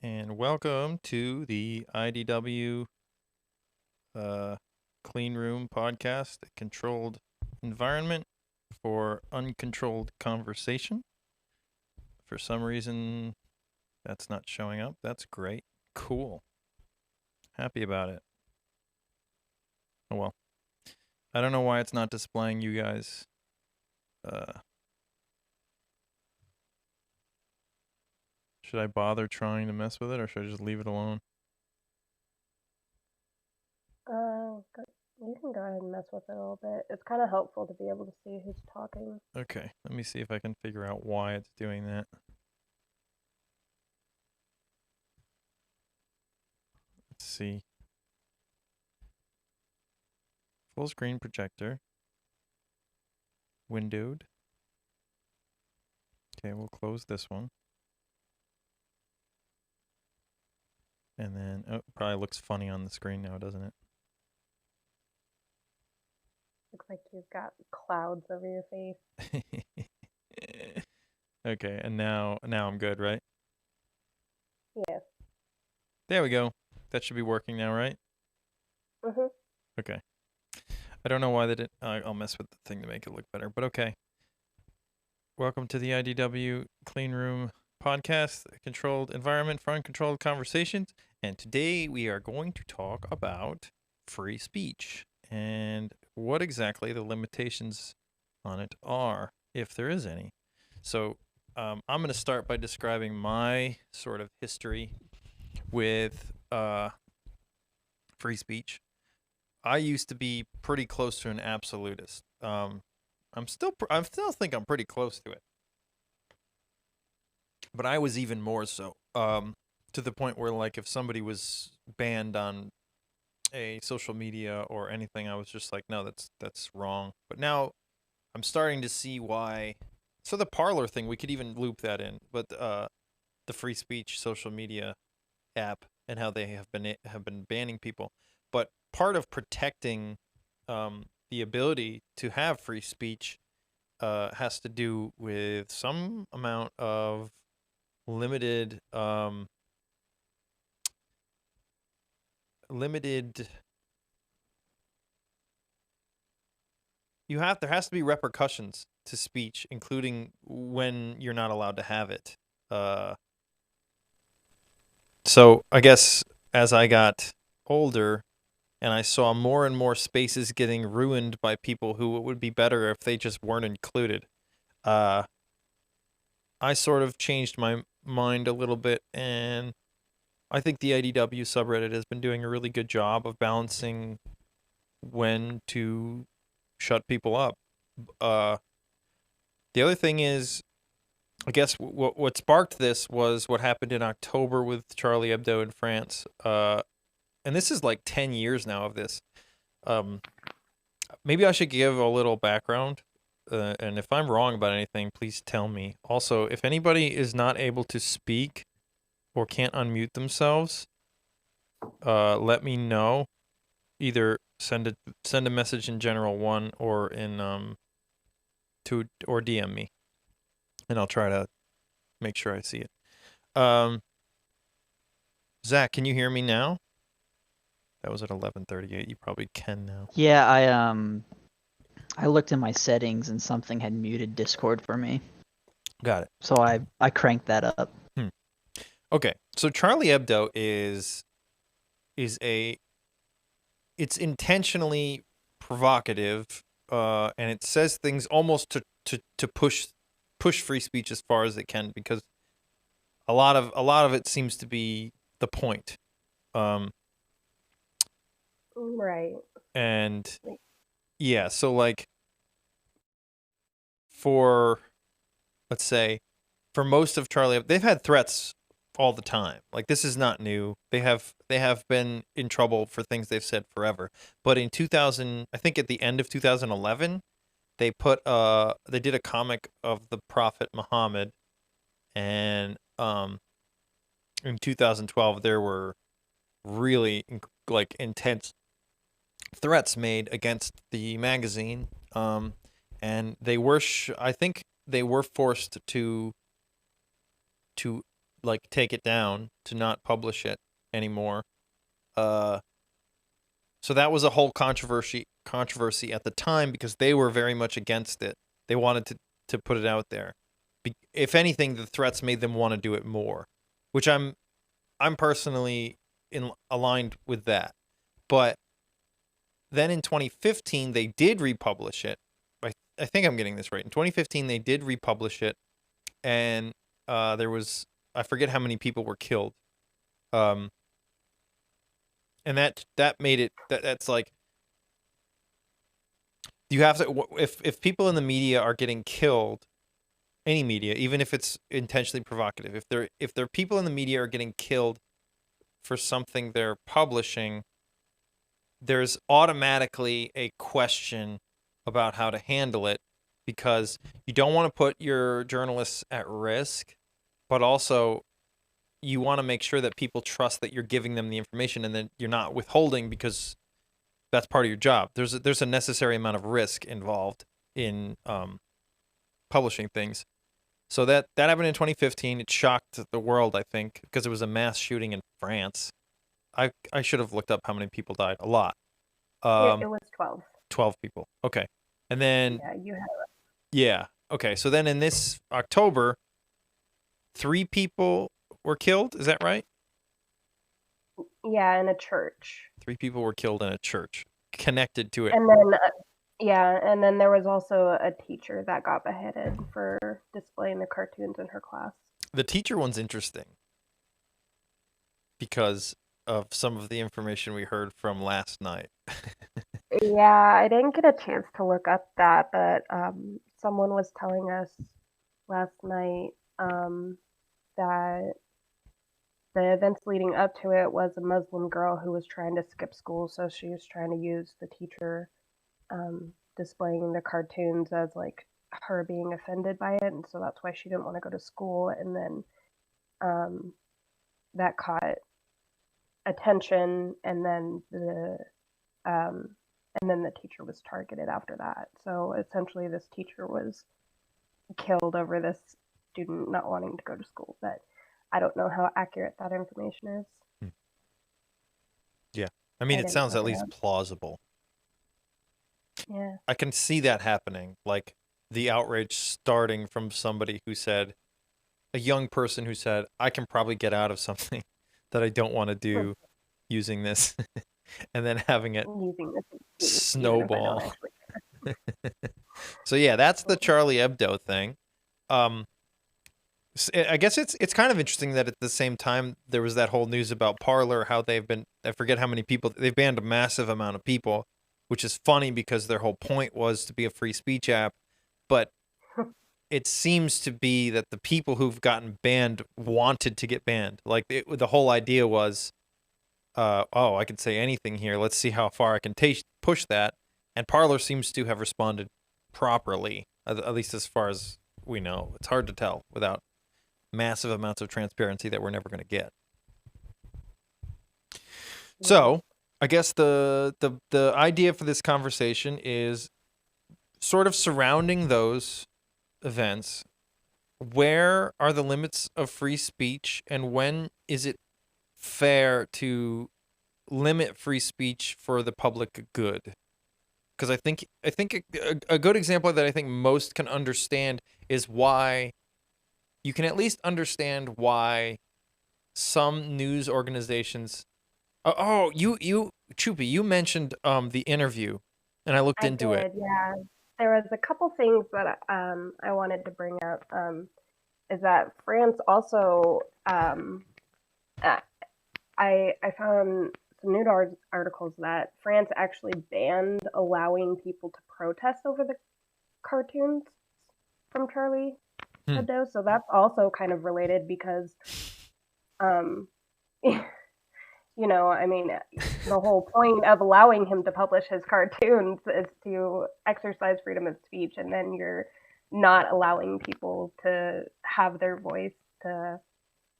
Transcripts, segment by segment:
and welcome to the IDW CleanRoom podcast, a controlled environment for uncontrolled conversation. For some reason, that's not showing up. That's great. Cool. Happy about it. Oh well. I don't know why it's not displaying you guys. Should I bother trying to mess with it, or should I just leave it alone? You can go ahead and mess with it a little bit. It's kind of helpful to be able to see who's talking. Okay, let me see if I can figure out why it's doing that. Let's see. Full screen projector. Windowed. Okay, we'll close this one. And then, oh, probably looks funny on the screen now, doesn't it? Looks like you've got clouds over your face. Okay, and now I'm good, right? Yes. There we go. That should be working now, right? Mhm. Okay. I don't know why they didn't. I'll mess with the thing to make it look better, but okay. Welcome to the IDW CleanRoom podcast, a controlled environment for uncontrolled conversations. And today we are going to talk about free speech and what exactly the limitations on it are, if there is any. So I'm going to start by describing my sort of history with free speech. I used to be pretty close to an absolutist. I still think I'm pretty close to it, but I was even more so. To the point where, like, if somebody was banned on a social media or anything, I was just like, no, that's wrong. But now I'm starting to see why. So the Parler thing, we could even loop that in, but the free speech social media app and how they have been banning people. But part of protecting the ability to have free speech has to do with some amount of limited limited there has to be repercussions to speech, including when you're not allowed to have it. So I guess as I got older and I saw more and more spaces getting ruined by people who it would be better if they just weren't included, I sort of changed my mind a little bit, and I think the IDW subreddit has been doing a really good job of balancing when to shut people up. The other thing is, I guess what sparked this was what happened in October with Charlie Hebdo in France. And this is like 10 years now of this. Um, Maybe I should give a little background. And if I'm wrong about anything, please tell me. Also, if anybody is not able to speak or can't unmute themselves, let me know. Either send a message in general one or in or DM me, and I'll try to make sure I see it. Zach, can you hear me now? That was at 11:38. You probably can now. Yeah, I looked in my settings and something had muted Discord for me. Got it. So I cranked that up. Okay. So Charlie Hebdo is it's intentionally provocative, and it says things almost to push free speech as far as it can, because a lot of it seems to be the point. Right. And yeah, so like for, let's say, for most of Charlie, they've had threats all the time. Like, this is not new. They have been in trouble for things they've said forever. But in 2000, I think at the end of 2011, they did a comic of the Prophet Muhammad, and in 2012 there were really like intense threats made against the magazine, and they were I think they were forced to like take it down, to not publish it anymore. So that was a whole controversy at the time because they were very much against it. They wanted to put it out there. If anything, the threats made them want to do it more, which I'm personally aligned with that. But then in 2015, they did republish it. I think I'm getting this right. In 2015, they did republish it, and there was, I forget how many people were killed. And that made it, that's like, you have to, if people in the media are getting killed, any media, even if it's intentionally provocative, if there people in the media are getting killed for something they're publishing, there's automatically a question about how to handle it, because you don't want to put your journalists at risk, but also you want to make sure that people trust that you're giving them the information and then you're not withholding, because that's part of your job. There's a necessary amount of risk involved in publishing things. So that happened in 2015. It shocked the world, I think, because it was a mass shooting in France. I should have looked up how many people died. A lot. It was 12. 12 people. Okay. And then Yeah, you had it. yeah. Okay. So then in this October, 3 people were killed. Is that right? Yeah, in a church. 3 people were killed in a church connected to it. And then, and then there was also a teacher that got beheaded for displaying the cartoons in her class. The teacher one's interesting because of some of the information we heard from last night. Yeah, I didn't get a chance to look up that, but someone was telling us last night that the events leading up to it was a Muslim girl who was trying to skip school, so she was trying to use the teacher displaying the cartoons as like her being offended by it, and so that's why she didn't want to go to school. And then that caught attention, and then the teacher was targeted after that. So essentially, this teacher was killed over this student not wanting to go to school. But I don't know how accurate that information is. Yeah. I mean, it sounds at least plausible. Yeah. I can see that happening. Like the outrage starting from somebody who said, a young person who said, I can probably get out of something that I don't want to do using this. And then having it snowball. So yeah, that's the Charlie Hebdo thing. I guess it's kind of interesting that at the same time there was that whole news about Parler, how they've been, I forget how many people, they've banned a massive amount of people, which is funny because their whole point was to be a free speech app. But it seems to be that the people who've gotten banned wanted to get banned. Like the whole idea was, I can say anything here. Let's see how far I can push that. And Parler seems to have responded properly, at least as far as we know. It's hard to tell without massive amounts of transparency that we're never going to get. So I guess the idea for this conversation is sort of surrounding those events. Where are the limits of free speech, and when is it fair to limit free speech for the public good? Because I think a good example that I think most can understand is why you can at least understand why some news organizations. You Choopy, you mentioned the interview, and I looked into it. Yeah, there was a couple things that I wanted to bring up. Is that France also? I found some news articles that France actually banned allowing people to protest over the cartoons from Charlie Hebdo. So that's also kind of related because, I mean, the whole point of allowing him to publish his cartoons is to exercise freedom of speech, and then you're not allowing people to have their voice to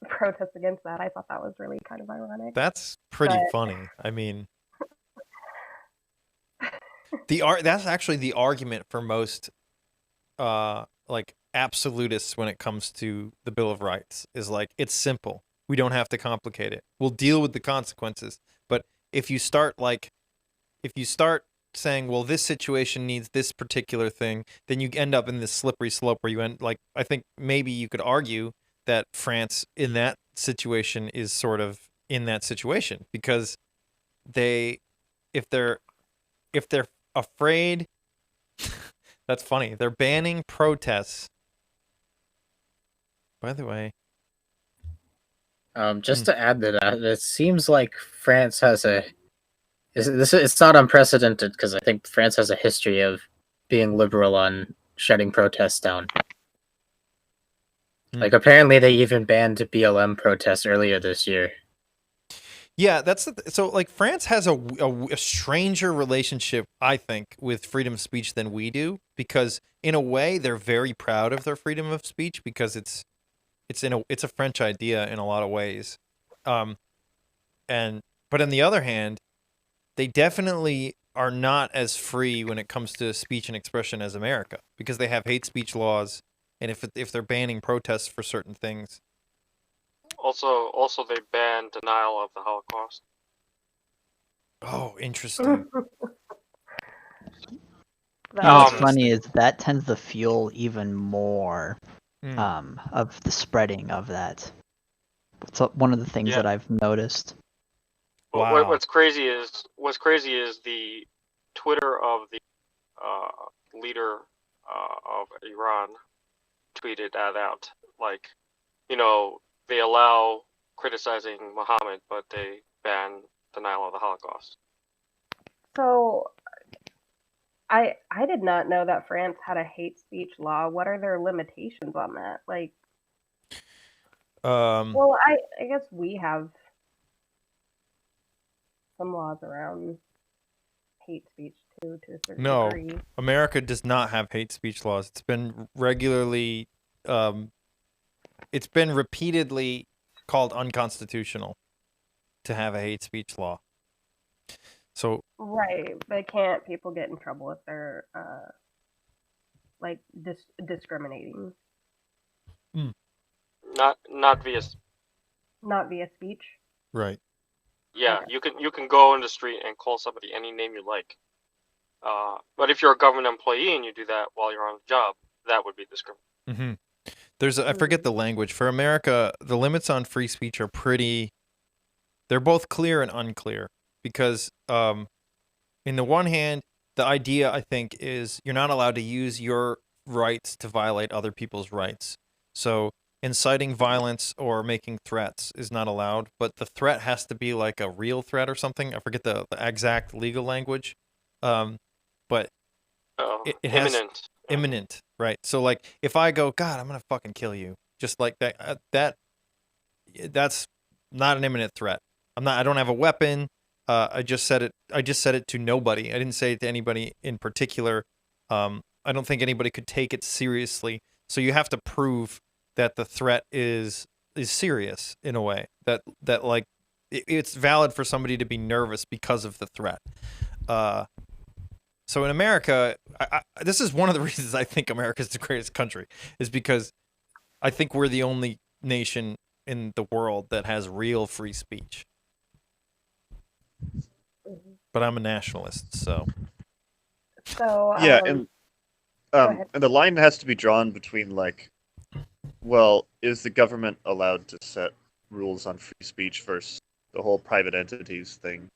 protest against that. I thought that was really kind of ironic. That's pretty funny. I mean, that's actually the argument for most like absolutists when it comes to the Bill of Rights. Is like, it's simple. We don't have to complicate it. We'll deal with the consequences. But if you start saying, well, this situation needs this particular thing, then you end up in this slippery slope where you end, like, I think maybe you could argue that France in that situation is sort of in that situation because if they're afraid, that's funny. They're banning protests. By the way, just to add to that, it seems like France has it's not unprecedented because I think France has a history of being liberal on shutting protests down. Like, apparently they even banned BLM protests earlier this year. Yeah, so like France has a stranger relationship, I think, with freedom of speech than we do, because in a way they're very proud of their freedom of speech because it's a French idea in a lot of ways, but on the other hand, they definitely are not as free when it comes to speech and expression as America because they have hate speech laws, and if they're banning protests for certain things. Also, they banned denial of the Holocaust. Oh, interesting. What's funny is that tends to fuel even more Mm. of the spreading of that. It's one of the things that I've noticed. Wow. What's crazy is the Twitter of the leader of Iran tweeted that out. Like, they allow criticizing Muhammad, but they ban denial of the Holocaust. So, I did not know that France had a hate speech law. What are their limitations on that? Like, well, I guess we have some laws around hate speech too, to a certain degree. No, America does not have hate speech laws. It's been regularly, it's been repeatedly called unconstitutional to have a hate speech law. So right, but can't people get in trouble if they're like discriminating? Not via speech. Right. Yeah, okay. You can go in the street and call somebody any name you like. But if you're a government employee and you do that while you're on the job, that would be discrimination. Mm-hmm. I forget the language. For America, the limits on free speech are they're both clear and unclear because in the one hand, the idea, I think, is you're not allowed to use your rights to violate other people's rights. So inciting violence or making threats is not allowed, but the threat has to be like a real threat or something. I forget the exact legal language. But it has imminent, right? So like if I go, God, I'm going to fucking kill you, just like that, that's not an imminent threat. I don't have a weapon. I just said it to nobody. I didn't say it to anybody in particular. I don't think anybody could take it seriously. So you have to prove that the threat is serious in a way that like it's valid for somebody to be nervous because of the threat. So in America, this is one of the reasons I think America is the greatest country, is because I think we're the only nation in the world that has real free speech. But I'm a nationalist, so. Yeah, and the line has to be drawn between, like, well, is the government allowed to set rules on free speech versus the whole private entities thing?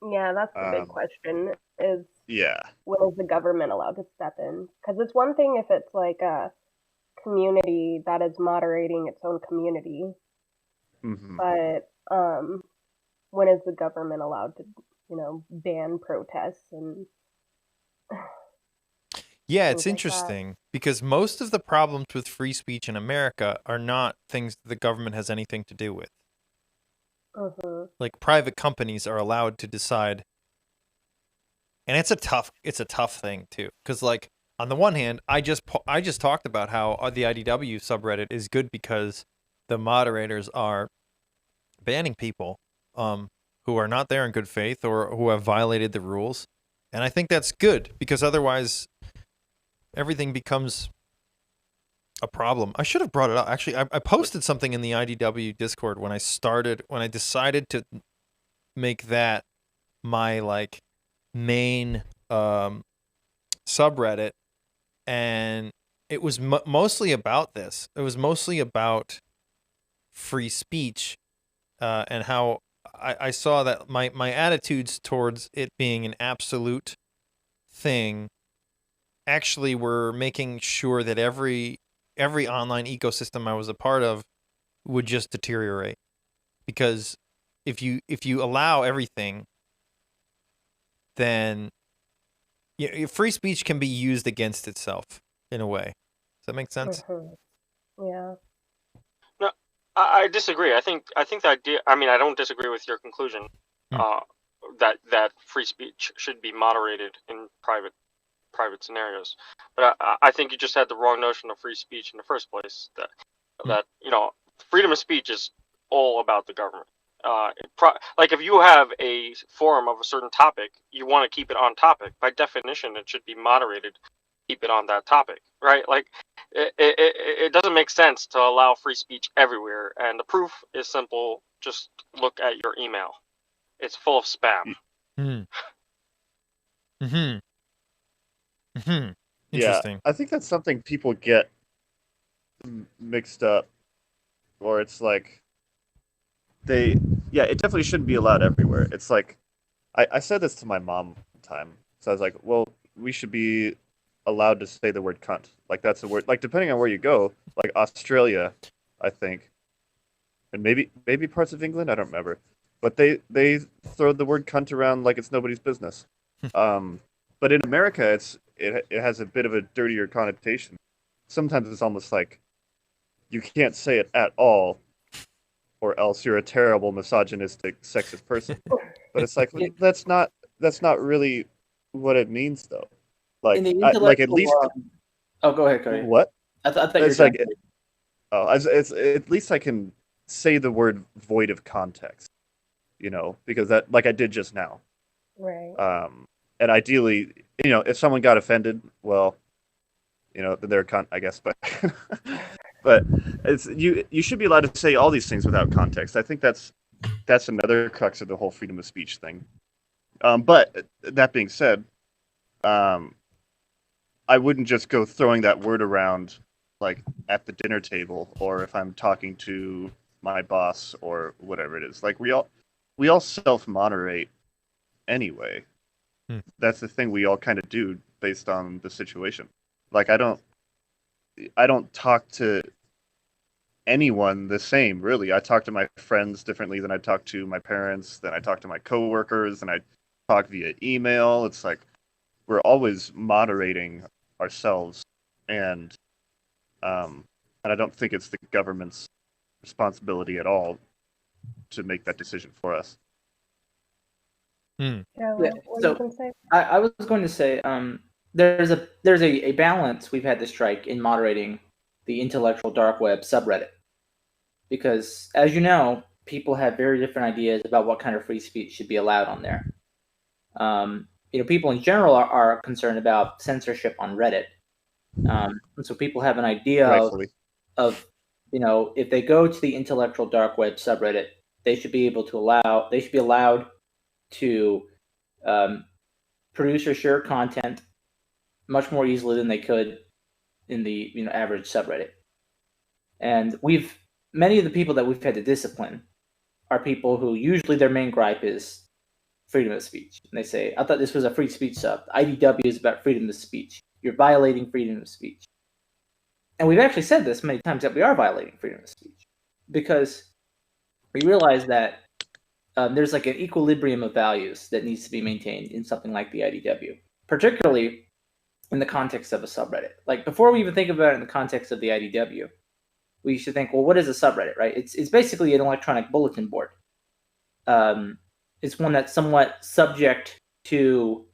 Yeah, that's the big question. Is yeah, when is the government allowed to step in? Because it's one thing if it's like a community that is moderating its own community, but when is the government allowed to, ban protests and? Yeah, it's interesting because most of the problems with free speech in America are not things that the government has anything to do with. Like private companies are allowed to decide, and it's a tough thing too. Because like on the one hand, I just talked about how the IDW subreddit is good because the moderators are banning people who are not there in good faith or who have violated the rules, and I think that's good because otherwise everything becomes a problem. I should have brought it up. Actually, I posted something in the IDW Discord when I decided to make that my like main subreddit, and it was mostly about this. It was mostly about free speech, and how I saw that my attitudes towards it being an absolute thing actually were making sure that every online ecosystem I was a part of would just deteriorate, because if you allow everything, then free speech can be used against itself in a way. Does that make sense? Yeah. No, I disagree. I think the idea. I mean, I don't disagree with your conclusion. That free speech should be moderated in private scenarios. But I think you just had the wrong notion of free speech in the first place. That freedom of speech is all about the government. Like if you have a forum of a certain topic, you want to keep it on topic. By definition, it should be moderated. Keep it on that topic, right? Like it doesn't make sense to allow free speech everywhere. And the proof is simple. Just look at your email. It's full of spam. Interesting. Yeah, I think that's something people get mixed up, or it's like it definitely shouldn't be allowed everywhere. It's like I said this to my mom one time. So I was like, well, we should be allowed to say the word cunt. Like that's a word. Like depending on where you go, like Australia, I think, and maybe parts of England, I don't remember, but they throw the word cunt around like it's nobody's business. But in America, it has a bit of a dirtier connotation. Sometimes it's almost like you can't say it at all, or else you're a terrible misogynistic, sexist person. But it's like that's not really what it means, though. Like, like at least. Oh, go ahead, Cody. What? I thought you were it's like. It's at least I can say the word void of context, because that, like I did just now. Right. And ideally, if someone got offended, well, then they're a cunt, I guess. But but it's you should be allowed to say all these things without context. I think that's another crux of the whole freedom of speech thing. But that being said, I wouldn't just go throwing that word around like at the dinner table, or if I'm talking to my boss or whatever it is. Like we all self-moderate anyway. That's the thing we all kind of do based on the situation. Like I don't talk to anyone the same, really. I talk to my friends differently than I talk to my parents, than I talk to my coworkers, and I talk via email. It's like we're always moderating ourselves, and I don't think it's the government's responsibility at all to make that decision for us. Yeah, what so you can say? I was going to say there's a balance we've had to strike in moderating the intellectual dark web subreddit, because as you know, people have very different ideas about what kind of free speech should be allowed on there. People in general are concerned about censorship on Reddit, and so people have an idea of if they go to the intellectual dark web subreddit, they should be allowed to produce or share content much more easily than they could in the average subreddit. And many of the people that we've had to discipline are people who usually their main gripe is freedom of speech. And they say, I thought this was a free speech sub. IDW is about freedom of speech. You're violating freedom of speech. And we've actually said this many times, that we are violating freedom of speech, because we realize that there's like an equilibrium of values that needs to be maintained in something like the IDW, particularly in the context of a subreddit. Like before we even think about it in the context of the IDW, we should think, well, what is a subreddit, right? It's basically an electronic bulletin board. It's one that's somewhat subject to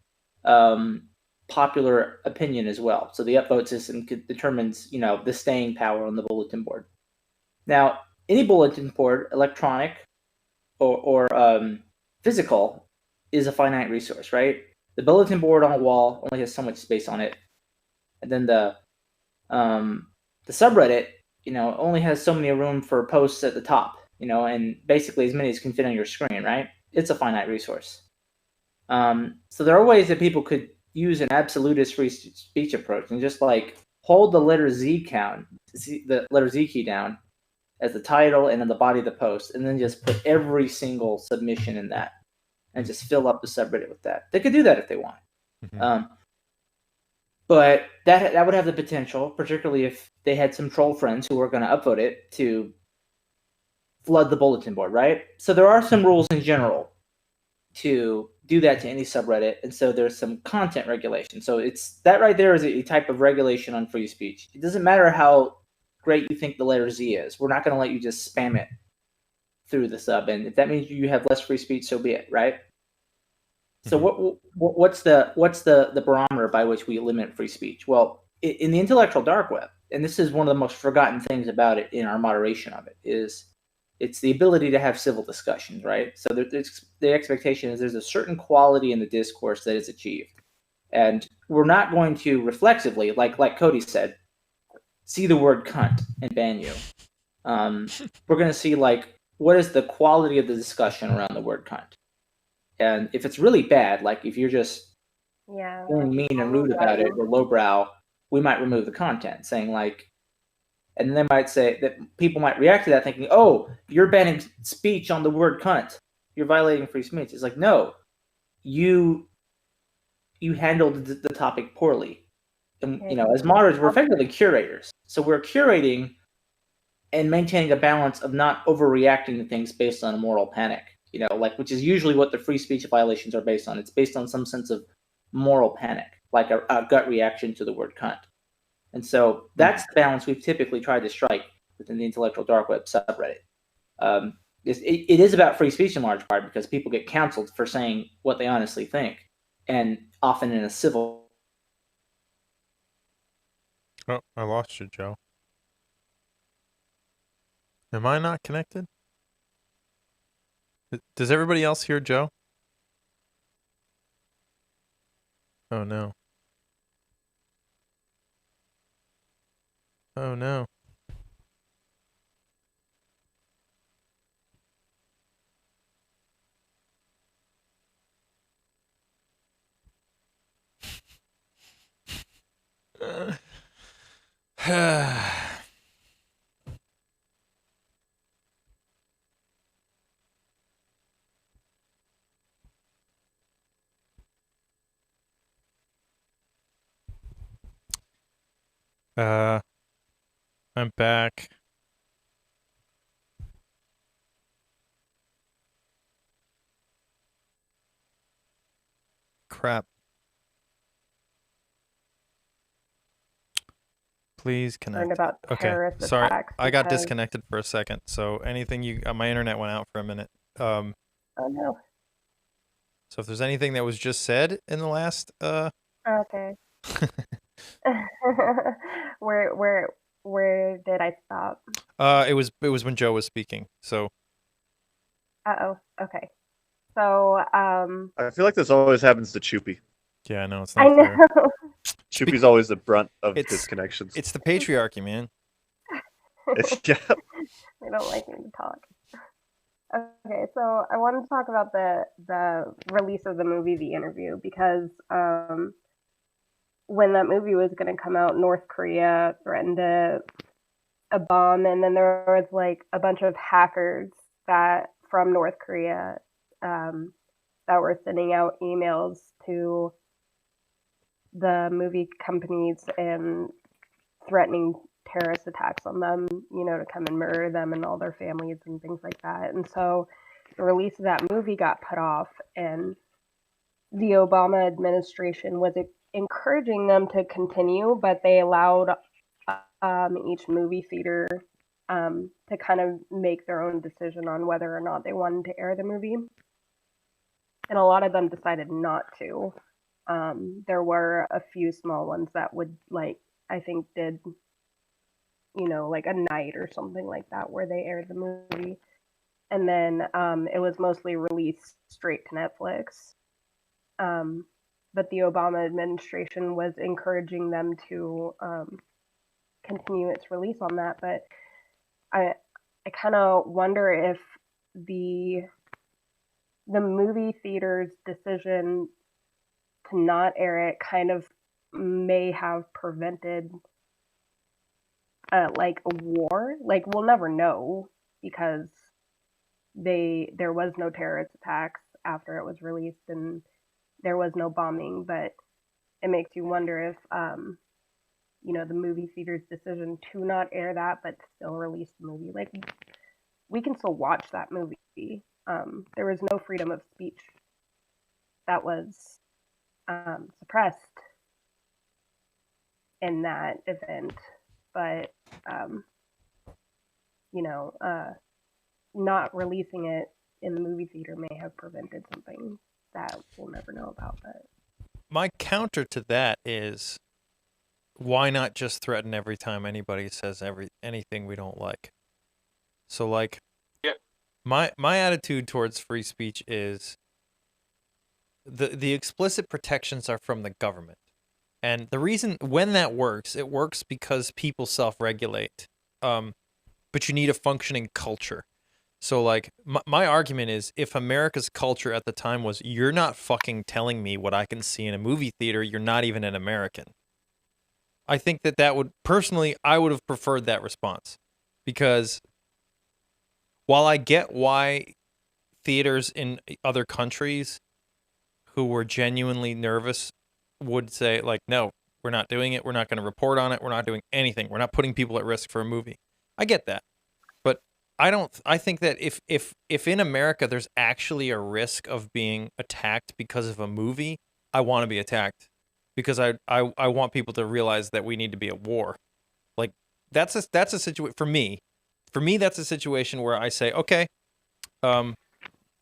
popular opinion as well. So the upvote system determines, the staying power on the bulletin board. Now, any bulletin board, electronic or physical, is a finite resource, right? The bulletin board on a wall only has so much space on it, and then the The subreddit, only has so many room for posts at the top, and basically as many as can fit on your screen, right? It's a finite resource. So there are ways that people could use an absolutist free speech approach and just like hold the letter Z key down as the title and in the body of the post, and then just put every single submission in that, and just fill up the subreddit with that. They could do that if they want. Mm-hmm. But that would have the potential, particularly if they had some troll friends who were going to upvote it, to flood the bulletin board, right? So there are some rules in general to do that to any subreddit, and so there's some content regulation. So it's that right there is a type of regulation on free speech. It doesn't matter how great you think the letter Z is. We're not going to let you just spam it through the sub, and if that means you have less free speech, so be it, right? So what's the barometer by which we limit free speech? Well, in the intellectual dark web, and this is one of the most forgotten things about it in our moderation of it, is it's the ability to have civil discussions, right? So the expectation is there's a certain quality in the discourse that is achieved, and we're not going to reflexively, like Cody said, see the word cunt and ban you. We're going to see what is the quality of the discussion around the word cunt. And if it's really bad, like if you're just being mean and rude about it or lowbrow, we might remove the content, saying and then they might say that people might react to that thinking, oh, you're banning speech on the word cunt. You're violating free speech. It's like, no, you handled the topic poorly. And, as moderators, we're effectively curators. So we're curating and maintaining a balance of not overreacting to things based on a moral panic. Which is usually what the free speech violations are based on. It's based on some sense of moral panic, like a gut reaction to the word cunt. And so that's the balance we've typically tried to strike within the intellectual dark web subreddit. It is about free speech in large part because people get counseled for saying what they honestly think, and often in a civil. Oh, I lost you, Joe. Am I not connected? Does everybody else hear Joe? Oh no. Oh no. I'm back. Crap. Please connect. About okay. Sorry, I got disconnected for a second. So anything my internet went out for a minute. Oh no. So if there's anything that was just said in the last Okay. Where did I stop? It was when Joe was speaking. So okay. So I feel like this always happens to Choopy. Yeah, I know it's not fair. Choopy's always the brunt of disconnections. It's the patriarchy, man. Yeah. They don't like me to talk. Okay, so I wanted to talk about the release of the movie The Interview, because when that movie was going to come out, North Korea threatened a bomb, and then there was a bunch of hackers from North Korea that were sending out emails to the movie companies and threatening terrorist attacks on them, to come and murder them and all their families and things like that. And so the release of that movie got put off, and the Obama administration was encouraging them to continue, but they allowed each movie theater to kind of make their own decision on whether or not they wanted to air the movie. And a lot of them decided not to. There were a few small ones that would, I think did, a night or something like that where they aired the movie. And then it was mostly released straight to Netflix. But the Obama administration was encouraging them to continue its release on that. But I kind of wonder if the movie theater's decision to not air it kind of may have prevented like a war. Like, we'll never know because there was no terrorist attacks after it was released and there was no bombing, but it makes you wonder if the movie theater's decision to not air that but still release the movie, like, we can still watch that movie. There was no freedom of speech that was suppressed in that event, but not releasing it in the movie theater may have prevented something that we'll never know about. But my counter to that is, why not just threaten every time anybody says anything we don't like? So, like, yeah. my attitude towards free speech is the explicit protections are from the government. And the reason when that works, it works because people self-regulate. But you need a functioning culture. So, like, my argument is, if America's culture at the time was, you're not fucking telling me what I can see in a movie theater, you're not even an American. I think that would, personally, I would have preferred that response. Because while I get why theaters in other countries who were genuinely nervous would say, like, no, we're not doing it. We're not going to report on it. We're not doing anything. We're not putting people at risk for a movie. I get that. But I think that if in America there's actually a risk of being attacked because of a movie, I want to be attacked because I want people to realize that we need to be at war. Like, that's a situation for me. For me, that's a situation where I say, okay, I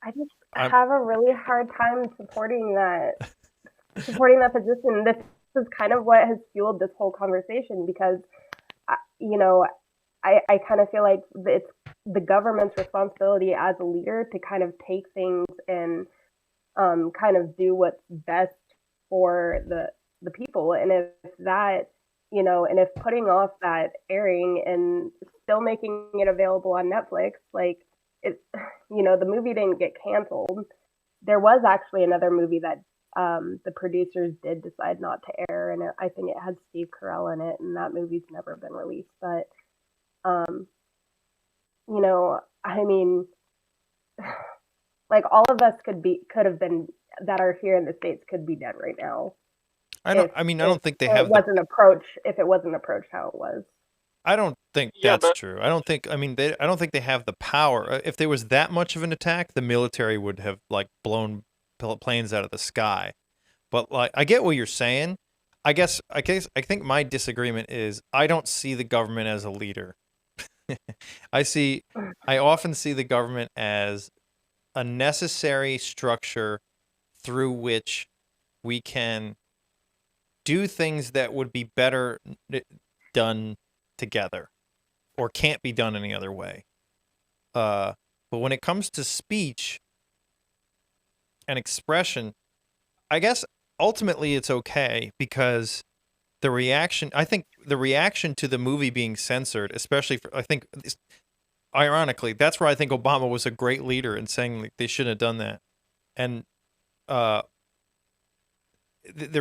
just have a really hard time supporting that position. This is kind of what has fueled this whole conversation because, I kind of feel like it's the government's responsibility as a leader to kind of take things and kind of do what's best for the people. And if that, and if putting off that airing and still making it available on Netflix, like, it, the movie didn't get canceled. There was actually another movie that the producers did decide not to air, and I think it had Steve Carell in it, and that movie's never been released. But I mean, like, all of us could have been that are here in the States could be dead right now. I don't think they have. If it wasn't approached how it was. I don't think that's true. I don't think they have the power. If there was that much of an attack, the military would have, like, blown planes out of the sky. But, like, I get what you're saying. I think my disagreement is, I don't see the government as a leader. I often see the government as a necessary structure through which we can do things that would be better done together or can't be done any other way. But when it comes to speech and expression, I guess ultimately it's okay because I think the reaction to the movie being censored, especially ironically, that's where I think Obama was a great leader in saying, like, they shouldn't have done that. And the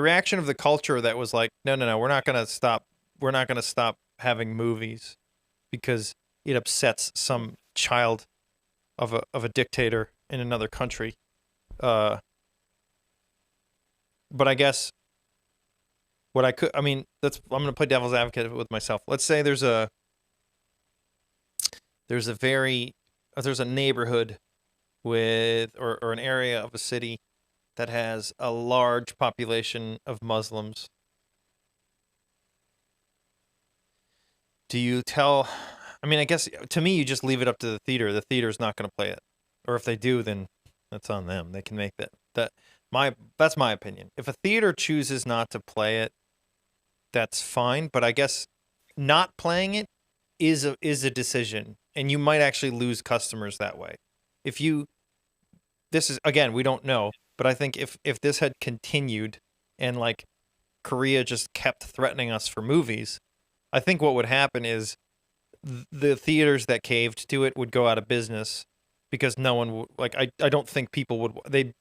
reaction of the culture that was like, no, we're not going to stop having movies because it upsets some child of a dictator in another country. But I guess I'm going to play devil's advocate with myself. Let's say there's a neighborhood with or an area of a city that has a large population of Muslims. Do you tell? I mean, I guess to me, you just leave it up to the theater. The theater's not going to play it, or if they do, then that's on them. They can make that. That's my opinion. If a theater chooses not to play it, that's fine. But I guess not playing it is a decision, and you might actually lose customers that way. This is, again, we don't know, but I think if this had continued and, like, Korea just kept threatening us for movies, I think what would happen is the theaters that caved to it would go out of business because no one would, like, I don't think people would, they'd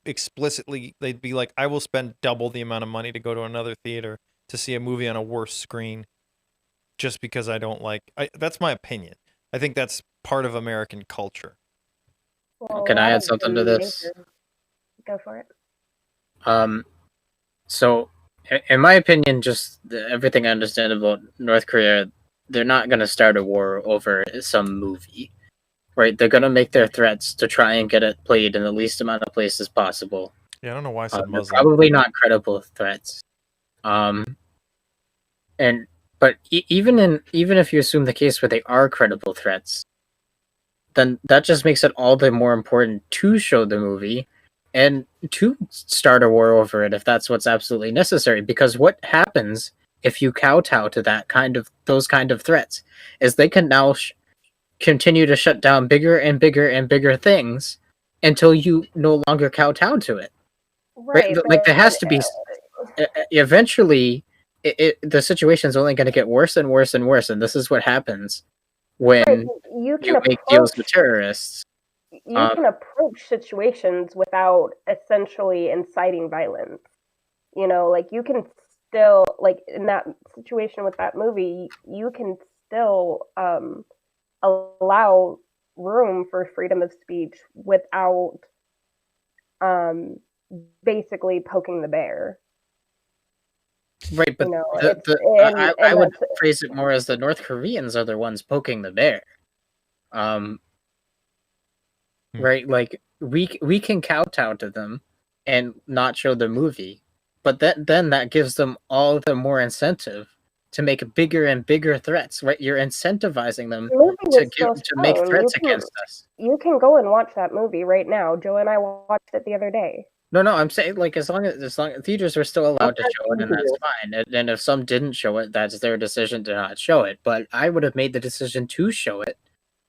be like, I will spend double the amount of money to go to another theater to see a movie on a worse screen just because I don't like, that's my opinion. I think that's part of American culture. Well, Can I add something to this? Go for it. So, in my opinion, just everything I understand about North Korea, they're not going to start a war over some movie, right? They're going to make their threats to try and get it played in the least amount of places possible. Yeah, I don't know why I said They're Muslim. probably not credible threats. But even if you assume the case where they are credible threats, then that just makes it all the more important to show the movie and to start a war over it if that's what's absolutely necessary. Because what happens if you kowtow to those kind of threats is they can now continue to shut down bigger and bigger and bigger things until you no longer kowtow to it. Right? Like there has to be eventually. The situation is only going to get worse and worse and worse, and this is what happens when you make deals with terrorists. You can approach situations without essentially inciting violence. You know, like you can still, like in that situation with that movie, you can still allow room for freedom of speech without basically poking the bear. Right, but I would phrase it more as the North Koreans are the ones poking the bear. Right, like we can kowtow to them and not show the movie, but then that gives them all the more incentive to make bigger and bigger threats. Right, you're incentivizing them to make threats against us. You can go and watch that movie right now. Joe and I watched it the other day. No, I'm saying like as long as theaters are still allowed to show it, and that's fine. And if some didn't show it, that's their decision to not show it. But I would have made the decision to show it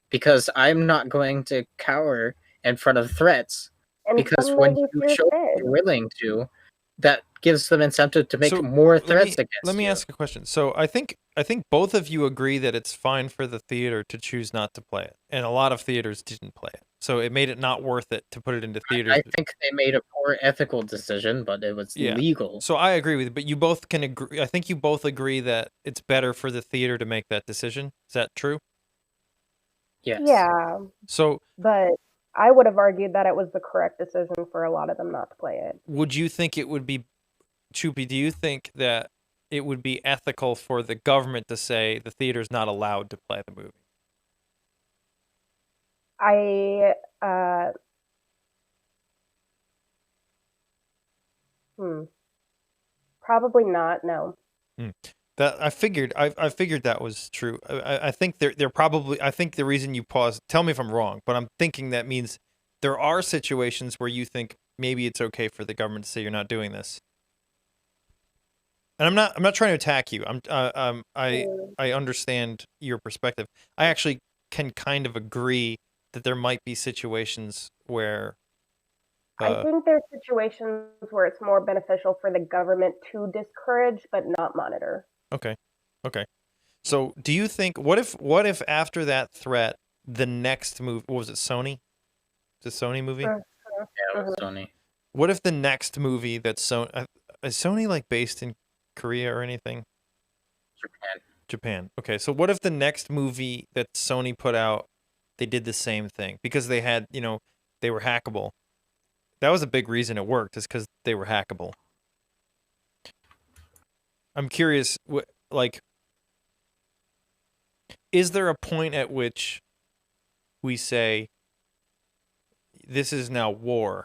because I'm not going to cower in front of threats. And because when you show you're willing to, that gives them incentive to make more threats against you. Let me ask a question. So I think both of you agree that it's fine for the theater to choose not to play it, and a lot of theaters didn't play it. So it made it not worth it to put it into theaters. I think they made a poor ethical decision, but it was legal. So I agree with you, but you both can agree. I think you both agree that it's better for the theater to make that decision. Is that true? Yes. Yeah. So, but I would have argued that it was the correct decision for a lot of them not to play it. Would you think it would be, Choopy, do you think that it would be ethical for the government to say the theater's not allowed to play the movie? Probably not. No. That I figured that was true. I think they're probably. I think the reason you paused. Tell me if I'm wrong, but I'm thinking that means there are situations where you think maybe it's okay for the government to say you're not doing this. And I'm not trying to attack you. I understand your perspective. I actually can kind of agree that there might be situations where I think there's situations where it's more beneficial for the government to discourage but not monitor. Okay. So do you think what if after that threat the next movie, what was it, Sony? The Sony movie? Yeah, it was Sony. What if the next movie that's Sony is Sony like based in Korea or anything? Japan. Okay, so what if the next movie that Sony put out, they did the same thing because they had, they were hackable. That was a big reason it worked, is because they were hackable. I'm curious, is there a point at which we say this is now war?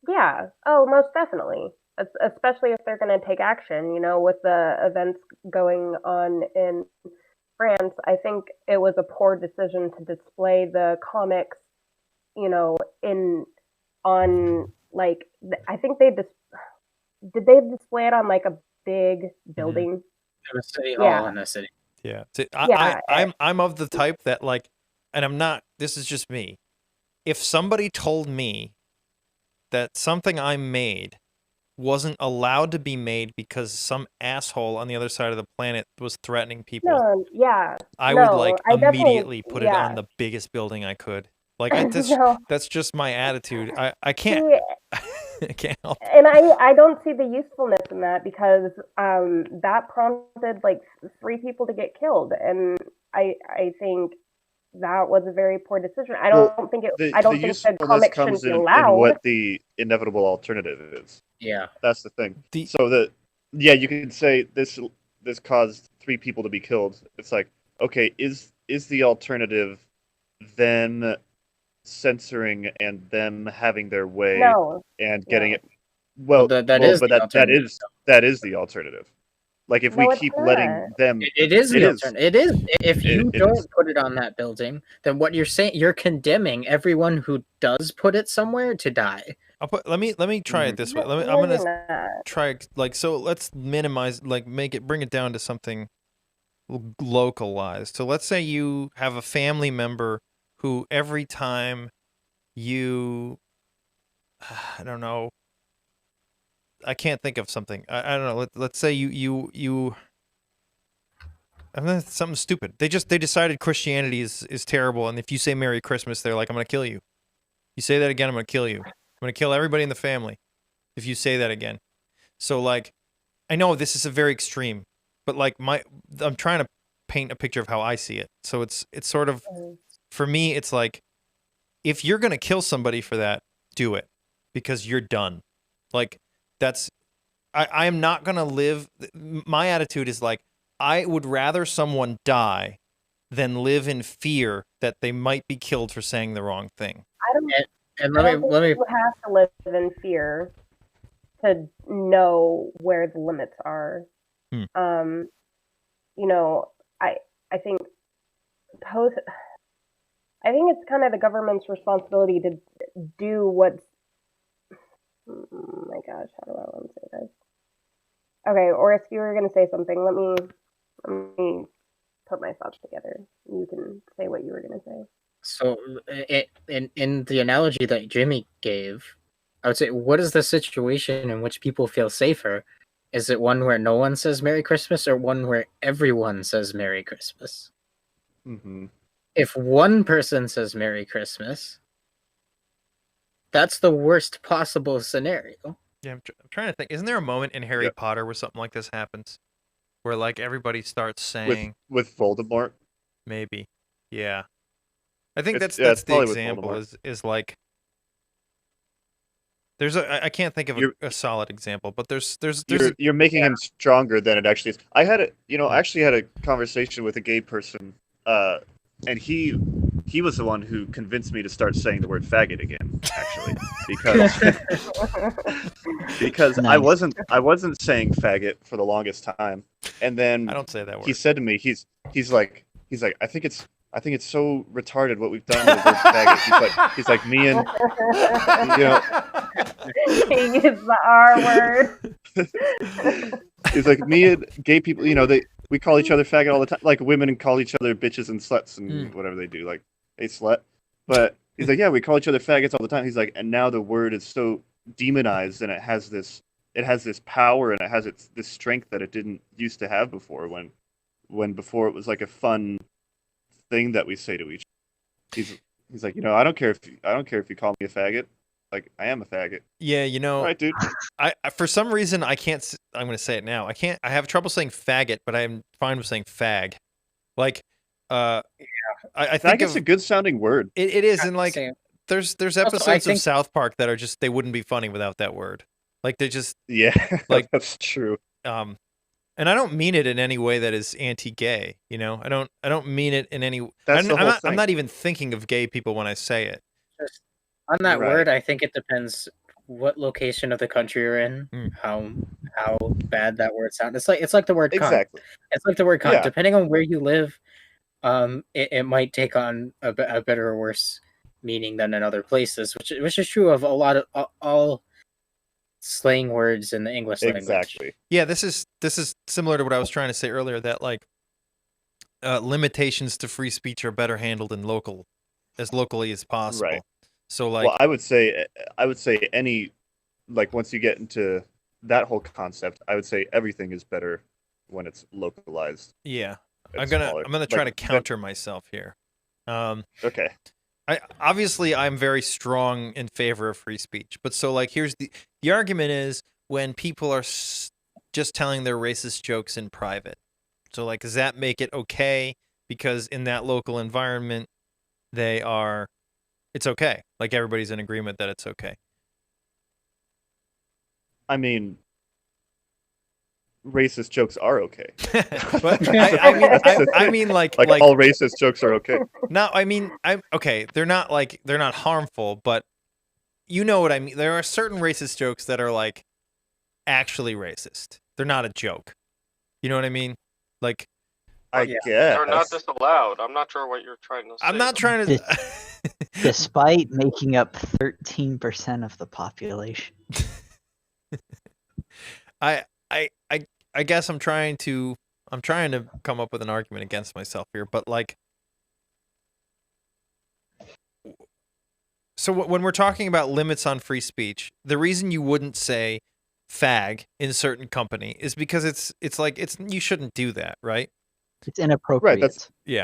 Yeah. Oh, most definitely. Especially if they're going to take action, with the events going on in France. I think it was a poor decision to display the comics, I think did they display it on like a big building? It was City Hall in the city. Yeah. I'm of the type that and I'm not, this is just me. If somebody told me that something I made wasn't allowed to be made because some asshole on the other side of the planet was threatening people, No, yeah. I No, would like I definitely, immediately put it yeah. on the biggest building I could. Like No. that's just my attitude. I can't See, I can't help. and I don't see the usefulness in that because that prompted like 3 people to get killed, and I think that was a very poor decision. I don't think the comic shouldn't be allowed. In what the inevitable alternative is. Yeah, that's the thing. So that you can say this caused 3 people to be killed. It's like, okay, is the alternative then censoring and them having their way and getting it? Well, that is the alternative. Like if we keep letting them, it is the alternative. It is. If you don't put it on that building, then what you're saying, you're condemning everyone who does put it somewhere to die. Let me try it this way. I'm gonna try so let's minimize, bring it down to something localized. So let's say you have a family member who every time you, I don't know, I can't think of something. I don't know. Let's say you I mean, something stupid. They decided Christianity is terrible, and if you say Merry Christmas, they're like, I'm gonna kill you. You say that again, I'm gonna kill you. I'm gonna kill everybody in the family if you say that again. So like, I know this is a very extreme, but like I'm trying to paint a picture of how I see it. So it's sort of, for me, it's like, if you're gonna kill somebody for that, do it, because you're done. Like I am not gonna live. My attitude is like, I would rather someone die than live in fear that they might be killed for saying the wrong thing. I don't think you have to live in fear to know where the limits are. You know, I think it's kind of the government's responsibility to do what's. Oh my gosh, how do I want to say this? Okay, or if you were going to say something, let me put my thoughts together. You can say what you were going to say. So, in the analogy that Jimmy gave, I would say, what is the situation in which people feel safer? Is it one where no one says Merry Christmas, or one where everyone says Merry Christmas? Mm-hmm. If one person says Merry Christmas, that's the worst possible scenario. Yeah, I'm trying to think. Isn't there a moment in Harry Potter where something like this happens? Where like everybody starts saying... With Voldemort? Maybe. Yeah. I think that's the example, is like... I can't think of a solid example, but there's you're making him stronger than it actually is. I actually had a conversation with a gay person, and he was the one who convinced me to start saying the word faggot again, actually, because nice. I wasn't saying faggot for the longest time, and then I don't say that word. He said to me, he's like, I think it's so retarded what we've done with the word faggot. He's like me and he used the R word. He's like, me and gay people, we call each other faggot all the time. Like women call each other bitches and sluts and whatever they do, like, hey slut. But he's like, yeah, we call each other faggots all the time. He's like, and now the word is so demonized, and it has this power, and it has this strength that it didn't used to have before. When before it was like a fun thing that we say to each other. He's like, I don't care if you call me a faggot. Like, I am a faggot. Yeah, all right, dude. I for some reason I can't. I'm going to say it now. I have trouble saying faggot, but I'm fine with saying fag. Like, I think it's a good sounding word. It is, and like, there's episodes of South Park that are just, they wouldn't be funny without that word. Like, they just like that's true. And I don't mean it in any way that is anti-gay. I don't mean it in any. I'm not even thinking of gay people when I say it. Just on that word, I think it depends what location of the country you're in, how bad that word sounds. It's like the word cunt. Exactly. It's like the word cunt. Yeah. Depending on where you live, it might take on a better or worse meaning than in other places, which is true of a lot of all slang words in the English language. Exactly. Yeah, this is similar to what I was trying to say earlier, that like limitations to free speech are better handled in as locally as possible. Right. So like, well, I would say any, like, once you get into that whole concept, I would say everything is better when it's localized. Yeah. I'm gonna try to counter myself here. Okay. I'm very strong in favor of free speech, but so like here's the argument is when people are just telling their racist jokes in private. So like, does that make it okay? Because in that local environment, it's okay. Like everybody's in agreement that it's okay. I mean, racist jokes are okay. But I mean like all racist jokes are okay. No, I mean they're not harmful, but you know what I mean. There are certain racist jokes that are like actually racist. They're not a joke. You know what I mean? Like I guess they're not disallowed. I'm not sure what you're trying to say. I'm not trying to despite making up 13% of the population. I guess I'm trying to come up with an argument against myself here, but like, so when we're talking about limits on free speech, the reason you wouldn't say fag in a certain company is because it's like you shouldn't do that, right? It's inappropriate. Right.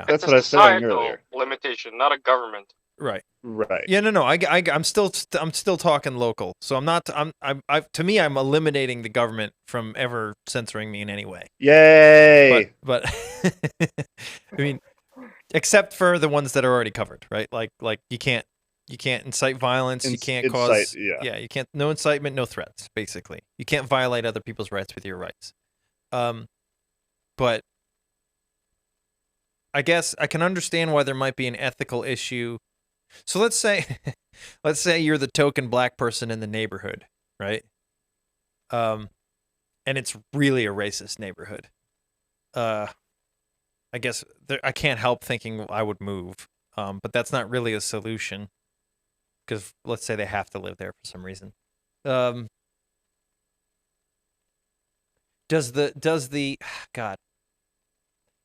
That's what I was saying earlier. Limitation, not a government. Right. Right. Yeah. No. I'm still talking local. So to me, I'm eliminating the government from ever censoring me in any way. Yay! But I mean, except for the ones that are already covered, right? Like you can't incite violence. You can't cause. Yeah. You can't. No incitement. No threats. Basically, you can't violate other people's rights with your rights. But I guess I can understand why there might be an ethical issue. So let's say you're the token black person in the neighborhood, right? And it's really a racist neighborhood. I guess I can't help thinking I would move, but that's not really a solution because let's say they have to live there for some reason. Does the God?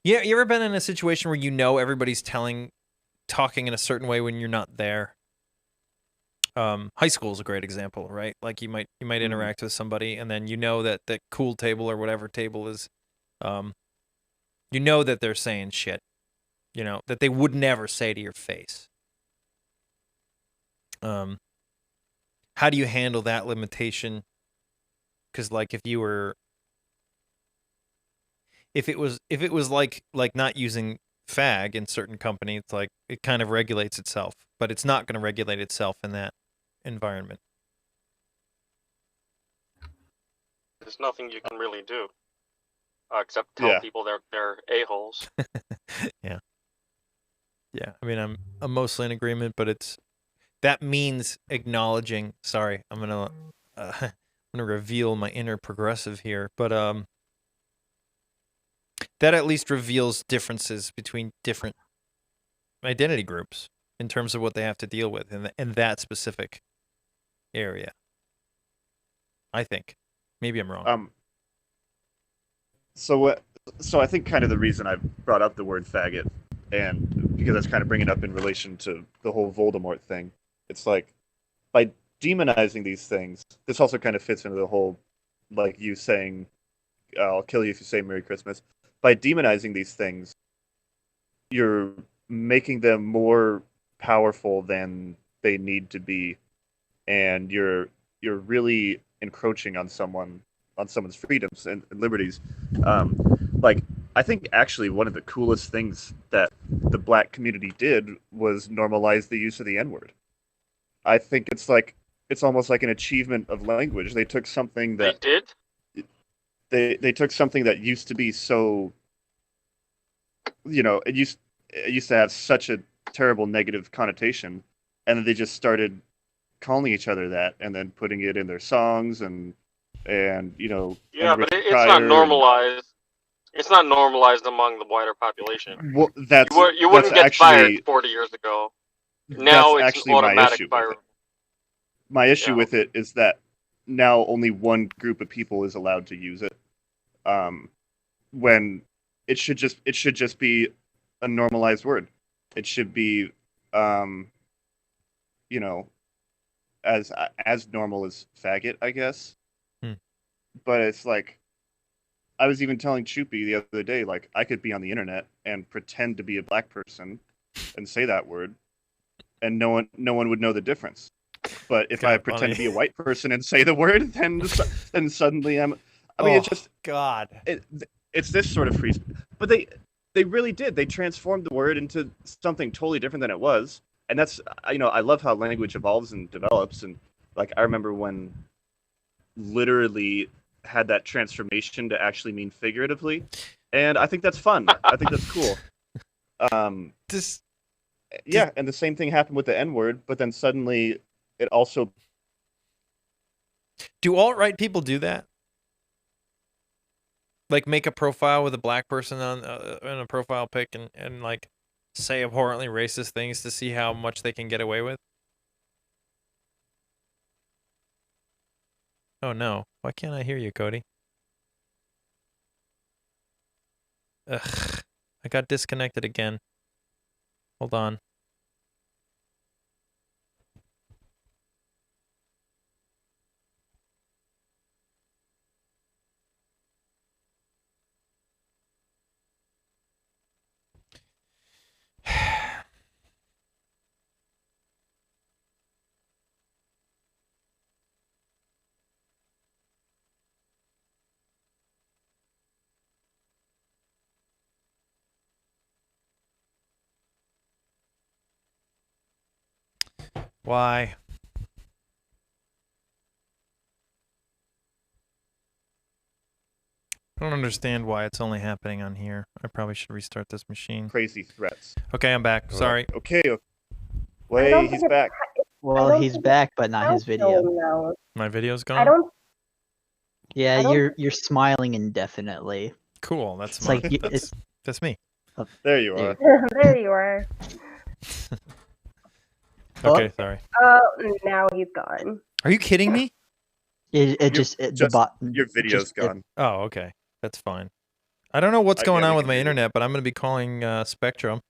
Yeah, you ever been in a situation where everybody's talking in a certain way when you're not there? High school is a great example, right? Like you might interact with somebody and then that that cool table or whatever table is, that they're saying shit, that they would never say to your face. How do you handle that limitation? Because like if it was like not using fag in certain companies, like it kind of regulates itself, but it's not going to regulate itself in that environment. There's nothing you can really do except tell people they're a-holes. Yeah. I mean, I'm mostly in agreement, but that means acknowledging. Sorry, I'm gonna reveal my inner progressive here, but that at least reveals differences between different identity groups in terms of what they have to deal with in that specific area. I think. Maybe I'm wrong. So I think kind of the reason I brought up the word faggot, and because that's kind of bringing it up in relation to the whole Voldemort thing, it's like by demonizing these things, this also kind of fits into the whole, like you saying, I'll kill you if you say Merry Christmas. By demonizing these things, you're making them more powerful than they need to be, and you're really encroaching on someone's freedoms and liberties. Like I think actually one of the coolest things that the black community did was normalize the use of the N-word. I think it's almost like an achievement of language. They took something that they did. They took something that used to be so, it used to have such a terrible negative connotation, and then they just started calling each other that, and then putting it in their songs and Yeah, but it's not normalized. It's not normalized among the wider population. Well, you wouldn't get fired 40 years ago. Now it's actually automatic firing. My issue with it is that now only one group of people is allowed to use it, when it should just be a normalized word. It should be, as normal as faggot, I guess. but it's like, I was even telling Choopy the other day, like, I could be on the internet and pretend to be a black person and say that word, and no one would know the difference. But if I pretend to be a white person and say the word, then suddenly I'm. I mean, it's just God. It's this sort of free. But they really did. They transformed the word into something totally different than it was, and that's, I love how language evolves and develops, and like I remember when literally had that transformation to actually mean figuratively, and I think that's fun. I think that's cool. And the same thing happened with the N-word, but then suddenly it also. Do alt-right people do that? Like make a profile with a black person on in a profile pic and like say abhorrently racist things to see how much they can get away with? Oh no. Why can't I hear you, Cody? Ugh. I got disconnected again. Hold on. Why? I don't understand why it's only happening on here. I probably should restart this machine. Crazy threats. Okay, I'm back. Sorry. Okay. Wait, he's back. Well, he's back, but not his video. My video's gone? Yeah, you're smiling indefinitely. Cool. That's it's like that's me. There you are. There you are. Okay, sorry. Now he's gone. Are you kidding me? The button. Your video's gone. Oh, okay. That's fine. I don't know what's going on with my internet, but I'm going to be calling Spectrum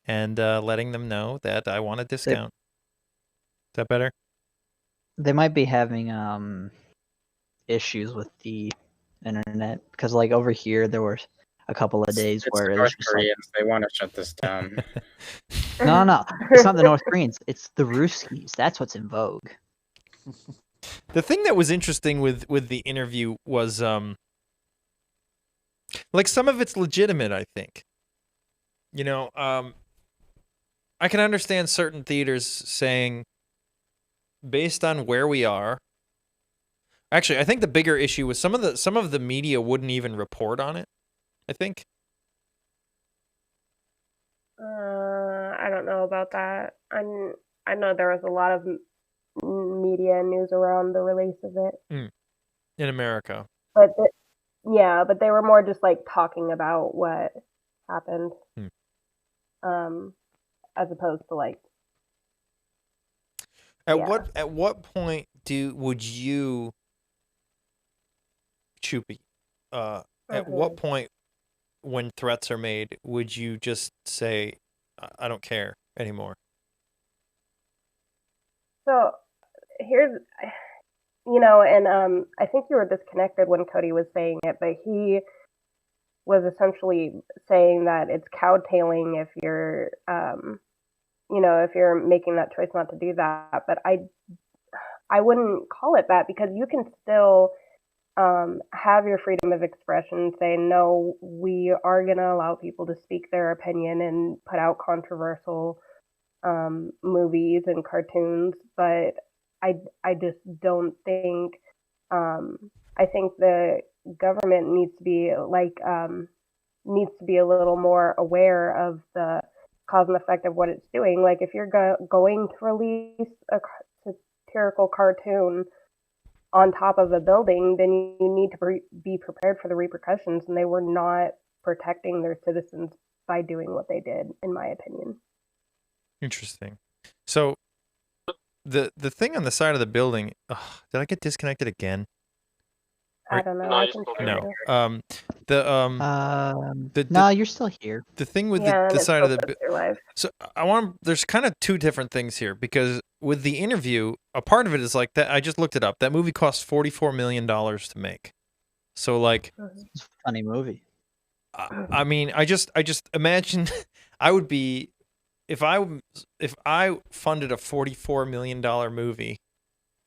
and letting them know that I want a discount. Is that better? They might be having issues with the internet because, like, over here there were a couple of days where North Koreans, they want to shut this down. No, it's not the North Koreans. It's the Ruskies. That's what's in vogue. The thing that was interesting with the interview was, like, some of it's legitimate, I think. You know, I can understand certain theaters saying, based on where we are. Actually, I think the bigger issue was some of the media wouldn't even report on it. I think. I don't know about that. I know there was a lot of media and news around the release of it. In America. But but they were more just like talking about what happened. As opposed to like. At what point would you, Choopy, at what point when threats are made would you just say, I don't care anymore? So here's, and I think you were disconnected when Cody was saying it, but he was essentially saying that it's cowtailing if you're, if you're making that choice not to do that. But I wouldn't call it that because you can still have your freedom of expression, say, no, we are going to allow people to speak their opinion and put out controversial movies and cartoons, but I just don't think, I think the government needs to be a little more aware of the cause and effect of what it's doing. Like if you're going to release a satirical cartoon on top of a building, then you need to be prepared for the repercussions, and they were not protecting their citizens by doing what they did, in my opinion. Interesting. So the thing on the side of the building, did I get disconnected again? I don't know. No, you're still here. The thing with the side of the so there's kind of two different things here, because with the interview, a part of it is like that. I just looked it up. That movie cost $44 million to make. So like, It's a funny movie. I mean, I just imagine I would be if I funded a $44 million movie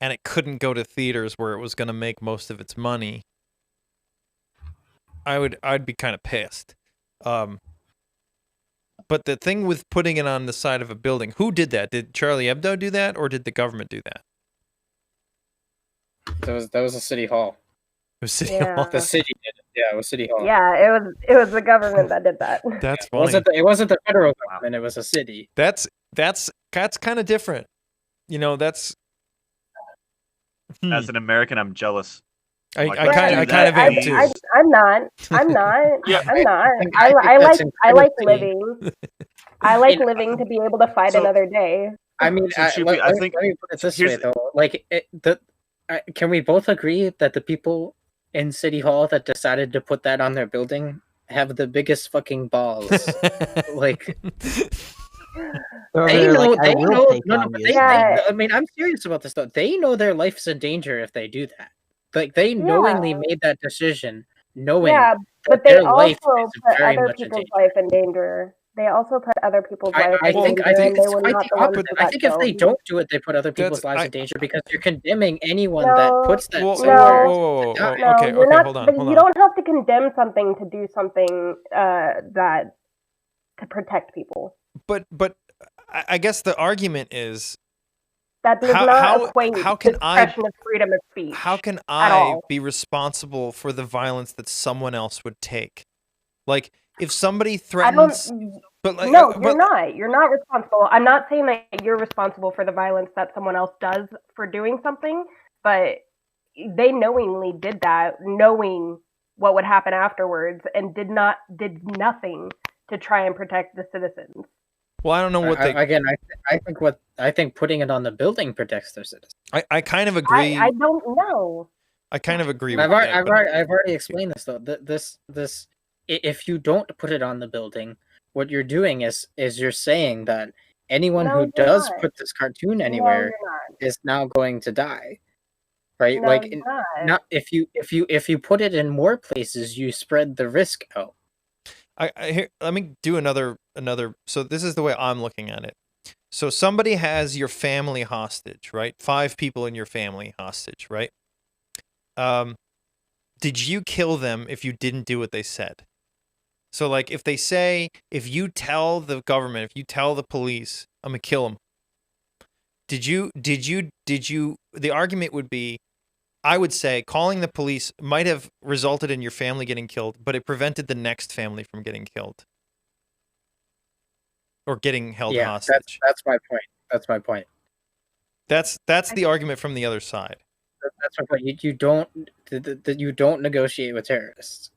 and it couldn't go to theaters where it was going to make most of its money. I'd be kind of pissed. But the thing with putting it on the side of a building, who did that? Did Charlie Hebdo do that, or did the government do that? That was a city hall. It was City Hall. The city did it. Yeah, it was City Hall. Yeah, it was the government that did that. That's funny. It wasn't the federal government. It was a city. That's kind of different. You know, that's. As an American, I'm jealous. I kind of am too. I'm not. Yeah. I'm not. I like living. I like living to be able to fight another day. I mean, I think let me put it this way though. Like, can we both agree that the people in City Hall that decided to put that on their building have the biggest fucking balls? Like, they know. I mean, I'm serious about this though. They know their life's in danger if they do that. Like, they knowingly made that decision, knowing. Yeah, but they their also life is put very other much in people's danger. life in danger. They also put other people's life in danger. I think if they don't do it, they put other people's lives in danger because you're condemning anyone No, that puts that Whoa, somewhere. whoa, No, okay, you're not, hold on. you don't have to condemn something to do something that to protect people. But I guess the argument is that does not equate how to can suppression of freedom of speech. How can at I all. be responsible for the violence that someone else would take? Like, if somebody threatens, you're not. You're not responsible. I'm not saying that you're responsible for the violence that someone else does for doing something, but they knowingly did that, knowing what would happen afterwards, and did nothing to try and protect the citizens. Well, I don't know what they. Again, I think putting it on the building protects their citizens. I kind of agree. I don't know. I kind of agree. I've already explained this though. This if you don't put it on the building, what you're doing is you're saying that anyone who does put this cartoon anywhere is now going to die, right? No, like, not if you put it in more places, you spread the risk out. Let me do another. So this is the way I'm looking at it. So somebody has your family hostage, right? 5 people in your family hostage, right? Did you kill them if you didn't do what they said? So, like, if you tell the government, if you tell the police, I'm gonna kill them. Did you? The argument would be, I would say, calling the police might have resulted in your family getting killed, but it prevented the next family from getting killed or getting held hostage. That's my point. That's my point. That's the argument from the other side. That's my point. You don't negotiate with terrorists.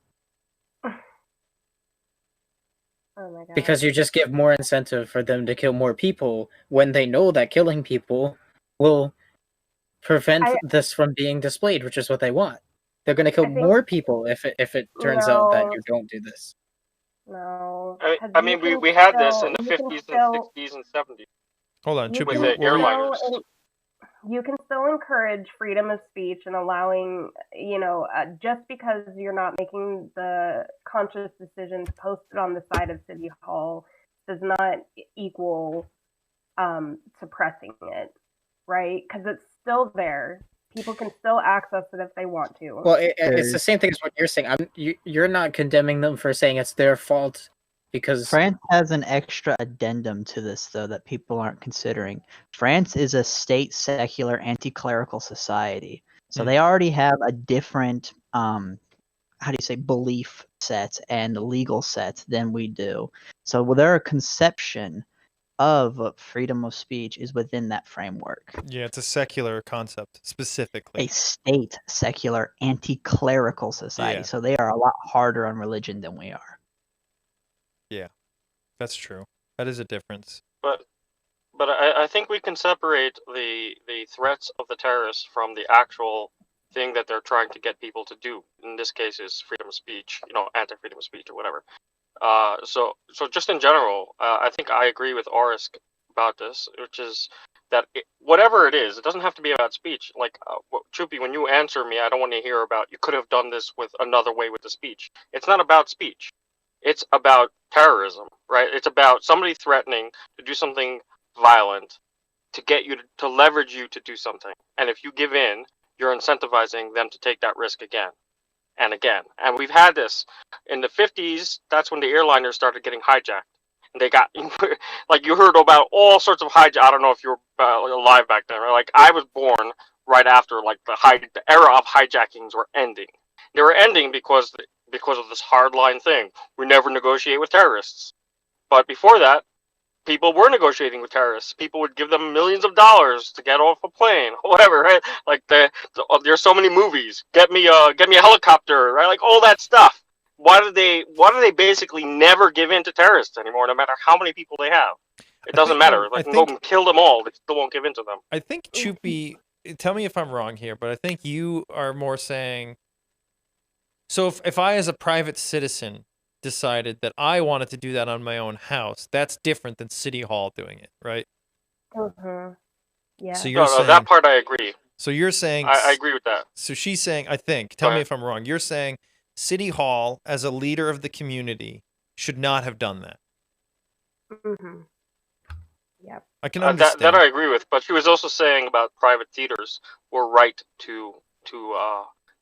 Oh my God. Because you just give more incentive for them to kill more people when they know that killing people will prevent this from being displayed, which is what they want. They're going to kill more people if it turns out that you don't do this. No. I mean, we had this in the 50s and 60s and 70s. Hold on, with the airliners. You can still encourage freedom of speech and allowing, just because you're not making the conscious decision to post it on the side of City Hall does not equal suppressing it, right? Because it's still there. People can still access it if they want to. Well, it's the same thing as what you're saying. You're not condemning them for saying it's their fault. Because France has an extra addendum to this, though, that people aren't considering. France is a state secular anti-clerical society. So they already have a different, belief set and legal set than we do. So their conception of freedom of speech is within that framework. Yeah, it's a secular concept, specifically. A state secular anti-clerical society. Yeah. So they are a lot harder on religion than we are. Yeah, that's true. That is a difference. But I think we can separate the threats of the terrorists from the actual thing that they're trying to get people to do. In this case, is freedom of speech, anti-freedom of speech or whatever. So just in general, I think I agree with Orisk about this, which is that whatever it is, it doesn't have to be about speech. Like, Choopy, when you answer me, I don't want to hear about you could have done this with another way with the speech. It's not about speech. It's about terrorism, right? It's about somebody threatening to do something violent to get you to leverage you to do something. And if you give in, you're incentivizing them to take that risk again and again. And we've had this in the 50s. That's when the airliners started getting hijacked. And they got, like, you heard about all sorts of hijack. I don't know if you were alive back then. Right? Like, I was born right after, like, the era of hijackings were ending. They were ending because of this hardline thing. We never negotiate with terrorists. But before that, people were negotiating with terrorists. People would give them millions of dollars to get off a plane, whatever, right? Like there's so many movies. Get me a helicopter, right? Like all that stuff. Why do they basically never give in to terrorists anymore, no matter how many people they have? It doesn't matter. Like, go and kill them all. They still won't give in to them. I think, Choopy, tell me if I'm wrong here, but I think you are more saying, so if I, as a private citizen, decided that I wanted to do that on my own house, that's different than City Hall doing it, right? Yeah. So you're saying, that part I agree. So you're saying... I agree with that. So she's saying, I think, tell me if I'm wrong, you're saying City Hall, as a leader of the community, should not have done that. Yep. I can understand. That I agree with, but she was also saying about private theaters were right to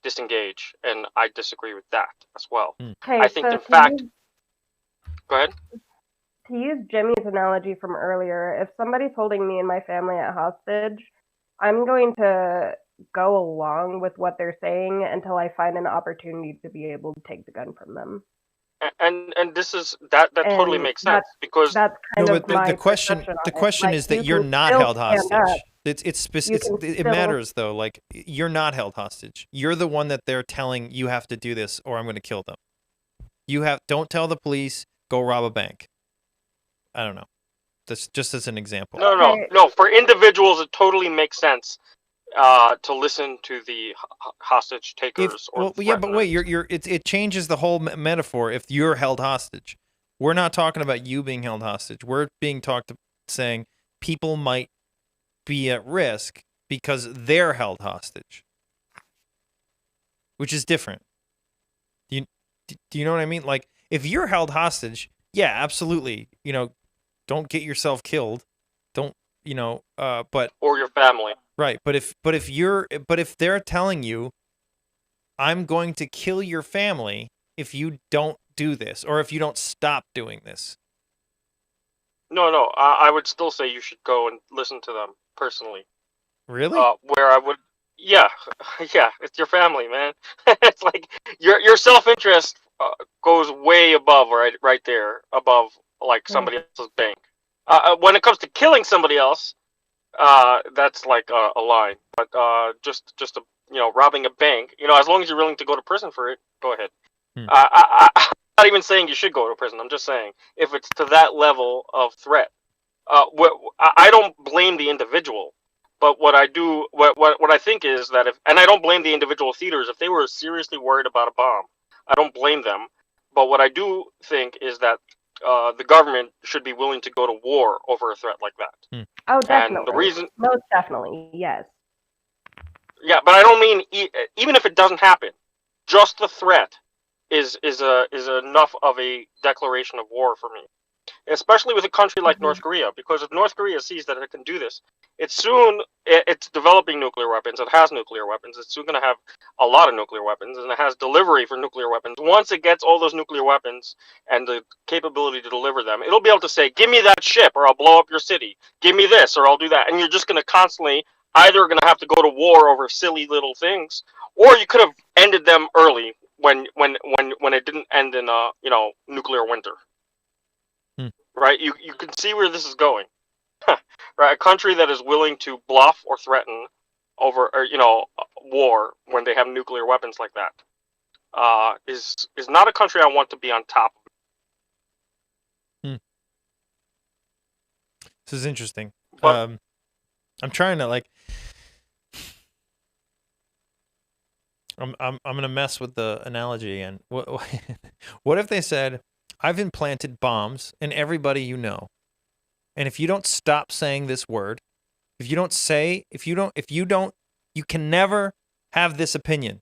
disengage, and I disagree with that as well. Okay, I think, in fact... Go ahead. To use Jimmy's analogy from earlier, if somebody's holding me and my family at hostage, I'm going to go along with what they're saying until I find an opportunity to be able to take the gun from them. And this is that totally makes sense, because that's kind of my the question is that you're not held hostage. It matters though. Like, you're not held hostage. You're the one that they're telling you have to do this or I'm going to kill them. Don't tell the police, go rob a bank. I don't know. That's just as an example. No. For individuals, it totally makes sense to listen to the hostage takers. But wait, it changes the whole metaphor. If you're held hostage, we're not talking about you being held hostage. We're being saying people might be at risk because they're held hostage, which is different. Do you know what I mean? Like, if you're held hostage, yeah, absolutely. Don't get yourself killed. Don't, but or your family. Right, but if they're telling you, I'm going to kill your family if you don't do this, or if you don't stop doing this. No, I would still say you should go and listen to them personally. Really? Where I would, yeah, it's your family, man. It's like your self-interest goes way above, right there, above like somebody else's bank. When it comes to killing somebody else, that's like a line. But just robbing a bank, as long as you're willing to go to prison for it, go ahead. I'm not even saying you should go to prison. I'm just saying if it's to that level of threat, I don't blame the individual. But what I do, what I think is that and I don't blame the individual theaters if they were seriously worried about a bomb. I don't blame them. But what I do think is that the government should be willing to go to war over a threat like that. Oh, definitely. And the reason, most definitely, yes. Yeah, but I don't mean even if it doesn't happen, just the threat is enough of a declaration of war for me. Especially with a country like North Korea, because if North Korea sees that it can do this, it's developing nuclear weapons. It has nuclear weapons. It's soon going to have a lot of nuclear weapons, and it has delivery for nuclear weapons. Once it gets all those nuclear weapons and the capability to deliver them, it'll be able to say, "Give me that ship, or I'll blow up your city. Give me this, or I'll do that." And you're just going to constantly either going to have to go to war over silly little things, or you could have ended them early when it didn't end in nuclear winter. Right, you can see where this is going. Right, a country that is willing to bluff or threaten over war when they have nuclear weapons like that is not a country I want to be on top of. This is interesting. But, I'm trying to I'm gonna mess with the analogy again. What if they said, I've implanted bombs in everybody you know. And if you don't stop saying this word, If you don't, you can never have this opinion.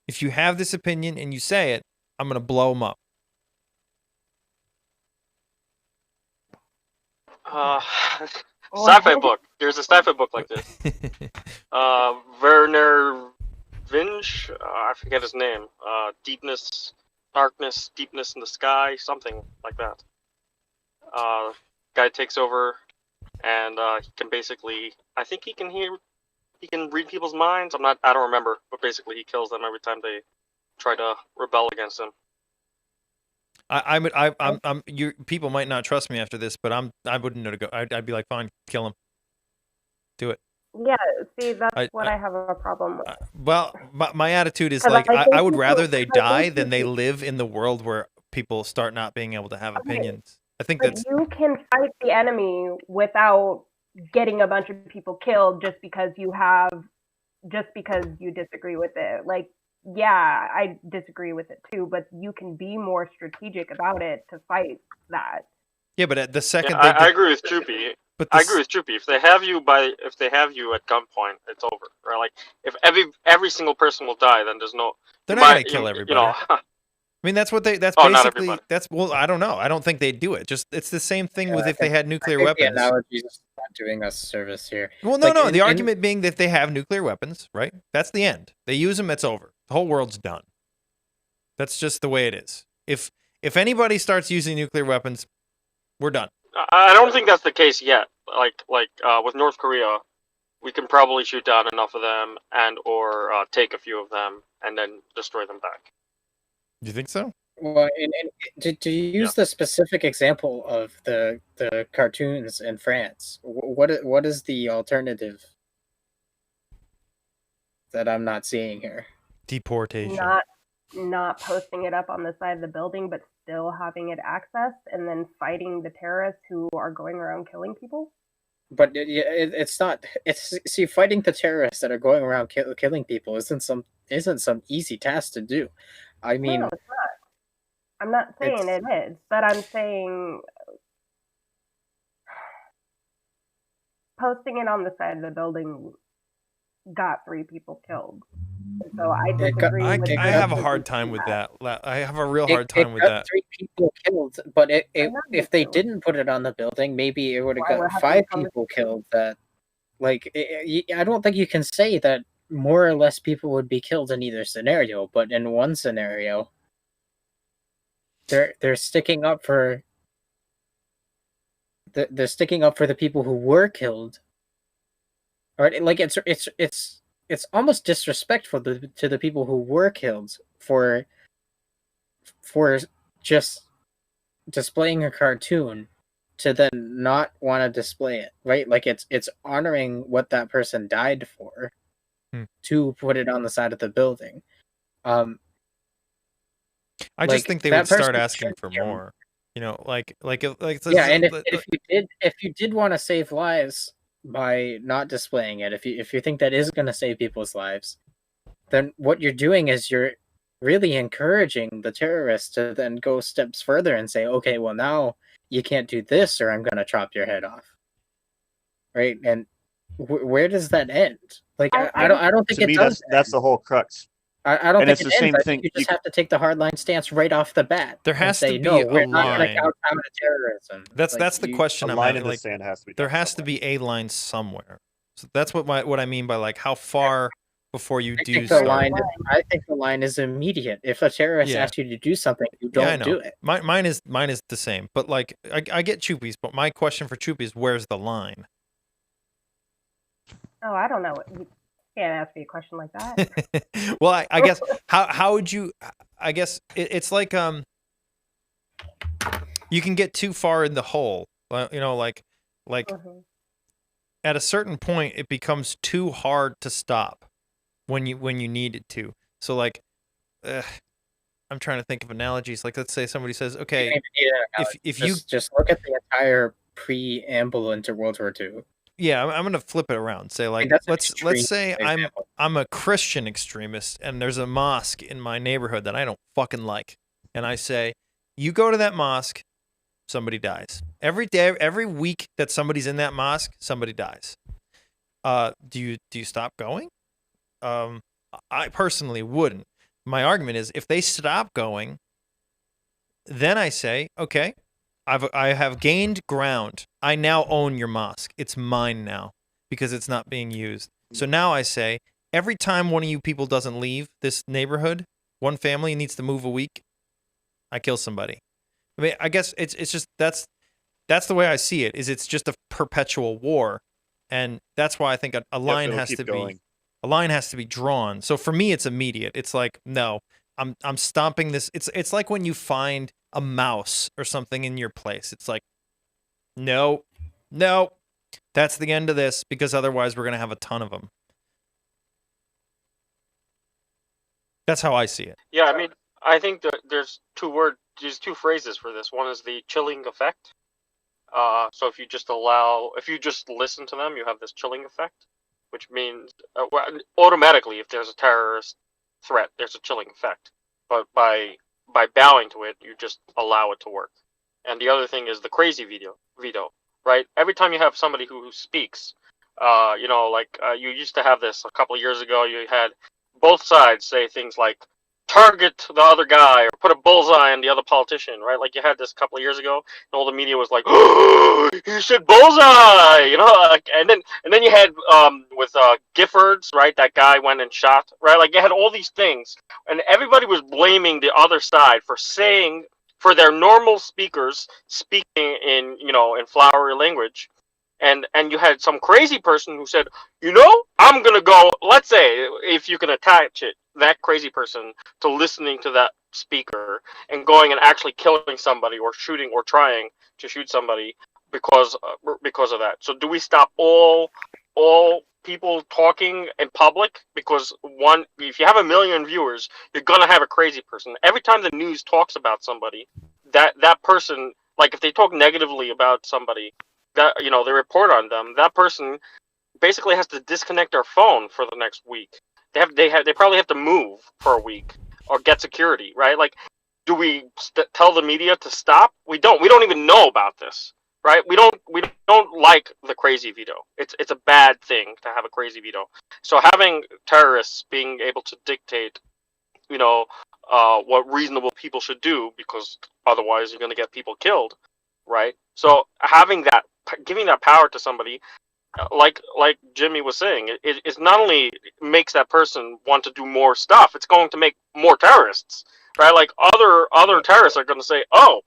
If you have this opinion and you say it, I'm gonna blow them up. Sci-fi book. There's a sci-fi book like this. Werner Vinge, I forget his name. Deepness, Darkness, Deepness in the Sky, something like that. Guy takes over, and he can basically, I think he can read people's minds. I don't remember, but basically he kills them every time they try to rebel against him. People might not trust me after this, but I wouldn't know to go. I'd be like, fine, kill him. Do it. Yeah, see, that's what I have a problem with. Well, my attitude is like, I would rather they die than they live in the world where people start not being able to have opinions. I think but you can fight the enemy without getting a bunch of people killed just because you disagree with it. Like, yeah, I disagree with it too, but you can be more strategic about it to fight that. Yeah, but at the second I agree with Troopy. I agree with Troopy. If they have you at gunpoint, it's over. Right? Like if every single person will die, then there's no. They're not gonna kill everybody. I mean, that's what that's basically. Well, I don't know. I don't think they'd do it. Just it's the same thing with if they had nuclear weapons. The analogy is not doing us service here. Well, no. The argument being that they have nuclear weapons, right? That's the end. They use them, it's over. The whole world's done. That's just the way it is. If anybody starts using nuclear weapons, we're done. I don't think that's the case yet. Like with North Korea, we can probably shoot down enough of them or take a few of them and then destroy them back. You think so? Well, to use the specific example of the cartoons in France, what is the alternative that I'm not seeing here? Deportation. Not posting it up on the side of the building, but still having it accessed, and then fighting the terrorists who are going around killing people. But it's not. See, fighting the terrorists that are going around killing people isn't some easy task to do. I mean, no, it's not. I'm not saying it is, but I'm saying posting it on the side of the building got 3 people killed. So I disagree. I have a hard time with that. I have a real hard time with that. 3 people killed, but if they didn't put it on the building, maybe it would have got 5 people killed. That, like, I don't think you can say that more or less people would be killed in either scenario. But in one scenario, they're sticking up for the people who were killed. Right? Like it's almost disrespectful to the people who were killed for just displaying a cartoon to then not want to display it, right? Like it's honoring what that person died for to put it on the side of the building. I just think they would start asking for more. You know, like yeah, and if you did want to save lives by not displaying it, if you think that is going to save people's lives, then what you're doing is you're really encouraging the terrorists to then go steps further and say, okay, well, now you can't do this or I'm going to chop your head off, right? And where does that end? Like, I don't think it does. That's the whole crux. I don't think it's the same thing. You just have to take the hardline stance right off the bat. There has to be we're not going to kowtow to terrorism. That's the question. A line in the sand has to be. There has to be a line somewhere. So that's what I mean by, like, how far before you do start. I think the line is immediate. If a terrorist asks you to do something, you don't do it. Mine is the same. But, like, I get Choopy's, but my question for Choopy is, where's the line? Oh, I don't know. You can't ask me a question like that. Well, I guess how would you? I guess it's like you can get too far in the hole. You know, like at a certain point, it becomes too hard to stop when you need it to. So, like, I'm trying to think of analogies. Like, let's say somebody says, "Okay, if you just look at the entire preamble into World War II." Yeah, I'm gonna flip it around. Say, like, let's say example. I'm a Christian extremist and there's a mosque in my neighborhood that I don't fucking like, and I say, you go to that mosque, somebody dies. Every day, every week that somebody's in that mosque, somebody dies. do you stop going? I personally wouldn't. My argument is if they stop going, then I say, okay, I have gained ground. I now own your mosque. It's mine now because it's not being used. So now I say, every time one of you people doesn't leave this neighborhood, one family needs to move a week, I kill somebody. I mean, I guess it's just that's the way I see it. It's just a perpetual war, and that's why I think a line has to be a line has to be drawn. So for me, it's immediate. It's like, no, I'm stomping this. It's like when you find a mouse or something in your place. It's like, no, that's the end of this, because otherwise we're gonna have a ton of them. That's how I see it. Yeah, I mean, I think that there's two phrases for this. One is the chilling effect. So if you just listen to them, you have this chilling effect, which means automatically, if there's a terrorist threat, there's a chilling effect. But by bowing to it, you just allow it to work. And the other thing is the crazy veto, right? Every time you have somebody who speaks, you used to have this a couple of years ago. You had both sides say things like, target the other guy or put a bullseye on the other politician, right? Like you had this a couple of years ago, and all the media was like, "Oh, you said bullseye," and then you had with Giffords, right? That guy went and shot, right? Like you had all these things, and everybody was blaming the other side for their normal speakers speaking in flowery language. And you had some crazy person who said, I'm going to go, let's say, if you can attach that crazy person to listening to that speaker and going and actually killing somebody or shooting or trying to shoot somebody because of that. So do we stop all people talking in public? Because if you have 1 million viewers, you're going to have a crazy person. Every time the news talks about somebody, that person, like if they talk negatively about somebody, that they report on them, that person basically has to disconnect their phone for the next week. They probably have to move for a week or get security, right? Like, do we tell the media to stop? We don't even know about this, right? We don't like the crazy veto. It's a bad thing to have a crazy veto. So having terrorists being able to dictate what reasonable people should do, because otherwise you're going to get people killed, right? So giving that power to somebody, like Jimmy was saying, it not only makes that person want to do more stuff, it's going to make more terrorists, right? Like other terrorists are going to say, "Oh,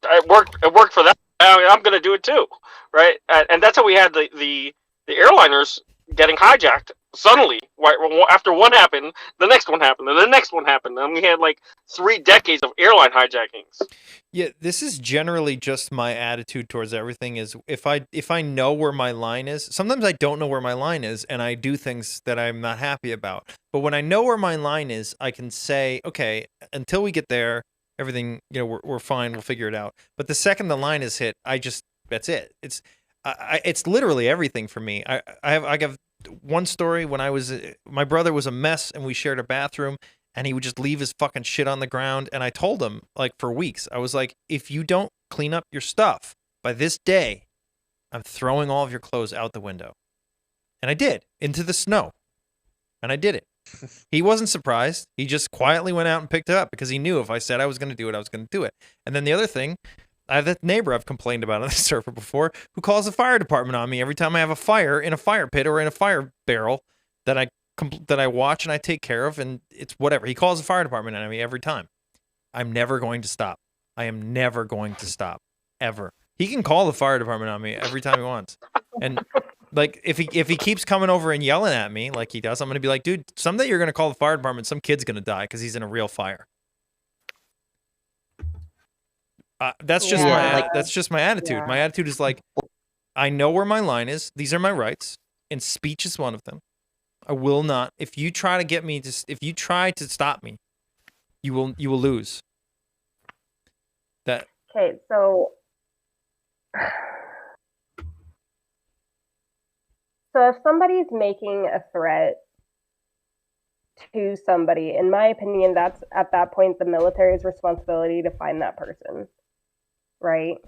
it worked for that. I'm going to do it too," right? And that's how we had the airliners getting hijacked suddenly. Right, after one happened, the next one happened, and the next one happened, and we had like 3 decades of airline hijackings. Yeah, this is generally just my attitude towards everything. Is if I know where my line is, sometimes I don't know where my line is, and I do things that I'm not happy about. But when I know where my line is, I can say, okay, until we get there, everything, we're fine, we'll figure it out. But the second the line is hit, that's it. It's literally everything for me. I have one story when my brother was a mess and we shared a bathroom. And he would just leave his fucking shit on the ground. And I told him, like, for weeks, I was like, if you don't clean up your stuff by this day, I'm throwing all of your clothes out the window. And I did, into the snow. And I did it. He wasn't surprised. He just quietly went out and picked it up because he knew if I said I was going to do it, I was going to do it. And then the other thing, I have that neighbor I've complained about on the server before who calls the fire department on me every time I have a fire in a fire pit or in a fire barrel that I watch and I take care of, and it's whatever. He calls the fire department on me every time. I'm never going to stop. I am never going to stop, ever. He can call the fire department on me every time he wants. And like if he keeps coming over and yelling at me like he does, I'm going to be like, dude, someday you're going to call the fire department. Some kid's going to die because he's in a real fire. That's just my attitude. Yeah. My attitude is like, I know where my line is. These are my rights, and speech is one of them. I will not. If you try to stop me, you will lose. That. Okay, so if somebody's making a threat to somebody, in my opinion, that's at that point the military's responsibility to find that person, right?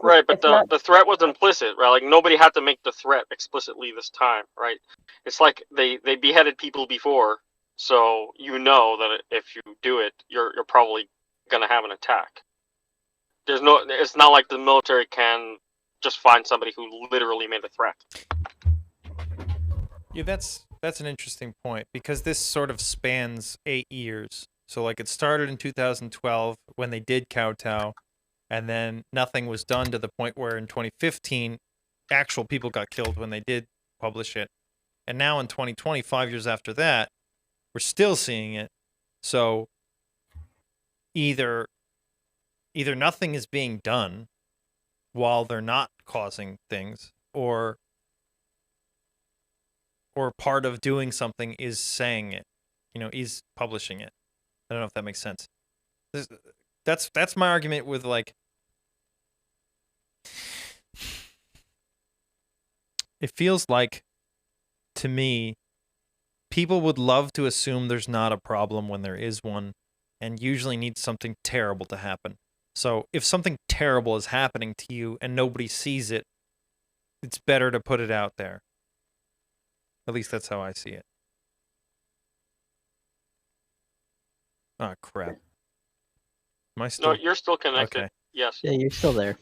Right, but the threat was implicit, right? Like nobody had to make the threat explicitly this time, right? It's like they beheaded people before, so you know that if you do it, you're probably gonna have an attack. It's not like the military can just find somebody who literally made a threat. Yeah, that's an interesting point, because this sort of spans 8 years. So like it started in 2012 when they did kowtow, and then nothing was done to the point where in 2015 actual people got killed when they did publish it. And now in 2020, 5 years after that, we're still seeing it. So either nothing is being done while they're not causing things, or part of doing something is saying it, is publishing it. I don't know if that makes sense. That's my argument with, like, it feels like, to me, people would love to assume there's not a problem when there is one, and usually need something terrible to happen. So if something terrible is happening to you and nobody sees it, it's better to put it out there. At least that's how I see it. Oh, crap. Am I still... No, you're still connected. Okay. Yes. Yeah, you're still there.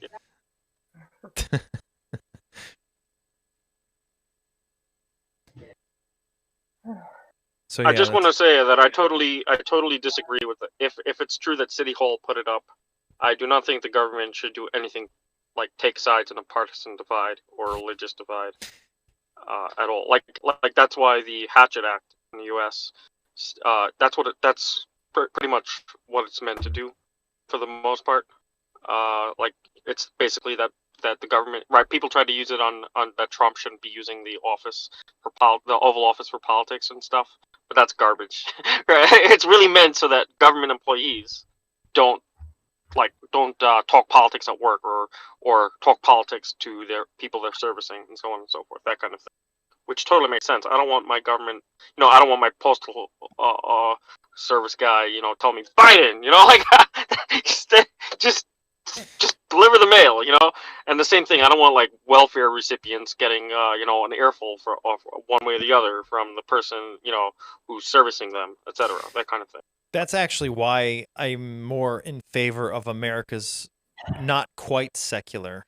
So yeah, I just want to say that I totally disagree with it. If it's true that City Hall put it up, I do not think the government should do anything like take sides in a partisan divide or a religious divide at all. Like that's why the Hatchet Act in the U.S. That's pretty much what it's meant to do, for the most part. Like it's basically that the government, right? People tried to use it on that Trump shouldn't be using the office for the Oval Office for politics and stuff, but that's garbage. Right? It's really meant so that government employees don't talk politics at work or talk politics to their people they're servicing and so on and so forth, that kind of thing, which totally makes sense. I don't want my government, I don't want my postal service guy, telling me Biden, like just deliver the mail, and the same thing. I don't want like welfare recipients getting an earful for one way or the other from the person who's servicing them, etc. That kind of thing. That's actually why I'm more in favor of America's not quite secular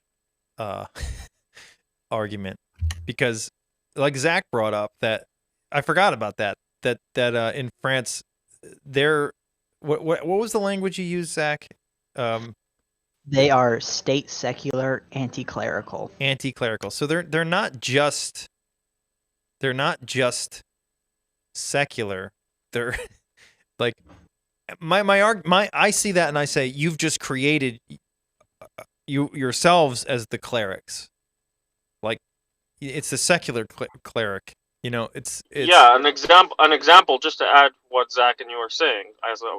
argument, because like Zach brought up, that I forgot about that in France, what was the language you used, Zach? They are state secular, anti-clerical. Anti-clerical. So they're not just secular. They're like I see that and I say, you've just created yourselves as the clerics. Like, it's the secular cleric. It's yeah. An example, just to add what Zach and you are saying as a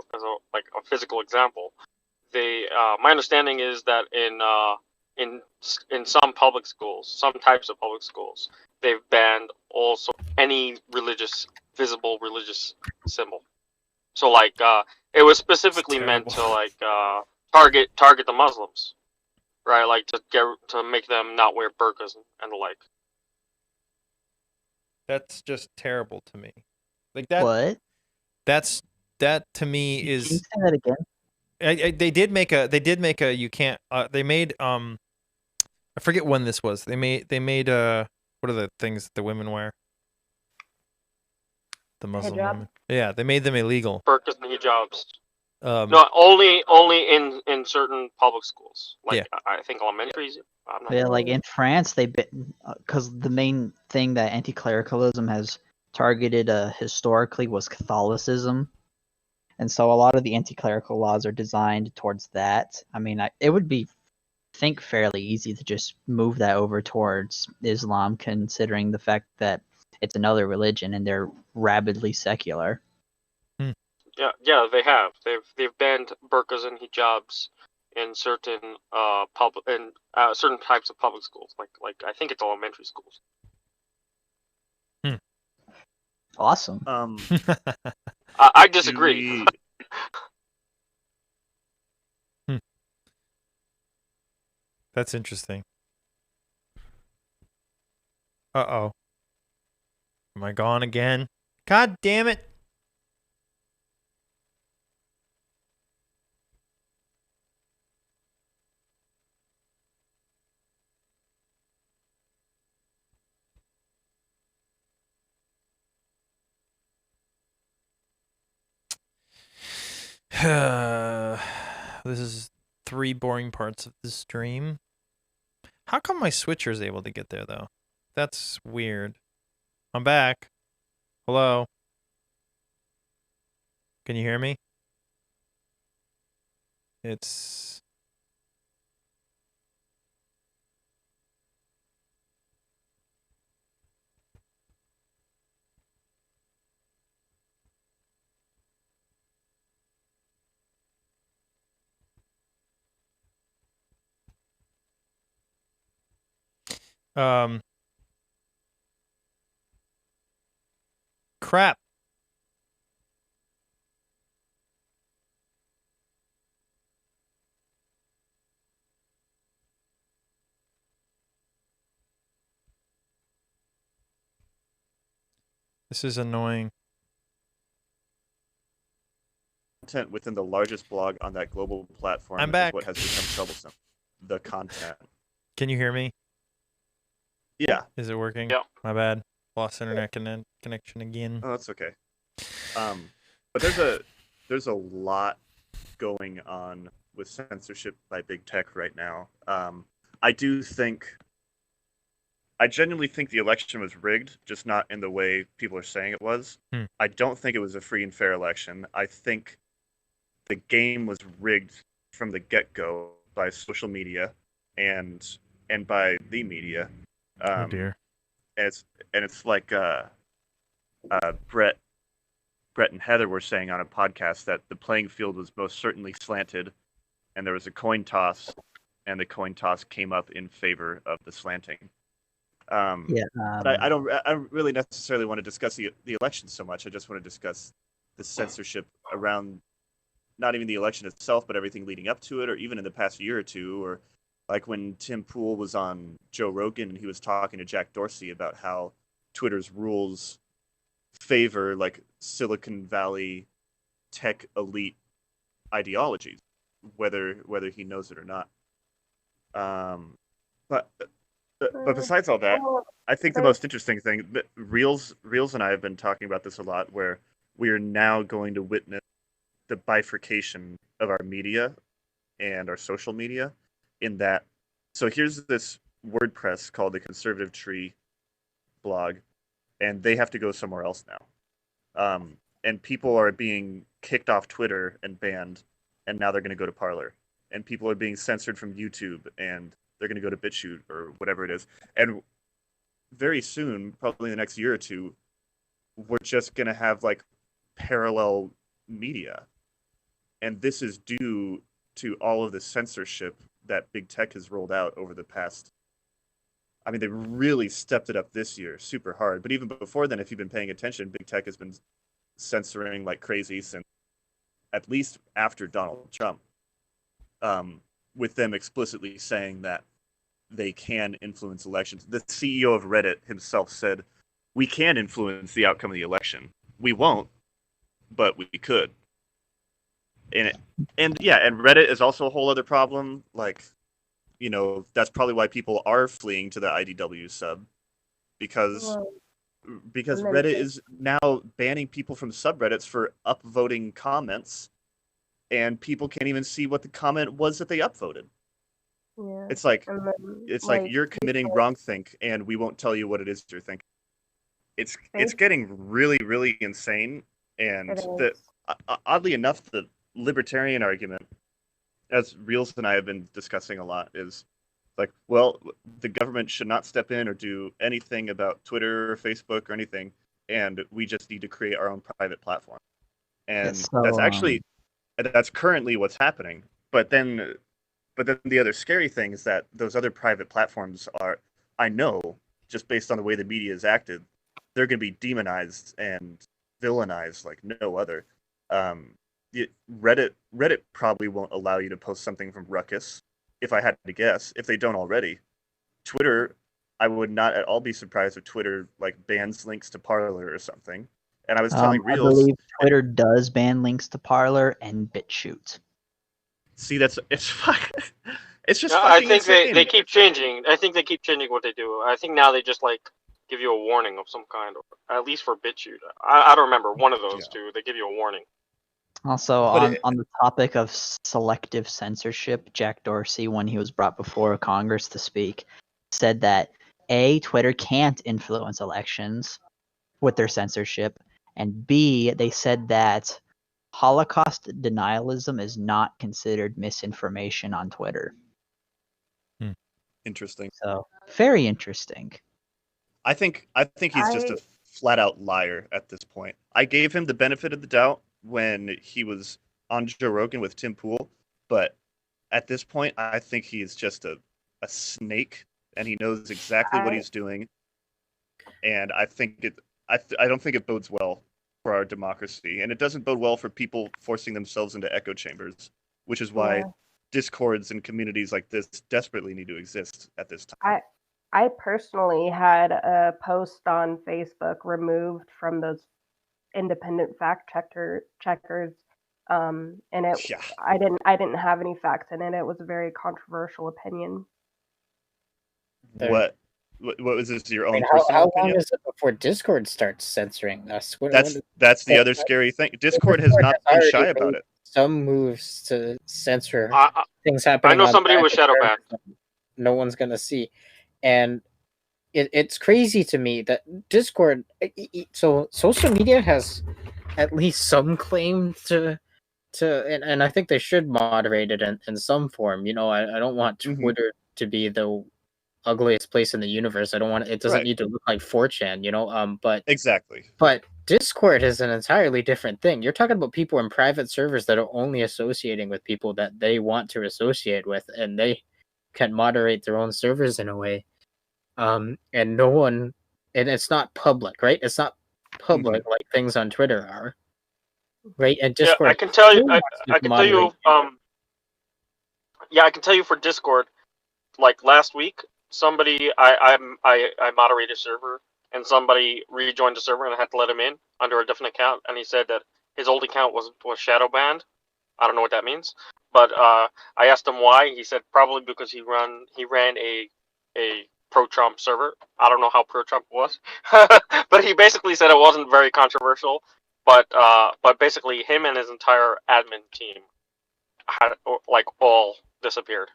physical example. My understanding is that in some public schools, some types of public schools, they've banned also any visible religious symbol. So like it was specifically meant to like target the Muslims, right? Like to make them not wear burqas and the like. That's just terrible to me. Like that. What? That to me is. Can you say that again? They did make a you can't they made I forget when this was. They made what are the things that the women wear? The Muslim women. Yeah, they made them illegal. Burqas and hijabs. No, only in certain public schools. Like, yeah. I think elementaries. Like in France, because the main thing that anti-clericalism has targeted historically was Catholicism. And so a lot of the anti-clerical laws are designed towards that. I mean, it would be, I think, fairly easy to just move that over towards Islam, considering the fact that it's another religion and they're rabidly secular. Yeah, they have. They've banned burqas and hijabs in certain certain types of public schools, like I think it's elementary schools. Awesome. I disagree. That's interesting. Uh-oh. Am I gone again? God damn it. This is 3 boring parts of the stream. How come my switcher is able to get there, though? That's weird. I'm back. Hello? Can you hear me? It's... Crap. This is annoying. Content within the largest blog on that global platform I'm back. is what has become troublesome. The content. Can you hear me? Yeah. Is it working? Yeah. My bad. Lost internet connection again. Oh, that's okay. But there's a lot going on with censorship by big tech right now. I genuinely think the election was rigged, just not in the way people are saying it was. I don't think it was a free and fair election. I think the game was rigged from the get-go by social media and by the media. Oh dear. And it's like Brett and Heather were saying on a podcast that the playing field was most certainly slanted, and there was a coin toss, and the coin toss came up in favor of the slanting. But I don't really necessarily want to discuss the election so much. I just want to discuss the censorship around not even the election itself, but everything leading up to it, or even in the past year or two, or like when Tim Pool was on Joe Rogan and he was talking to Jack Dorsey about how Twitter's rules favor like Silicon Valley tech elite ideologies, whether he knows it or not. But besides all that, I think the most interesting thing, Reels and I have been talking about this a lot, where we are now going to witness the bifurcation of our media and our social media in that. So here's this WordPress called the Conservative Tree blog, and they have to go somewhere else now. And people are being kicked off Twitter and banned, and now they're going to go to Parler. And people are being censored from YouTube, and they're going to go to BitChute or whatever it is. And very soon, probably in the next year or two, we're just going to have like parallel media. And this is due to all of the censorship that big tech has rolled out over the past. I mean, they really stepped it up this year super hard. But even before then, if you've been paying attention, big tech has been censoring like crazy since at least after Donald Trump, with them explicitly saying that they can influence elections. The CEO of Reddit himself said, "We can influence the outcome of the election. We won't, but we could." And Reddit is also a whole other problem. Like, you know, that's probably why people are fleeing to the IDW sub, because Reddit is now banning people from subreddits for upvoting comments, and people can't even see what the comment was that they upvoted. Yeah. It's like you're committing wrongthink, and we won't tell you what it is you're thinking. It's getting really, really insane, and oddly enough, the libertarian argument, as Reels and I have been discussing a lot, is like, well, the government should not step in or do anything about Twitter or Facebook or anything, and we just need to create our own private platform. And that's currently what's happening. But then the other scary thing is that those other private platforms are, I know, just based on the way the media is acted, they're going to be demonized and villainized like no other. Reddit probably won't allow you to post something from Ruckus if I had to guess, if they don't already. Twitter, I would not at all be surprised if Twitter like bans links to Parler or something. And I was telling I Reels, believe Twitter does ban links to Parler and BitChute. See, it's it's just I fucking think insane. they keep changing. I think they keep changing what they do. I think now they just like give you a warning of some kind, or at least for BitChute. I don't remember one of those two. They give you a warning. Also, on the topic of selective censorship, Jack Dorsey, when he was brought before Congress to speak, said that A, Twitter can't influence elections with their censorship, and B, they said that Holocaust denialism is not considered misinformation on Twitter. Interesting. So, very interesting. I think he's just a flat out liar at this point. I gave him the benefit of the doubt when he was on Joe Rogan with Tim Pool, but at this point, I think he's just a snake, and he knows exactly what he's doing. And I think I don't think it bodes well for our democracy, and it doesn't bode well for people forcing themselves into echo chambers, which is why discords and communities like this desperately need to exist at this time. I personally had a post on Facebook removed from those independent fact checkers, and I didn't have any facts in it. It was a very controversial opinion. What was this? Your own personal how opinion? long is it before Discord starts censoring us? That's the other scary thing. Discord has not been shy about it. Some moves to censor things happening. I know somebody was shadow banned. No one's gonna see, and it's crazy to me that Discord. So social media has at least some claim to, and I think they should moderate it in some form. I don't want Twitter to be the ugliest place in the universe. I don't want it doesn't need to look like 4chan, but exactly. But Discord is an entirely different thing. You're talking about people in private servers that are only associating with people that they want to associate with, and they can moderate their own servers in a way. And no one, and it's not public, right? It's not public like things on Twitter are, right? And Discord, I can tell you. I can tell you. I can tell you for Discord, like last week, somebody I moderated a server, and somebody rejoined the server, and I had to let him in under a different account, and he said that his old account was shadow banned. I don't know what that means, but I asked him why. He said probably because he ran a pro-Trump server. I don't know how pro-Trump was, but he basically said it wasn't very controversial. But basically, him and his entire admin team had all disappeared.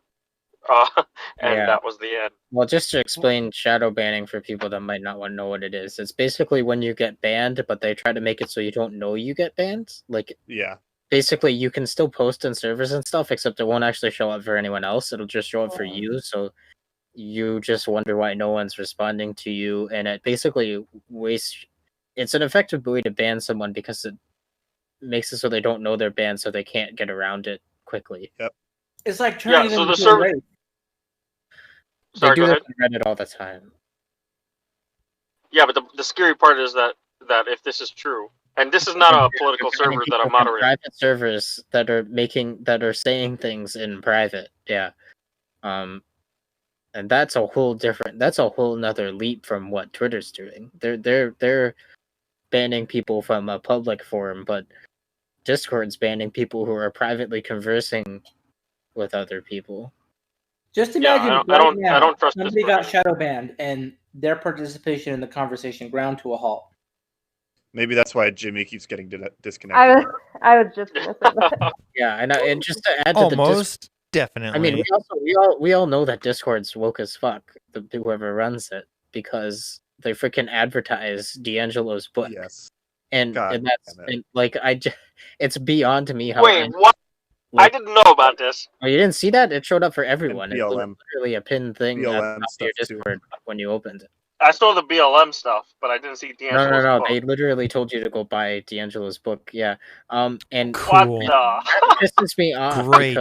That was the end. Well, just to explain shadow banning for people that might not want to know what it is, it's basically when you get banned, but they try to make it so you don't know you get banned. Basically, you can still post in servers and stuff, except it won't actually show up for anyone else. It'll just show up for you, so you just wonder why no one's responding to you, and it basically wastes. It's an effective way to ban someone because it makes it so they don't know they're banned, so they can't get around it quickly. Yep. It's like turning so into the server. They do that on Reddit all the time. Yeah, but the scary part is that if this is true, and this is not a political server that I'm moderating. Private servers that are saying things in private, and that's a whole nother leap from what Twitter's doing. They're banning people from a public forum, but Discord's banning people who are privately conversing with other people. Just imagine I don't trust somebody got shadow banned and their participation in the conversation ground to a halt. Maybe that's why Jimmy keeps getting disconnected. I was just gonna say that. Yeah, and just to add to almost definitely. I mean, we all know that Discord's woke as fuck. Whoever runs it, because they freaking advertise D'Angelo's book. Yes, and it's beyond me how. Wait, what? I didn't know about this. Oh, you didn't see that? It showed up for everyone. It's BLM. literally a pinned thing BLM on your Discord when you opened it. I saw the BLM stuff, but I didn't see D'Angelo's No. book. They literally told you to go buy D'Angelo's book. Yeah. And cool. What the? Pisses me off. Great.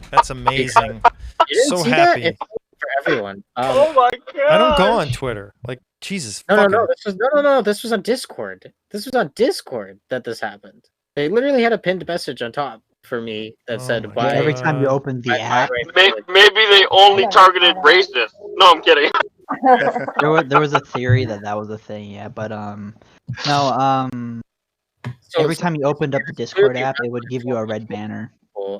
That's amazing. You didn't So see happy. That? It's for everyone. Oh my god! I don't go on Twitter. Like Jesus. No. This was on Discord. This was on Discord that this happened. They literally had a pinned message on top for me that said my why Every time you God. open the app, Maybe they only targeted racists. No, I'm kidding. there was a theory that was a thing, yeah. But no, So every time you opened up the Discord app, it would give you a red banner.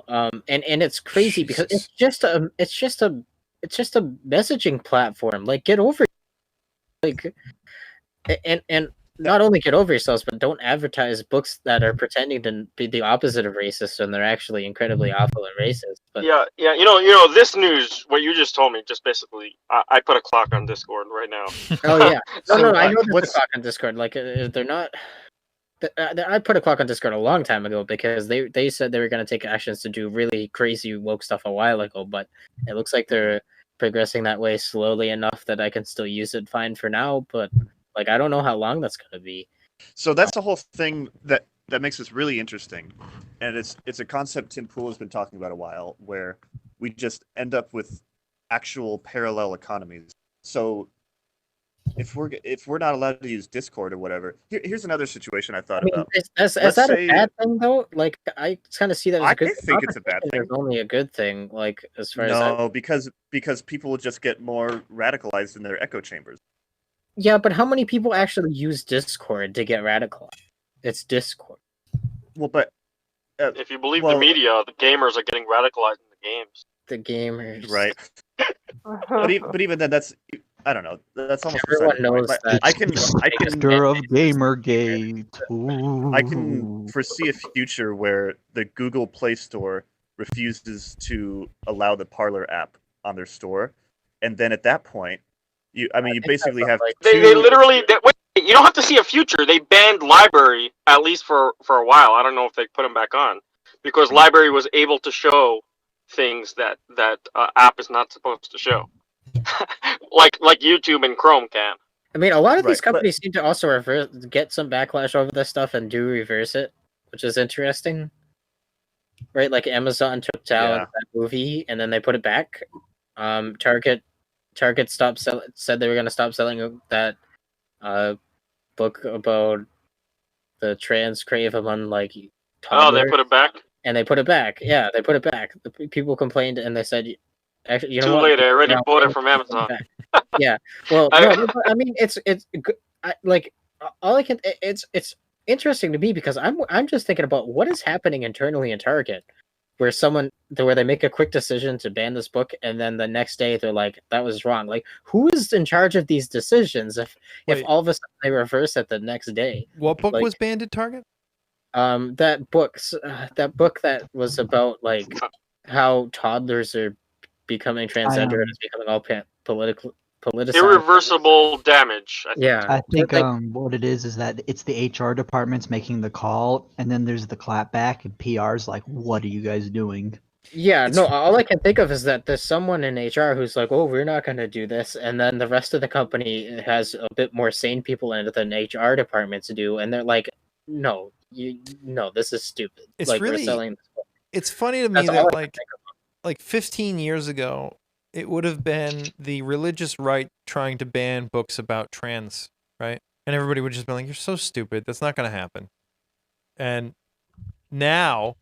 and it's crazy because it's just a messaging platform. Like, get over it. Like, and not only get over yourselves, but don't advertise books that are pretending to be the opposite of racist when they're actually incredibly awful and racist. But Yeah. You know, this news, what you just told me, just basically, I put a clock on Discord right now. oh yeah, no, I know there's what's a clock on Discord. Like, they're not. I put a clock on Discord a long time ago because they said they were going to take actions to do really crazy woke stuff a while ago, but it looks like they're progressing that way slowly enough that I can still use it fine for now. But like, I don't know how long that's going to be. So that's the whole thing that makes this really interesting, and it's a concept Tim Pool has been talking about a while, where we just end up with actual parallel economies. So if we're not allowed to use Discord or whatever, here's another situation I thought about. Is that a bad thing though? Like, I kind of see that as a good thing. I think it's a bad thing. It's only a good thing. Like, as far as no, because people will just get more radicalized in their echo chambers. Yeah, but how many people actually use Discord to get radicalized? It's Discord. Well, but if you believe the media, the gamers are getting radicalized in the games. The gamers, right? but even then, that's, I don't know. That's almost everyone knows that. I can Master of Gamergate. I can foresee a future where the Google Play Store refuses to allow the Parler app on their store, and then at that point, you basically have they literally wait. You don't have to see a future. They banned Library, at least for a while. I don't know if they put them back on, because Library was able to show things that app is not supposed to show, like YouTube and Chrome can. I mean, a lot of these companies seem to also get some backlash over this stuff and do reverse it, which is interesting. Right, like Amazon took down that movie and then they put it back. Target said they were going to stop selling that book about the trans crave among like toddlers. Oh, they put it back? And they put it back. Yeah, they put it back. The people complained and they said, actually, you know too what? late. I already bought it from Amazon. Yeah. Well, no, I mean, it's like all I can. It's interesting to me because I'm just thinking about what is happening internally in Target, where they make a quick decision to ban this book, and then the next day they're like, that was wrong. Like, who is in charge of these decisions if all of a sudden they reverse it the next day? What book was banned at Target? That book that was about like how toddlers are becoming transgender and it's becoming all politicized. Irreversible damage. I think what it is that it's the HR department's making the call, and then there's the clapback, and PR's like, "What are you guys doing?" Yeah, no, all I can think of is that there's someone in HR who's like, "Oh, we're not going to do this," and then the rest of the company has a bit more sane people in it than HR departments do, and they're like, "No, this is stupid." It's like, really, we're selling this book. It's funny to me that like 15 years ago, it would have been the religious right trying to ban books about trans, right? And everybody would just be like, "You're so stupid. That's not going to happen." And now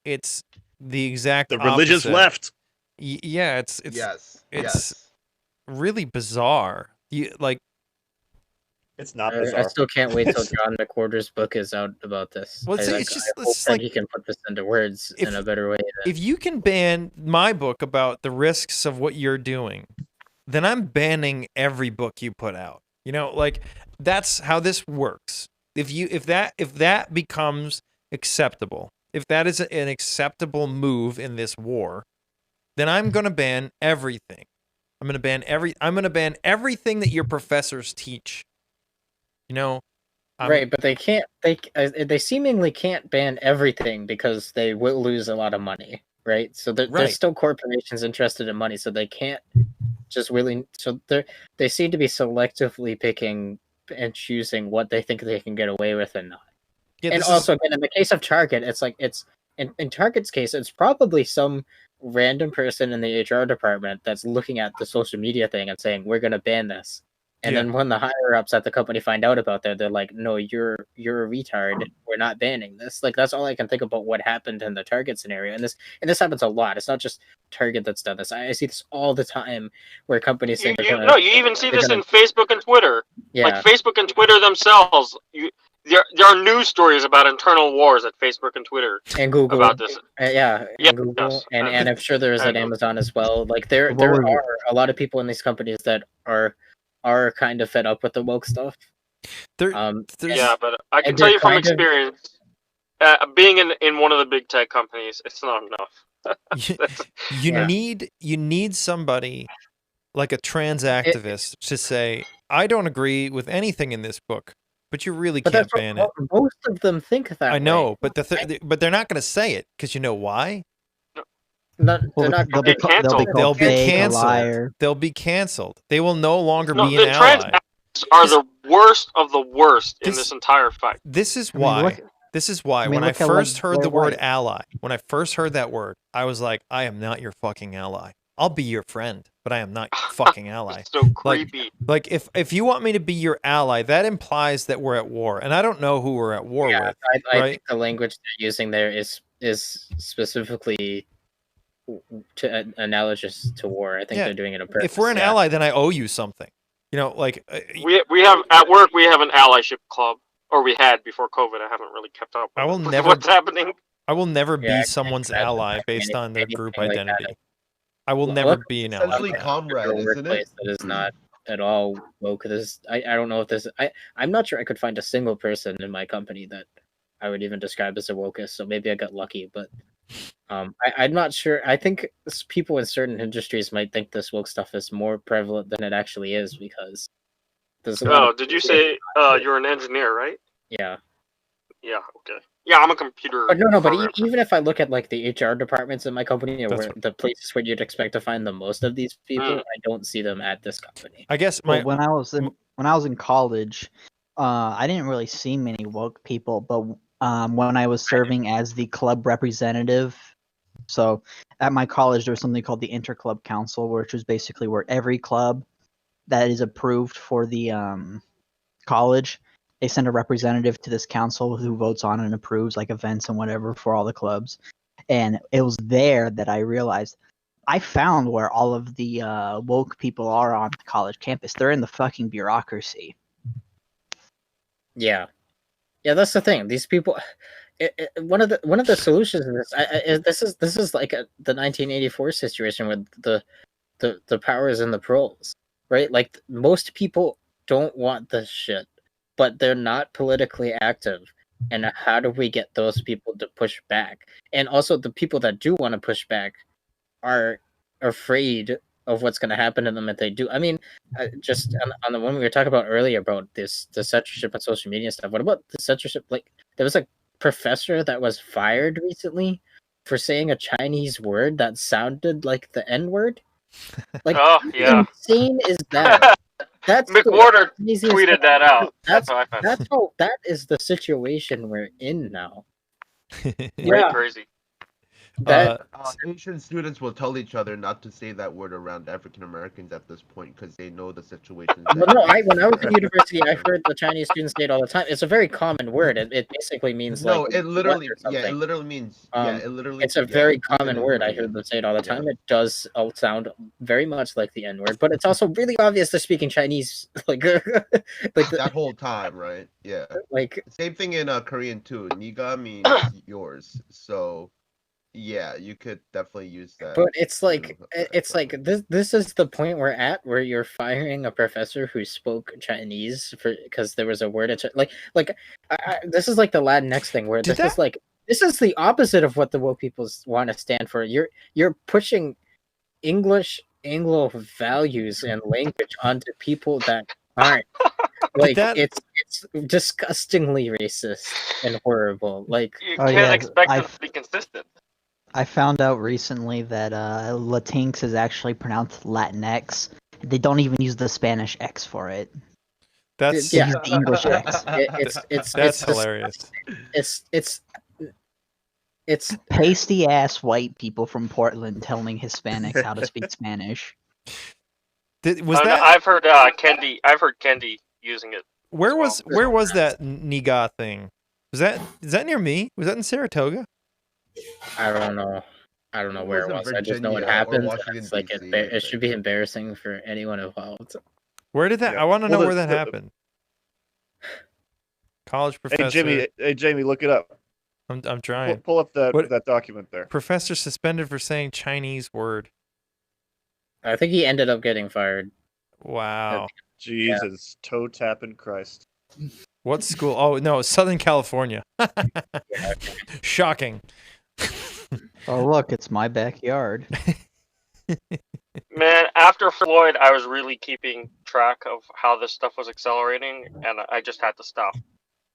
it's the exact opposite. Religious left. Yeah, it's really bizarre. It's not bizarre. I still can't wait till John McWhorter's book is out about this. Well, I hope that he can put this into words in a better way. If you can ban my book about the risks of what you're doing, then I'm banning every book you put out. You know, like that's how this works. If that becomes acceptable, if that is an acceptable move in this war, then I'm going to ban everything. I'm going to ban everything that your professors teach. You know, right? But they can't. They seemingly can't ban everything because they will lose a lot of money, right? So there's still corporations interested in money, so they can't just really. So they seem to be selectively picking and choosing what they think they can get away with and not. Yeah, and also, again, in the case of Target, it's like in Target's case, it's probably some random person in the HR department that's looking at the social media thing and saying, "We're going to ban this." And then when the higher ups at the company find out about that, they're like, "No, you're a retard. We're not banning this." Like that's all I can think about what happened in the Target scenario. And this happens a lot. It's not just Target that's done this. I see this all the time where companies say you even see this in Facebook and Twitter. Yeah. Like Facebook and Twitter themselves. There are news stories about internal wars at Facebook and Twitter and Google about this. And Google, yes. and I'm sure there is at Amazon as well. Like there are a lot of people in these companies that are kind of fed up with the woke stuff. Yeah, but I can tell you from experience, being in one of the big tech companies, it's not enough. You need somebody like a trans activist to say, I don't agree with anything in this book, but you really can't ban it. Most of them think that I know, but but they're not going to say it because you know why? They'll be canceled. They'll be canceled. They will no longer be an ally. Trans are the worst of the worst in this entire fight. This is why. When I first heard the word ally, when I first heard that word, I was like, I am not your fucking ally. I'll be your friend, but I am not your fucking ally. It's so creepy. Like if you want me to be your ally, that implies that we're at war, and I don't know who we're at war with. I think the language they're using there is specifically analogous to war. I think they're doing it on purpose. If we're an ally, then I owe you something. You know, like we have at work. We have an allyship club, or we had before COVID. I haven't really kept up with what's happening. I will never be someone's ally based on their group identity. I will never be an ally. Essentially, comrade, isn't it? That is not at all woke. I don't know if this. I'm not sure I could find a single person in my company that I would even describe as a wokist. So maybe I got lucky, but I'm not sure. I think people in certain industries might think this woke stuff is more prevalent than it actually is because. Did you say you're an engineer, right? Yeah. Yeah. Okay. Yeah, I'm a computer. But no. But even if I look at like the HR departments in my company, or the places where you'd expect to find the most of these people, I don't see them at this company. I guess when I was in college, I didn't really see many woke people, but when I was serving as the club representative, so at my college there was something called the Interclub Council, which was basically where every club that is approved for the college, they send a representative to this council who votes on and approves like events and whatever for all the clubs. And it was there that I realized I found where all of the woke people are on the college campus. They're in the fucking bureaucracy. Yeah, that's the thing. These people. One of the solutions in this is like the 1984 situation where the power is in the proles, right? Like most people don't want this shit, but they're not politically active. And how do we get those people to push back? And also the people that do want to push back are afraid of what's going to happen to them if they do. I mean, just on the one we were talking about earlier about the censorship on social media stuff. What about the censorship? Like there was a professor that was fired recently for saying a Chinese word that sounded like the N-word. Like, how insane is that? That's McWhorter tweeted that out. That is the situation we're in now. Very crazy. Asian students will tell each other not to say that word around African Americans at this point because they know the situation. Well, no, when I was in university, I heard the Chinese students say it all the time. It's a very common word. It basically means it literally means It's a very common word. I heard them say it all the time. Yeah. It does sound very much like the N-word, but it's also really obvious they're speaking Chinese, like that whole time, right? Yeah, like same thing in Korean too. Niga means yours, so. Yeah, you could definitely use that. But it's like this is the point we're at where you're firing a professor who spoke Chinese because there was a word this is like the Latinx thing where this is the opposite of what the woke people want to stand for. You're pushing English Anglo values and language onto people that aren't. Like it's disgustingly racist and horrible. Like you can't expect them to be consistent. I found out recently that Latinx is actually pronounced Latinx. They don't even use the Spanish X for it. They use the English X. That's hilarious. It's pasty ass white people from Portland telling Hispanics how to speak Spanish. I've heard Kendi. I've heard Kendi using it. Where was that Niga thing? Is that near me? Was that in Saratoga? I don't know. I don't know It where was it in was. I just know it Virginia or happened. Washington, It's like D.C., it should be embarrassing for anyone involved. Where did that? Yeah. I want to know Well, where that happened. College professor. Hey Jamie, look it up. I'm trying. Pull up that document there. Professor suspended for saying Chinese word. I think he ended up getting fired. Wow. Jesus, toe tapping Christ. What school? Oh no, Southern California. Shocking. Oh look, it's my backyard. Man, after Floyd, I was really keeping track of how this stuff was accelerating, and I just had to stop.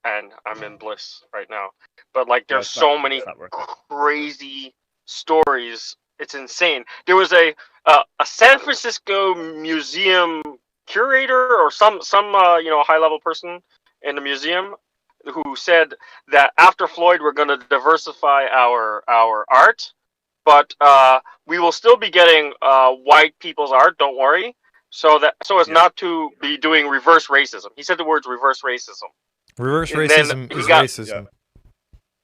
And I'm in bliss right now. But like, there's so many crazy stories. It's insane. There was a San Francisco museum curator or some high level person in the museum who said that after Floyd, we're going to diversify our art, but we will still be getting white people's art. Don't worry. So as not to be doing reverse racism. He said the words reverse racism. Reverse racism is racism.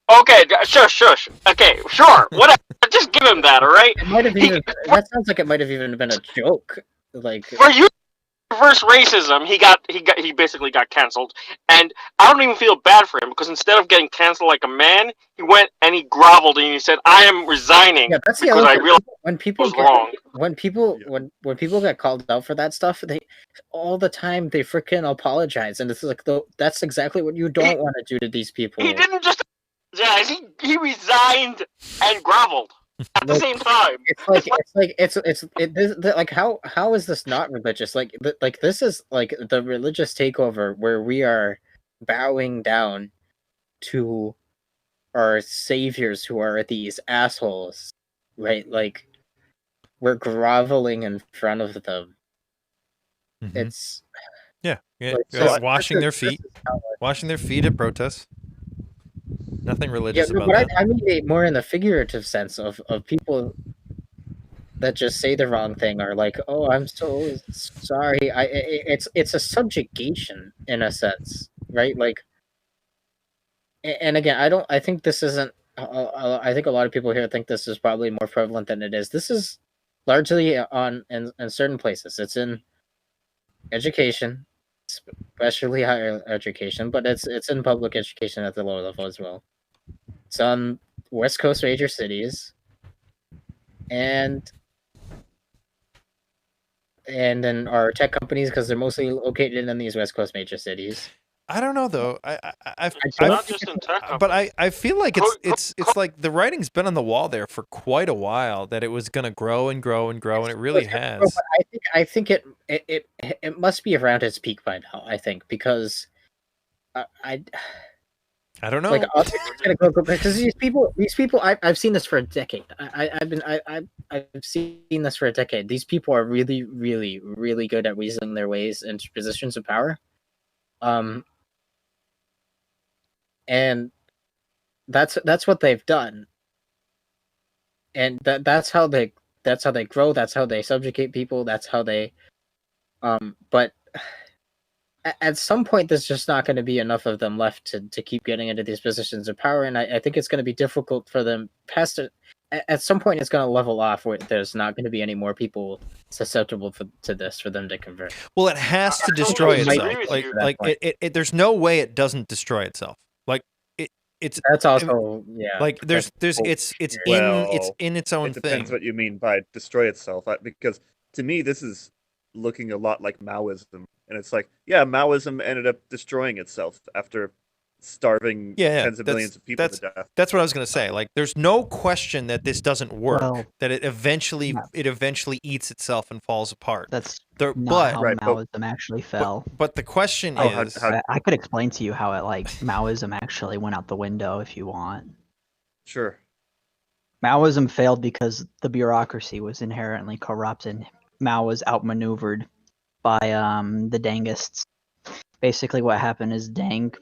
Yeah. Okay, shush. Okay, sure. Whatever. Just give him that, all right? It might have even. That sounds like it might have even been a joke. Like for you, reverse racism. He basically got canceled, and I don't even feel bad for him because instead of getting canceled like a man, he went and he groveled and he said, "I am resigning." Yeah, that's the because other I thing. realized When people was wrong. When people get called out for that stuff, they all the time they freaking apologize, and it's like that's exactly what you don't want to do to these people. He didn't just. Yeah, he resigned and groveled at the same time. It's how is this not religious? Like this is like the religious takeover where we are bowing down to our saviors who are these assholes, right? Like we're groveling in front of them. Mm-hmm. It's washing their feet at protests. Nothing religious about but that. I mean it more in the figurative sense of people that just say the wrong thing or like, oh, I'm so sorry. It's a subjugation in a sense, right? Like, and again, I think this isn't. I think a lot of people here think this is probably more prevalent than it is. This is largely in certain places. It's in education, especially higher education, but it's in public education at the lower level as well. Some West Coast major cities, and then our tech companies because they're mostly located in these West Coast major cities. I don't know though. Not just in tech companies. But I feel like it's like the writing's been on the wall there for quite a while that it was going to grow and grow and grow, and it really has. I think it must be around its peak by now. I think because I don't know. Like it's gonna go because these people. I've seen this for a decade. I've seen this for a decade. These people are really, really, really good at weaseling their ways into positions of power. And that's what they've done. And that's how they grow. That's how they subjugate people. That's how they. But at some point, there's just not going to be enough of them left to keep getting into these positions of power, and I think it's going to be difficult for them past it. At some point, it's going to level off where there's not going to be any more people susceptible to this for them to convert. Well, it has to destroy itself. Like it there's no way it doesn't destroy itself. Like it's that's also Like it's in its own thing. It depends what you mean by destroy itself, because to me this is looking a lot like Maoism. And it's like, Maoism ended up destroying itself after starving tens of millions of people to death. That's what I was going to say. Like, there's no question that this doesn't work. That it eventually eats itself and falls apart. That's not how Maoism actually fell. But the question is, I could explain to you how Maoism actually went out the window if you want. Sure. Maoism failed because the bureaucracy was inherently corrupt, and Mao was outmaneuvered by the Dengists. basically what happened is Deng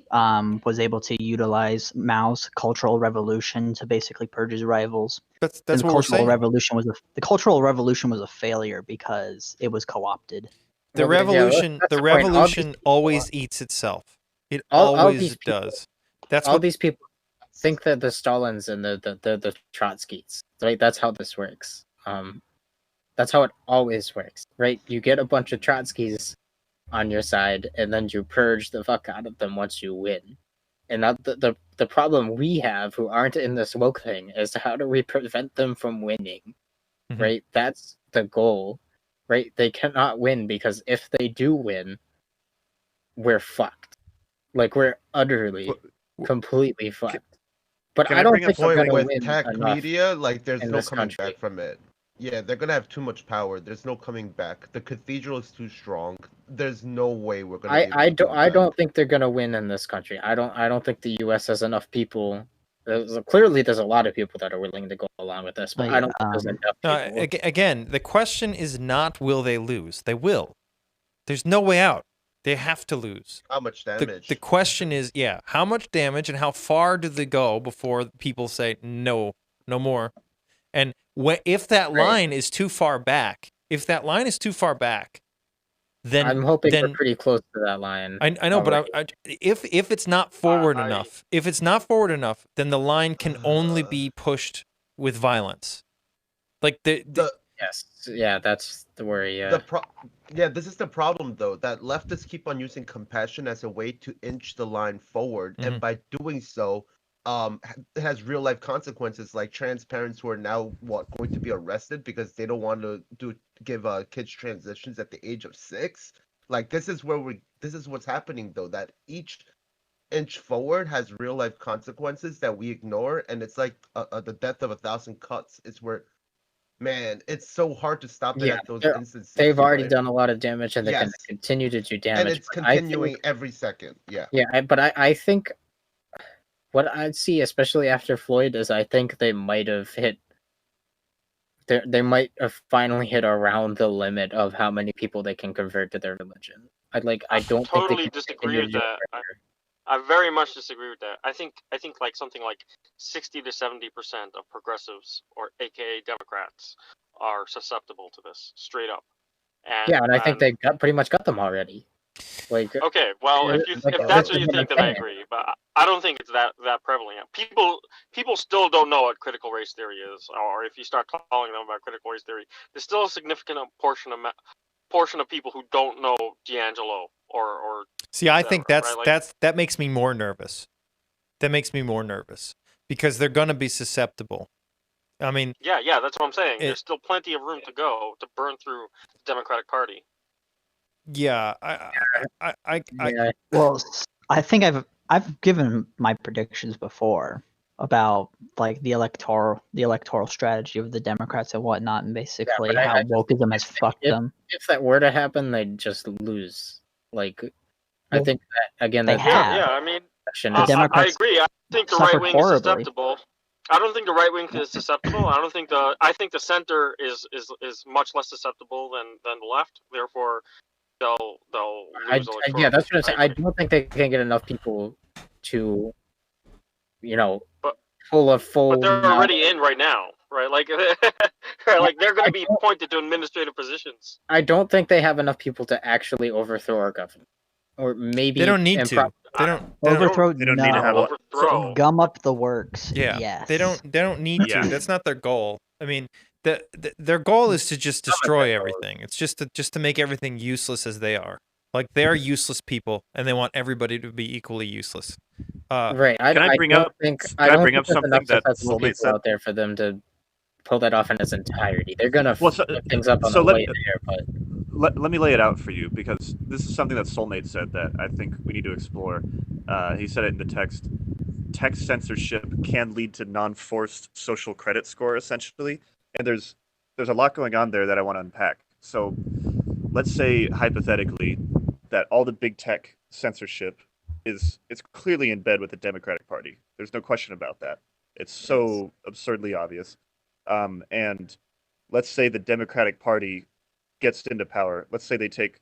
was able to utilize Mao's Cultural Revolution to basically purge his rivals. That's And what we're saying. The Cultural Revolution was a failure because it was co-opted. The revolution always eats itself. It always does. That's all what these people think, that the Stalins and the Trotskys, right? That's how this works. That's how it always works, right? You get a bunch of Trotskys on your side, and then you purge the fuck out of them once you win. And that the problem we have, who aren't in this woke thing, is how do we prevent them from winning, right? That's the goal, right? They cannot win, because if they do win, we're fucked. Like, we're utterly, completely fucked. But I don't think they're gonna with win tech enough media, like there's in no this coming country. back from it. Yeah, they're gonna have too much power. There's no coming back. The cathedral is too strong. There's no way we're gonna. I don't think they're gonna win in this country. I don't think the U.S. has enough people. Clearly, there's a lot of people that are willing to go along with this, but I don't think there's enough people. Again, the question is not will they lose. They will. There's no way out. They have to lose. How much damage? The question is, how much damage and how far do they go before people say no more? And if that line is too far back, then I'm hoping we're pretty close to that line. I know, but if it's not forward enough, then the line can only be pushed with violence. Like yes, yeah, that's the worry. Yeah. This is the problem, though, that leftists keep on using compassion as a way to inch the line forward, and by doing so, it has real life consequences, like trans parents who are now going to be arrested because they don't want to give kids transitions at the age of 6. Like, this is what's happening, though, that each inch forward has real life consequences that we ignore, and it's like the death of 1,000 cuts. It's where, man, it's so hard to stop it at those instances. They've already done a lot of damage, and they're going to continue to do damage. And it's continuing every second. Yeah. Yeah, but I think what I'd see, especially after Floyd, is I think they might have hit. They might have finally hit around the limit of how many people they can convert to their religion. I don't totally disagree with that. I very much disagree with that. I think like something like 60 to 70% of progressives, or AKA Democrats, are susceptible to this, straight up. And I think they pretty much got them already. Like, okay, well, if that's what you think, then I agree. But I don't think it's that prevalent. People still don't know what critical race theory is, or if you start telling them about critical race theory, there's still a significant portion of people who don't know D'Angelo or. See, I think that makes me more nervous. That makes me more nervous because they're going to be susceptible. I mean, yeah, that's what I'm saying. There's still plenty of room to go to burn through the Democratic Party. Yeah, well, I think I've given my predictions before about like the electoral strategy of the Democrats and whatnot, and basically how wokeism has fucked them. If that were to happen, they'd just lose. Like, I think that again, they have. Yeah, I mean, the Democrats I agree. I think the right wing is susceptible. I don't think the right wing is susceptible. I think the center is much less susceptible than the left. Therefore, they'll lose electorally. Yeah, that's what I'm saying. I don't think they can get enough people to, full. But they're already in right now, right? Like, like they're going to be appointed to administrative positions. I don't think they have enough people to actually overthrow our government, or maybe they don't need to. They don't overthrow. They don't need to have overthrow. Gum up the works. Yeah. Yes. They don't need to. That's not their goal. I mean, their goal is to just destroy everything. It's just to make everything useless as they are. Like, they're useless people, and they want everybody to be equally useless. Right. Can I bring up something that Soulmate said out there for them to pull that off in its entirety? They're gonna fuck things up on the way there, but let me lay it out for you, because this is something that Soulmate said that I think we need to explore. He said it in the text. Text censorship can lead to non-forced social credit score, essentially, and there's a lot going on there that I want to unpack. So let's say hypothetically that all the big tech censorship it's clearly in bed with the Democratic Party. There's no question about that. It's so absurdly obvious. And let's say the Democratic Party gets into power. Let's say they take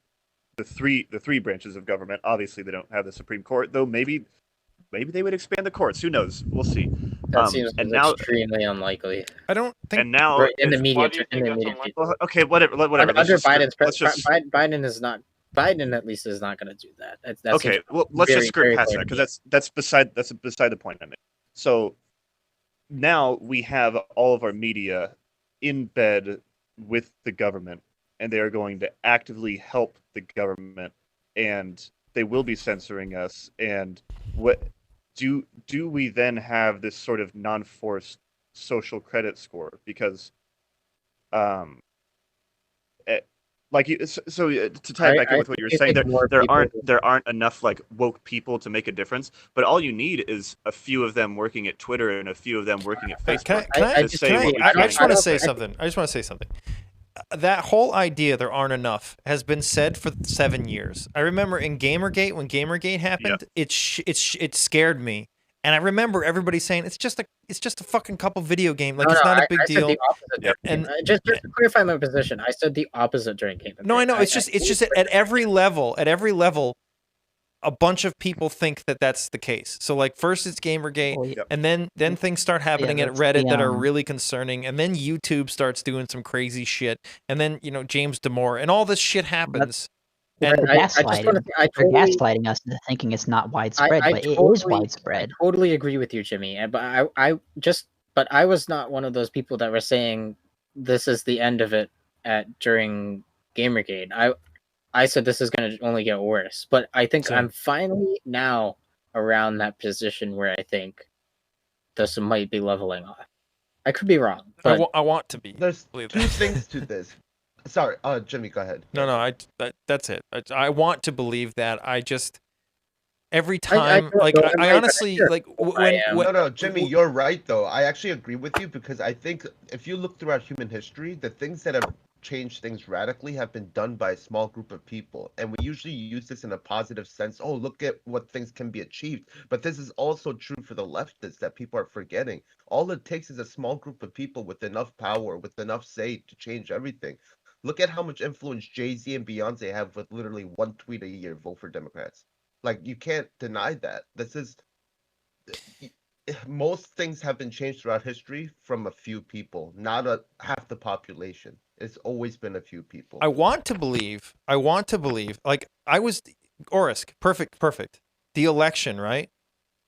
the three branches of government. Obviously, they don't have the Supreme Court, though. Maybe they would expand the courts. Who knows? We'll see. That seems extremely unlikely. I don't think. And now in the media, why do you think that's unlikely? Well, okay, whatever. Under Biden's Biden at least is not going to do that. Okay, well, let's just skirt past that because that's beside the point I made. So now we have all of our media in bed with the government, and they are going to actively help the government, and they will be censoring us. And what do we then have this sort of non-forced social credit score? Because to tie it back in with what you were saying, there aren't enough like woke people to make a difference, but all you need is a few of them working at Twitter and a few of them working at Facebook. I just want to say something. That whole idea there aren't enough has been said for 7 years. I remember in Gamergate, when Gamergate happened, it scared me. And I remember everybody saying it's just a fucking couple video game, like it's not a big deal. Said the opposite. And just to clarify my position, I said the opposite during Game. No, I know. It's just at every level, a bunch of people think that that's the case. So like first it's Gamergate, and then things start happening at Reddit that are really concerning, and then YouTube starts doing some crazy shit, and then James Damore, and all this shit happens. And they're gaslighting us into thinking it's not widespread, but it is widespread. I totally agree with you, Jimmy. But I was not one of those people that were saying this is the end of it during Gamergate. I said this is going to only get worse. But I think I'm finally now around that position where I think this might be leveling off. I could be wrong. But I want to be. There's two things to this. Sorry, Jimmy, go ahead. No, that's it. I want to believe that. I just every time, I honestly like when. No, Jimmy, you're right though. I actually agree with you because I think if you look throughout human history, the things that have changed things radically have been done by a small group of people, and we usually use this in a positive sense. Oh, look at what things can be achieved. But this is also true for the leftists that people are forgetting. All it takes is a small group of people with enough power, with enough say to change everything. Look at how much influence Jay-Z and Beyonce have with literally one tweet a year, vote for Democrats. Like, you can't deny that. Most things have been changed throughout history from a few people, not half the population. It's always been a few people. I want to believe, like, Orisk, perfect. The election, right?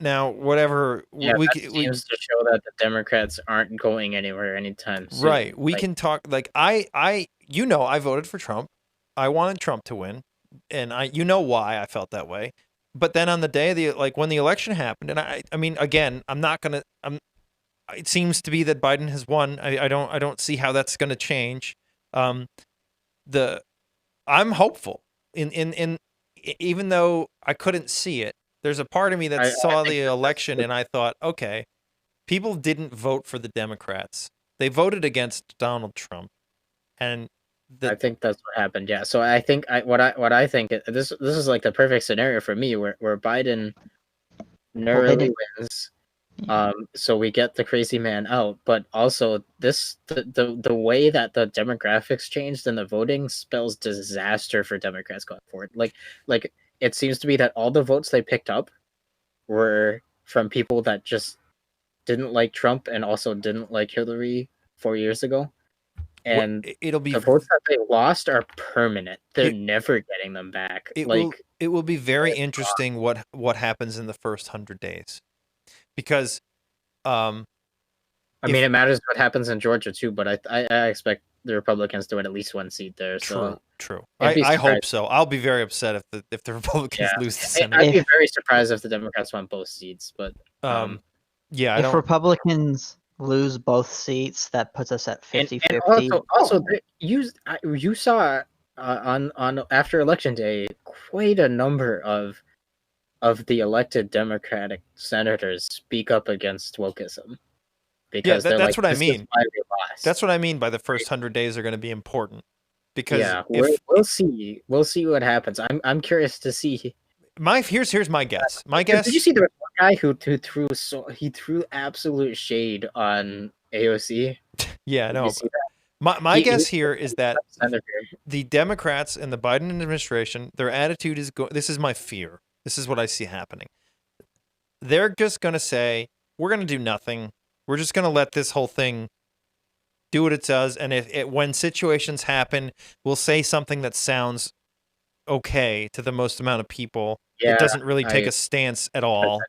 Now, whatever we seems to show that the Democrats aren't going anywhere anytime soon. Right. We can talk like I voted for Trump. I wanted Trump to win, and why I felt that way. But then on the day when the election happened, and I mean again, it seems to be that Biden has won. I don't see how that's going to change. I'm hopeful in even though I couldn't see it. There's a part of me that saw the election and I thought, okay, people didn't vote for the Democrats. They voted against Donald Trump. And I think that's what happened. Yeah. So I think what I think this is like the perfect scenario for me where Biden narrowly wins. So we get the crazy man out, but also the way that the demographics changed in the voting spells disaster for Democrats going forward. Like it seems to be that all the votes they picked up were from people that just didn't like Trump and also didn't like Hillary 4 years ago. And it'll be the votes that they lost are permanent. They're never getting them back. It will be very interesting what happens in the first 100 days. Because I mean it matters what happens in Georgia too, but I expect the Republicans to win at least one seat there. So true. I hope so. I'll be very upset if the Republicans lose the Senate. I'd be very surprised if the Democrats won both seats, but if Republicans lose both seats, that puts us at 50-50. And also you saw on after election day quite a number of the elected Democratic senators speak up against wokeism. Because that's what I mean. That's what I mean by the first 100 days are going to be important. Because we'll see what happens. I'm curious to see. Here's my guess. Did you see there was one guy who threw absolute shade on AOC? Yeah, no. My guess here is that the Democrats and the Biden administration, their attitude is this is my fear. This is what I see happening. They're just going to say, we're going to do nothing. We're just going to let this whole thing do what it does. And when situations happen, we'll say something that sounds okay to the most amount of people. It doesn't really take a stance at all.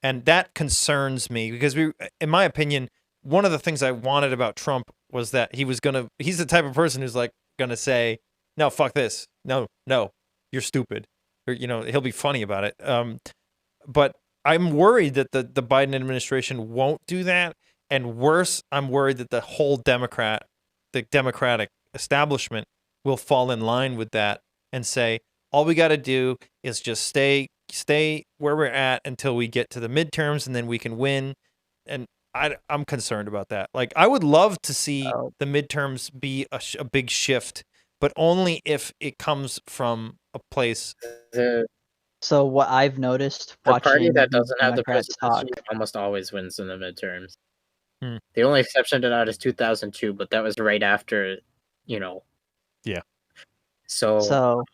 And that concerns me because in my opinion, one of the things I wanted about Trump was that he's the type of person who's like going to say, no, fuck this. No, you're stupid. Or, he'll be funny about it. But I'm worried that the Biden administration won't do that. And worse, I'm worried that the whole the Democratic establishment will fall in line with that and say, all we got to do is just stay where we're at until we get to the midterms and then we can win. And I'm concerned about that. Like, I would love to see the midterms be a big shift, but only if it comes from a place. So what I've noticed the watching party that doesn't have the Democrats presidency talk, almost always wins in the midterms. The only exception to that is 2002, but that was right after, Yeah. So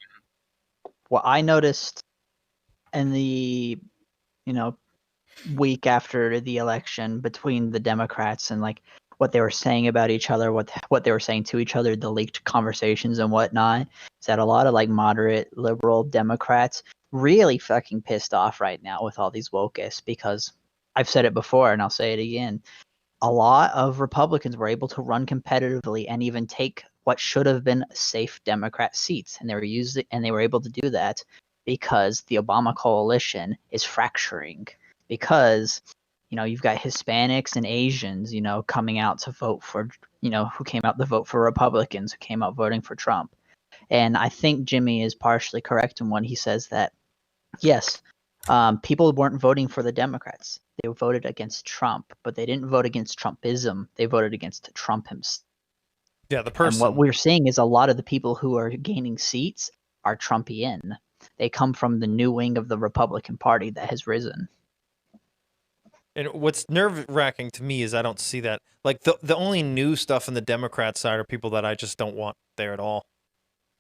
what I noticed in the, week after the election between the Democrats and like what they were saying about each other, what they were saying to each other, the leaked conversations and whatnot, is that a lot of like moderate liberal Democrats really fucking pissed off right now with all these wokeists, because I've said it before and I'll say it again. A lot of Republicans were able to run competitively and even take what should have been safe Democrat seats, and they were able to do that because the Obama coalition is fracturing. Because you've got Hispanics and Asians, coming out to vote for, who came out to vote for Republicans, who came out voting for Trump. And I think Jimmy is partially correct in when he says that, yes, people weren't voting for the Democrats. They voted against Trump, but they didn't vote against Trumpism. They voted against Trump himself. Yeah, the person. And what we're seeing is a lot of the people who are gaining seats are Trumpian. They come from the new wing of the Republican Party that has risen. And what's nerve-wracking to me is I don't see that. Like, the only new stuff on the Democrat side are people that I just don't want there at all.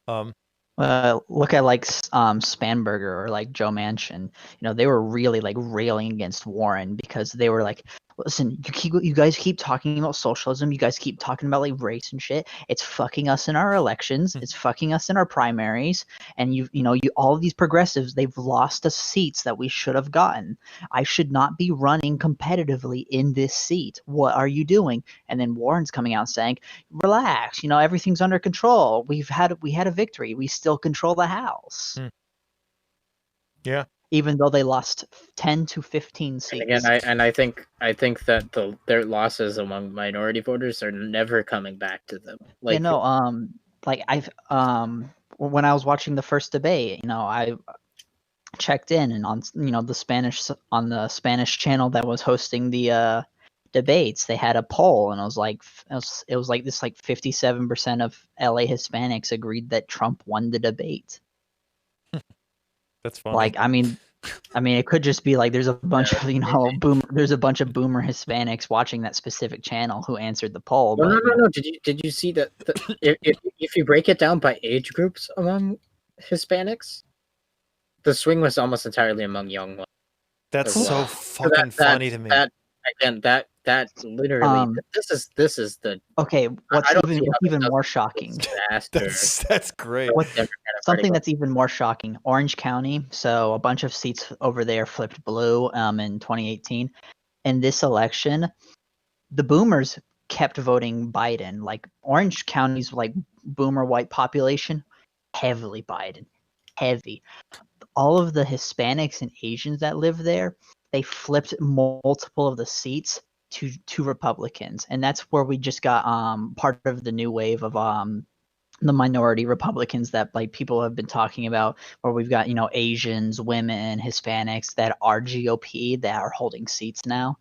Look at like Spanberger or like Joe Manchin. They were really like railing against Warren because they were like, listen, you guys keep talking about socialism. You guys keep talking about like race and shit. It's fucking us in our elections. It's fucking us in our primaries. And all of these progressives, they've lost us seats that we should have gotten. I should not be running competitively in this seat. What are you doing? And then Warren's coming out saying, relax, everything's under control. We had a victory. We still control the House. Yeah. Even though they lost 10 to 15 seats. And I think that their losses among minority voters are never coming back to them. Like, like I've when I was watching the first debate, I checked in, and on the Spanish channel that was hosting the debates, they had a poll, and it was like this 57% of LA Hispanics agreed that Trump won the debate. That's funny. Like, I mean, it could just be like there's a bunch of there's a bunch of boomer Hispanics watching that specific channel who answered the poll. No. Did you see that? If you break it down by age groups among Hispanics, the swing was almost entirely among young ones. That's so fucking funny to me. That literally this is the okay. What's even more shocking? That's great. Something that's even more shocking. Orange County. So a bunch of seats over there flipped blue in 2018. In this election, the boomers kept voting Biden. Like, Orange County's like boomer white population, heavily Biden, heavy. All of the Hispanics and Asians that live there, they flipped multiple of the seats to Republicans, and that's where we just got part of the new wave of the minority Republicans that like people have been talking about, where we've got Asians, women, Hispanics that are GOP that are holding seats now.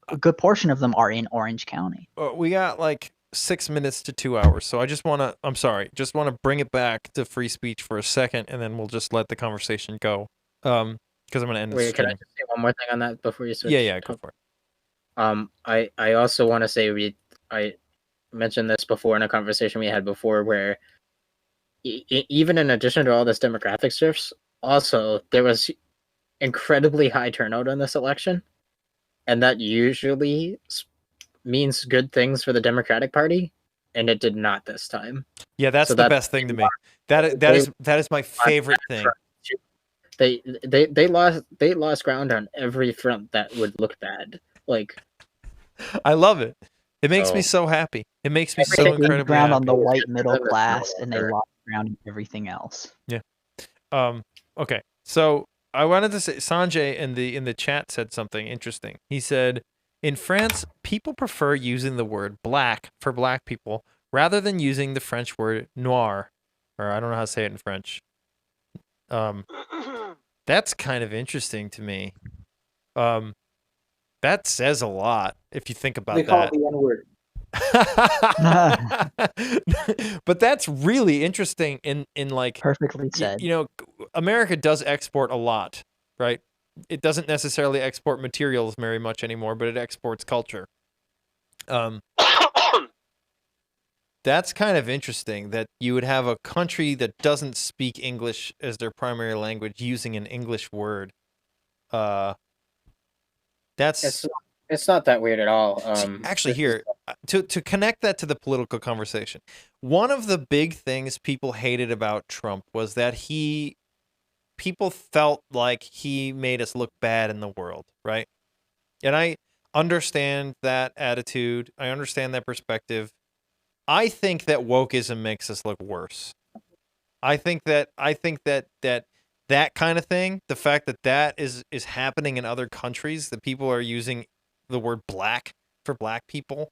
A good portion of them are in Orange County. We got like 6 minutes to 2 hours, so I just want to bring it back to free speech for a second, and then we'll just let the conversation go. Because I'm going to end the stream. Can I just say one more thing on that before you switch? Yeah, go for it. I also want to say mentioned this before in a conversation we had before, where even in addition to all this demographic shifts, also there was incredibly high turnout in this election, and that usually means good things for the Democratic Party, and it did not this time. Yeah, that's the best thing to me. That is my favorite thing. They lost ground on every front that would look bad. Like, I love it. It makes me so happy. It makes me so incredibly ground happy. on the white middle class, and they lost ground in everything else. Yeah. Okay. So I wanted to say, Sanjay in the chat said something interesting. He said, in France, people prefer using the word black for black people rather than using the French word noir, or I don't know how to say it in French. That's kind of interesting to me. That says a lot if you think about that. They call it the N-word. But that's really interesting in like perfectly said. You know, America does export a lot, right? It doesn't necessarily export materials very much anymore, but it exports culture. That's kind of interesting that you would have a country that doesn't speak English as their primary language using an English word. That's it's not that weird at all. Actually, here to connect that to the political conversation, one of the big things people hated about Trump was that people felt like he made us look bad in the world, right? And I understand that attitude. I understand that perspective. I think that wokeism makes us look worse. I think that kind of thing, the fact that is happening in other countries, that people are using the word black for black people,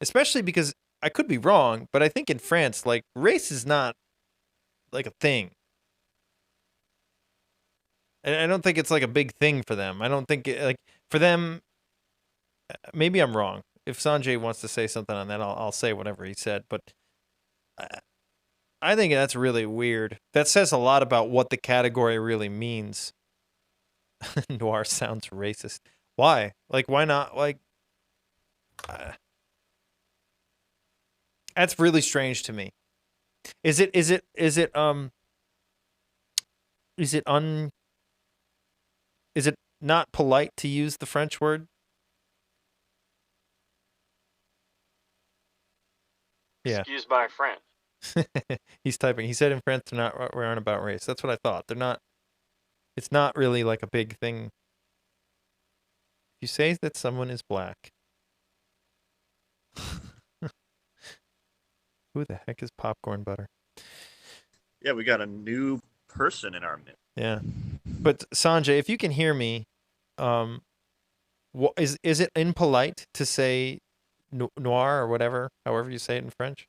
especially because I could be wrong, but I think in France, like, race is not like a thing. And I don't think it's like a big thing for them. I don't think like for them, maybe I'm wrong. If Sanjay wants to say something on that, I'll say whatever he said, but I think that's really weird. That says a lot about what the category really means. Noir sounds racist. Why? Like, why not? Like, that's really strange to me. Is it not polite to use the French word? Yeah. Excuse my French. He's typing. He said in France they're not around about race. That's what I thought. They're not. It's not really like a big thing. If you say that someone is black, who the heck is Popcorn Butter? Yeah, we got a new person in our midst. Yeah, but Sanjay, if you can hear me, is it impolite to say noir or whatever, however you say it in French?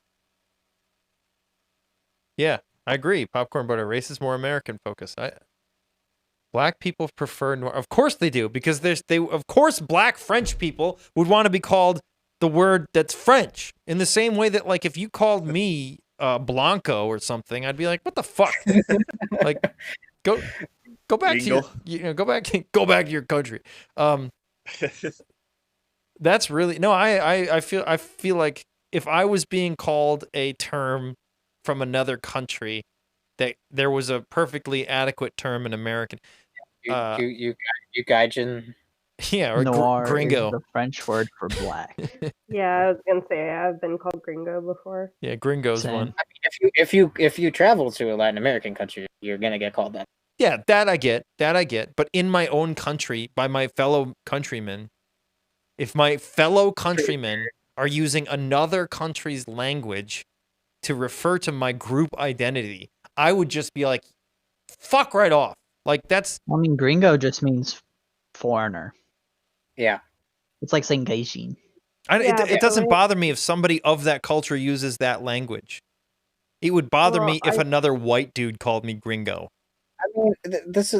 Yeah, I agree. Popcorn Butter, race is more American focused. Black people prefer noir. Of course they do, because of course black French people would want to be called the word that's French. In the same way that, like, if you called me Blanco or something, I'd be like, what the fuck? Like, go back to your, go back to your country. That's really no. I feel like if I was being called a term from another country, that there was a perfectly adequate term in American. You gaijin. Yeah, or noir gringo. Is the French word for black. Yeah, I was gonna say I've been called gringo before. Yeah, gringo's one. I mean, if you travel to a Latin American country, you're gonna get called that. Yeah, that I get. But in my own country, by my fellow countrymen, if my fellow countrymen are using another country's language to refer to my group identity, I would just be like, fuck right off. Like, that's... I mean, gringo just means foreigner. Yeah. It's like saying gaijin. It doesn't bother me if somebody of that culture uses that language. It would bother me if another white dude called me gringo. I mean, this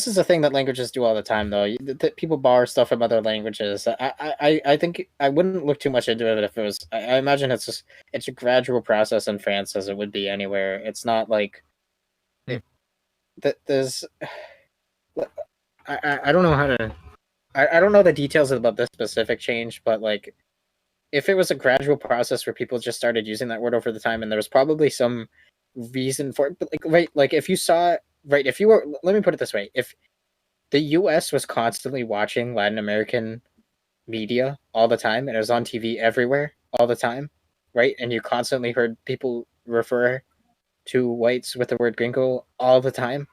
is a thing that languages do all the time, though. People borrow stuff from other languages. I think I wouldn't look too much into it if it was. I imagine it's a gradual process in France, as it would be anywhere. It's not like there's. I don't know how to. I don't know the details about this specific change, but like, if it was a gradual process where people just started using that word over the time, and there was probably some reason for it, but if you saw, if you were, let me put it this way, if the US was constantly watching Latin American media all the time, and it was on TV everywhere all the time, right? And you constantly heard people refer to whites with the word gringo all the time,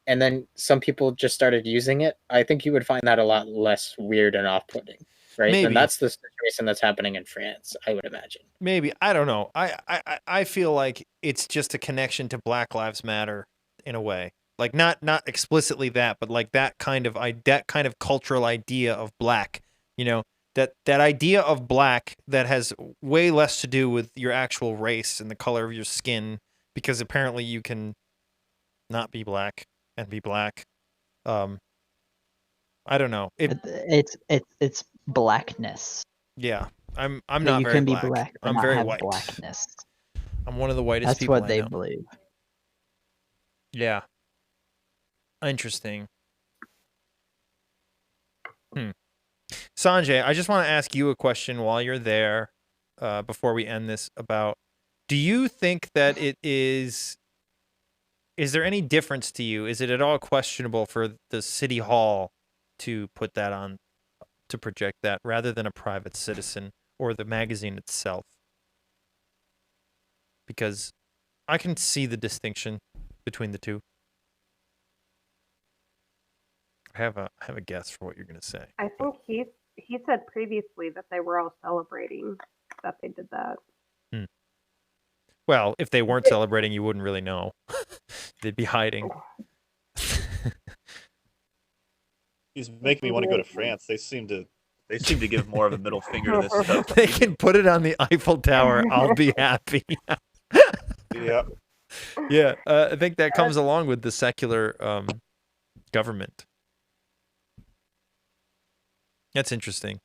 and then some people just started using it, I think you would find that a lot less weird and off-putting, right? Maybe. And that's the situation that's happening in France, I would imagine. Maybe. I don't know. I feel like it's just a connection to Black Lives Matter in a way. Like not explicitly that, but like that kind of cultural idea of black, you know, that idea of black that has way less to do with your actual race and the color of your skin, because apparently you can not be black and be black. I don't know. It's blackness. Yeah. I'm That not you very can be black. black, but I'm not very have white. blackness. I'm one of the whitest That's people what I they know. believe. Yeah. Interesting. Sanjay, I just want to ask you a question while you're there, before we end this, about, do you think that is there any difference to you? Is it at all questionable for the city hall to put that on, to project that, rather than a private citizen or the magazine itself? Because I can see the distinction between the two. I have a guess for what you're going to say. I think he said previously that they were all celebrating that they did that. Well, if they weren't celebrating, you wouldn't really know. They'd be hiding. He's making me want to go to France. They seem to give more of a middle finger to this stuff. They can put it on the Eiffel Tower. I'll be happy. Yeah. Yeah, I think that comes along with the secular government. That's interesting.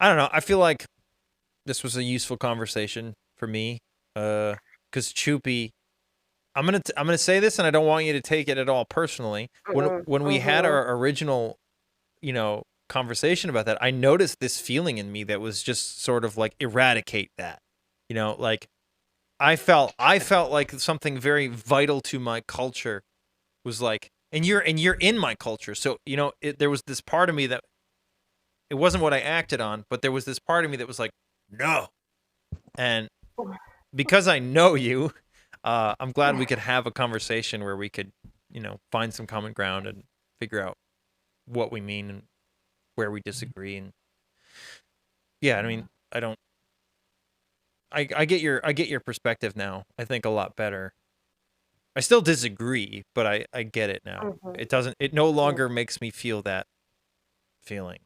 I don't know. I feel like this was a useful conversation for me, because Choopy, I'm gonna say this, and I don't want you to take it at all personally. When we had our original, conversation about that, I noticed this feeling in me that was just sort of like, eradicate that, like I felt like something very vital to my culture was like, and you're in my culture, so there was this part of me that, it wasn't what I acted on, but there was this part of me that was like, no. And because I know you, I'm glad we could have a conversation where we could, find some common ground and figure out what we mean and where we disagree. And yeah, I mean, I get your perspective now. I think a lot better. I still disagree, but I get it now. It no longer makes me feel that feeling.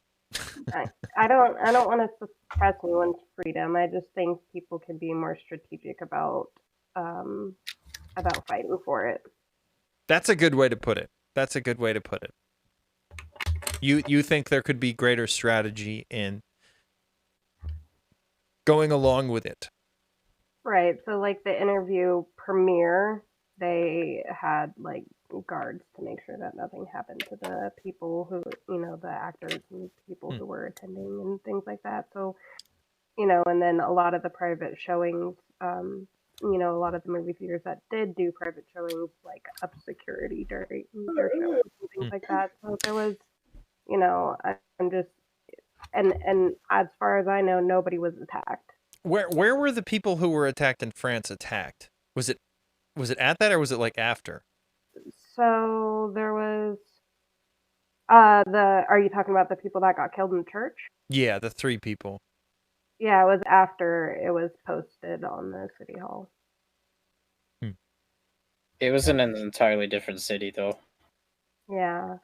I don't want to suppress anyone's freedom. I just think people can be more strategic about fighting for it. That's a good way to put it. You think there could be greater strategy in going along with it. Right. So like the interview premiere, they had like guards to make sure that nothing happened to the people who, the actors and people who were attending and things like that. So, and then a lot of the private showings, a lot of the movie theaters that did do private showings, like up security during their showings and things like that. So there was, I'm just, and as far as I know, nobody was attacked. Where were the people who were attacked in France attacked? Was it at that, or was it like after? So there was are you talking about the people that got killed in the church? Yeah, the 3 people. Yeah, it was after it was posted on the city hall. It was in an entirely different city though. Yeah.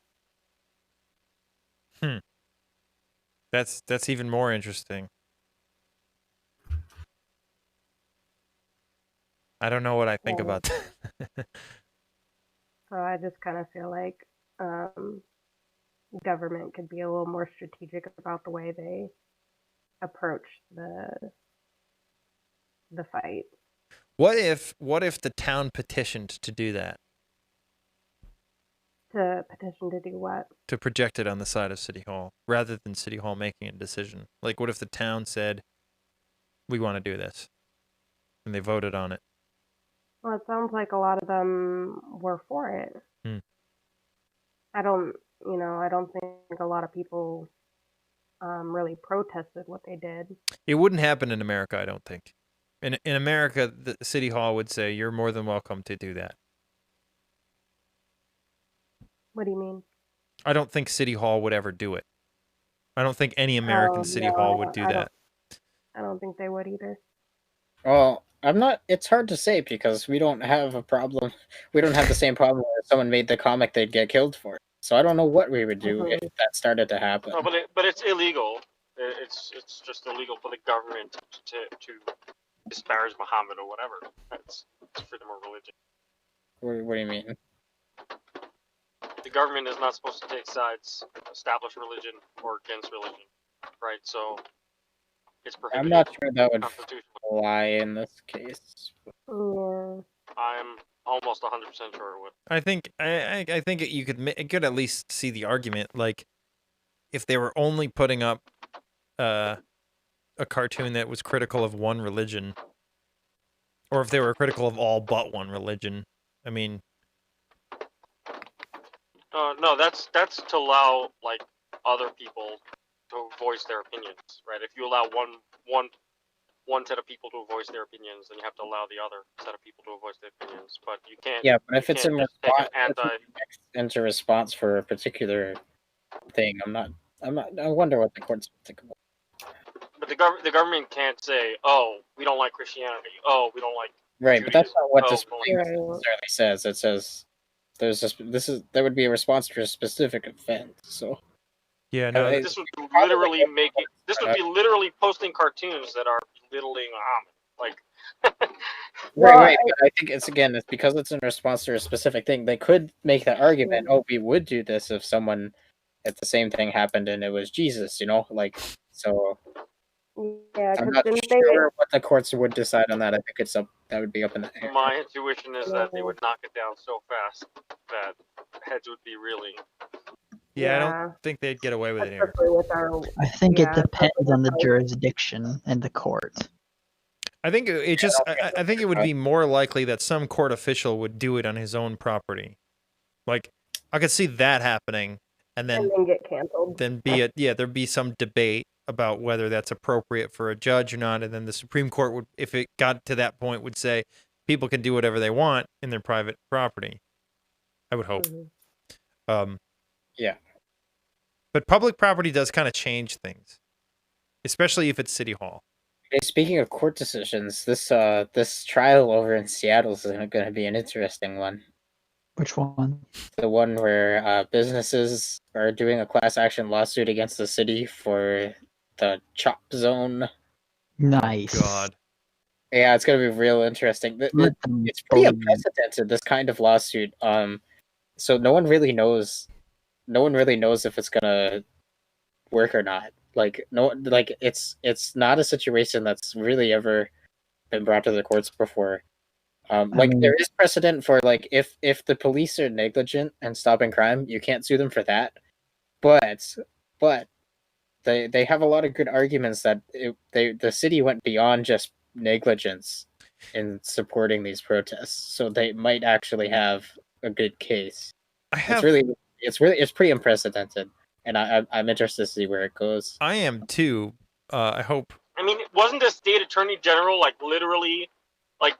That's even more interesting. I don't know what I think about that. So I just kind of feel like government could be a little more strategic about the way they approach the fight. What if the town petitioned to do that? To petition to do what? To project it on the side of City Hall, rather than City Hall making a decision. Like, what if the town said, we want to do this, and they voted on it? Well, it sounds like a lot of them were for it. I don't think a lot of people really protested what they did. It wouldn't happen in America, I don't think. In America, the City Hall would say, you're more than welcome to do that. What do you mean? I don't think City Hall would ever do it. I don't think any American City Hall would do that. I don't think they would either. Well, it's hard to say because we don't have a problem. We don't have the same problem where if someone made the comic they'd get killed for it. So I don't know what we would do if that started to happen. No, but it's illegal. It's just illegal for the government to disparage Muhammad or whatever. It's freedom of religion. What do you mean? The government is not supposed to take sides, establish religion or against religion, right? So it's prohibited. I'm not sure that would fly in this case. Yeah. I'm almost 100% sure it would. I think you could at least see the argument, like if they were only putting up a cartoon that was critical of one religion, or if they were critical of all but one religion. I mean, no, that's to allow like other people to voice their opinions, right? If you allow one set of people to voice their opinions, then you have to allow the other set of people to voice their opinions. But you can't. Yeah, but if it's in response, into response for a particular thing, I wonder what the courts think about. But the government can't say, "Oh, we don't like Christianity. Oh, we don't like." Right, Judaism. but that's not what this like necessarily says. It says there would be a response to a specific offense. So yeah, no, this would be literally literally posting cartoons that are belittling Muhammad, like. Right. But I think it's because it's in response to a specific thing. They could make that argument. Oh, we would do this if if the same thing happened and it was Jesus. Like so. Yeah, I'm not sure what the courts would decide on that. I think that would be up in the air. My intuition is that they would knock it down so fast that heads would be reeling. Yeah, I don't think they'd get away with it here. I think it depends on the jurisdiction and the court. I think I think it would be more likely that some court official would do it on his own property. Like, I could see that happening, and then get canceled. Then there'd be some debate about whether that's appropriate for a judge or not, and then the Supreme Court would, if it got to that point, would say people can do whatever they want in their private property. I would hope. Yeah. But public property does kind of change things, especially if it's City Hall. Okay, speaking of court decisions, this trial over in Seattle is going to be an interesting one. Which one? The one where businesses are doing a class action lawsuit against the city for the chop zone. Nice. God. Yeah, it's going to be real interesting. It's pretty unprecedented, this kind of lawsuit. So no one really knows if it's going to work or not. It's not a situation that's really ever been brought to the courts before. There is precedent for if the police are negligent and stopping crime, you can't sue them for that. But they have a lot of good arguments that the city went beyond just negligence in supporting these protests, so they might actually have a good case. It's pretty unprecedented, and I'm interested to see where it goes. I am too. I hope. I mean, wasn't the state attorney general literally like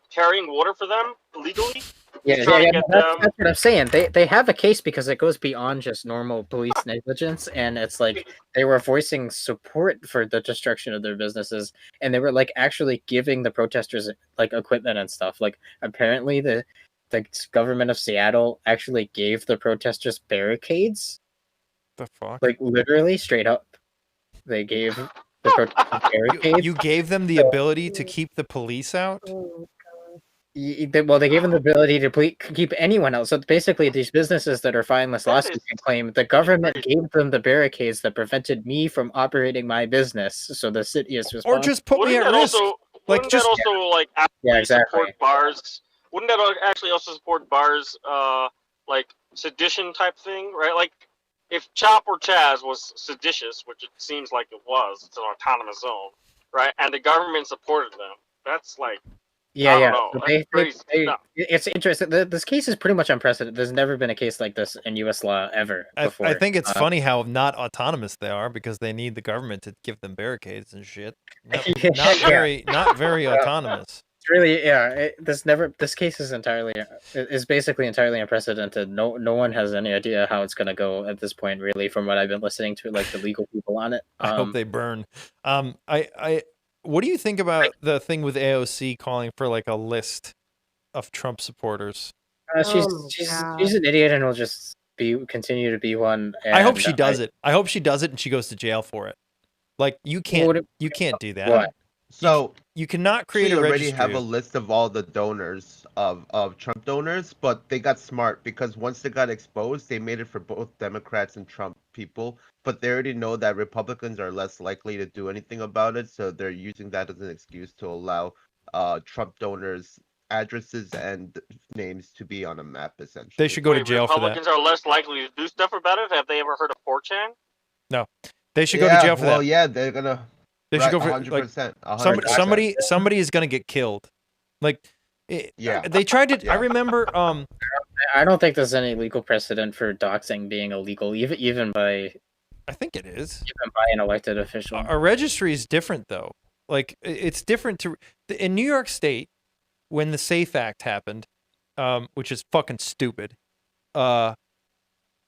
carrying water for them illegally? Yeah. That's what I'm saying. They have a case because it goes beyond just normal police negligence, and it's like they were voicing support for the destruction of their businesses, and they were actually giving the protesters equipment and stuff. Apparently the government of Seattle actually gave the protesters barricades. The fuck? Literally, straight up, they gave the protesters barricades. You gave them the ability to keep the police out? They gave them the ability to keep anyone out. So basically, these businesses that are filing this lawsuit can claim the government gave them the barricades that prevented me from operating my business. So the city is responsible. Or just put me at risk. Support bars? Wouldn't that actually also support bars like sedition type thing, right? Like if Chop or Chaz was seditious, which it seems like it was, it's an autonomous zone, right? And the government supported them. That's like, I don't know. That's crazy. It's interesting. This case is pretty much unprecedented. There's never been a case like this in U.S. law ever before. I think it's funny how not autonomous they are because they need the government to give them barricades and shit. Not very autonomous. It's really this case is basically entirely unprecedented. No one has any idea how it's gonna go at this point. Really, from what I've been listening to, like the legal people on it. I hope they burn. What do you think about the thing with AOC calling for like a list of Trump supporters? She's an idiot and will just continue to be one. And I hope she does it. I hope she does it and she goes to jail for it. Like you can't do that. What? So you cannot create a registry. Already have a list of all the donors of Trump donors, but they got smart because once they got exposed, they made it for both Democrats and Trump people. But they already know that Republicans are less likely to do anything about it, so they're using that as an excuse to allow Trump donors' addresses and names to be on a map. Essentially, they should go to jail for that. Republicans are less likely to do stuff about it. Have they ever heard of 4chan? No, they should go to jail for that. Well, yeah, they're gonna. They should go for 100%. Like, somebody is gonna get killed. Like, they tried to. I remember. I don't think there's any legal precedent for doxing being illegal, even by. I think it is. Even by an elected official. A registry is different, though. Like, it's different in New York State when the SAFE Act happened, which is fucking stupid.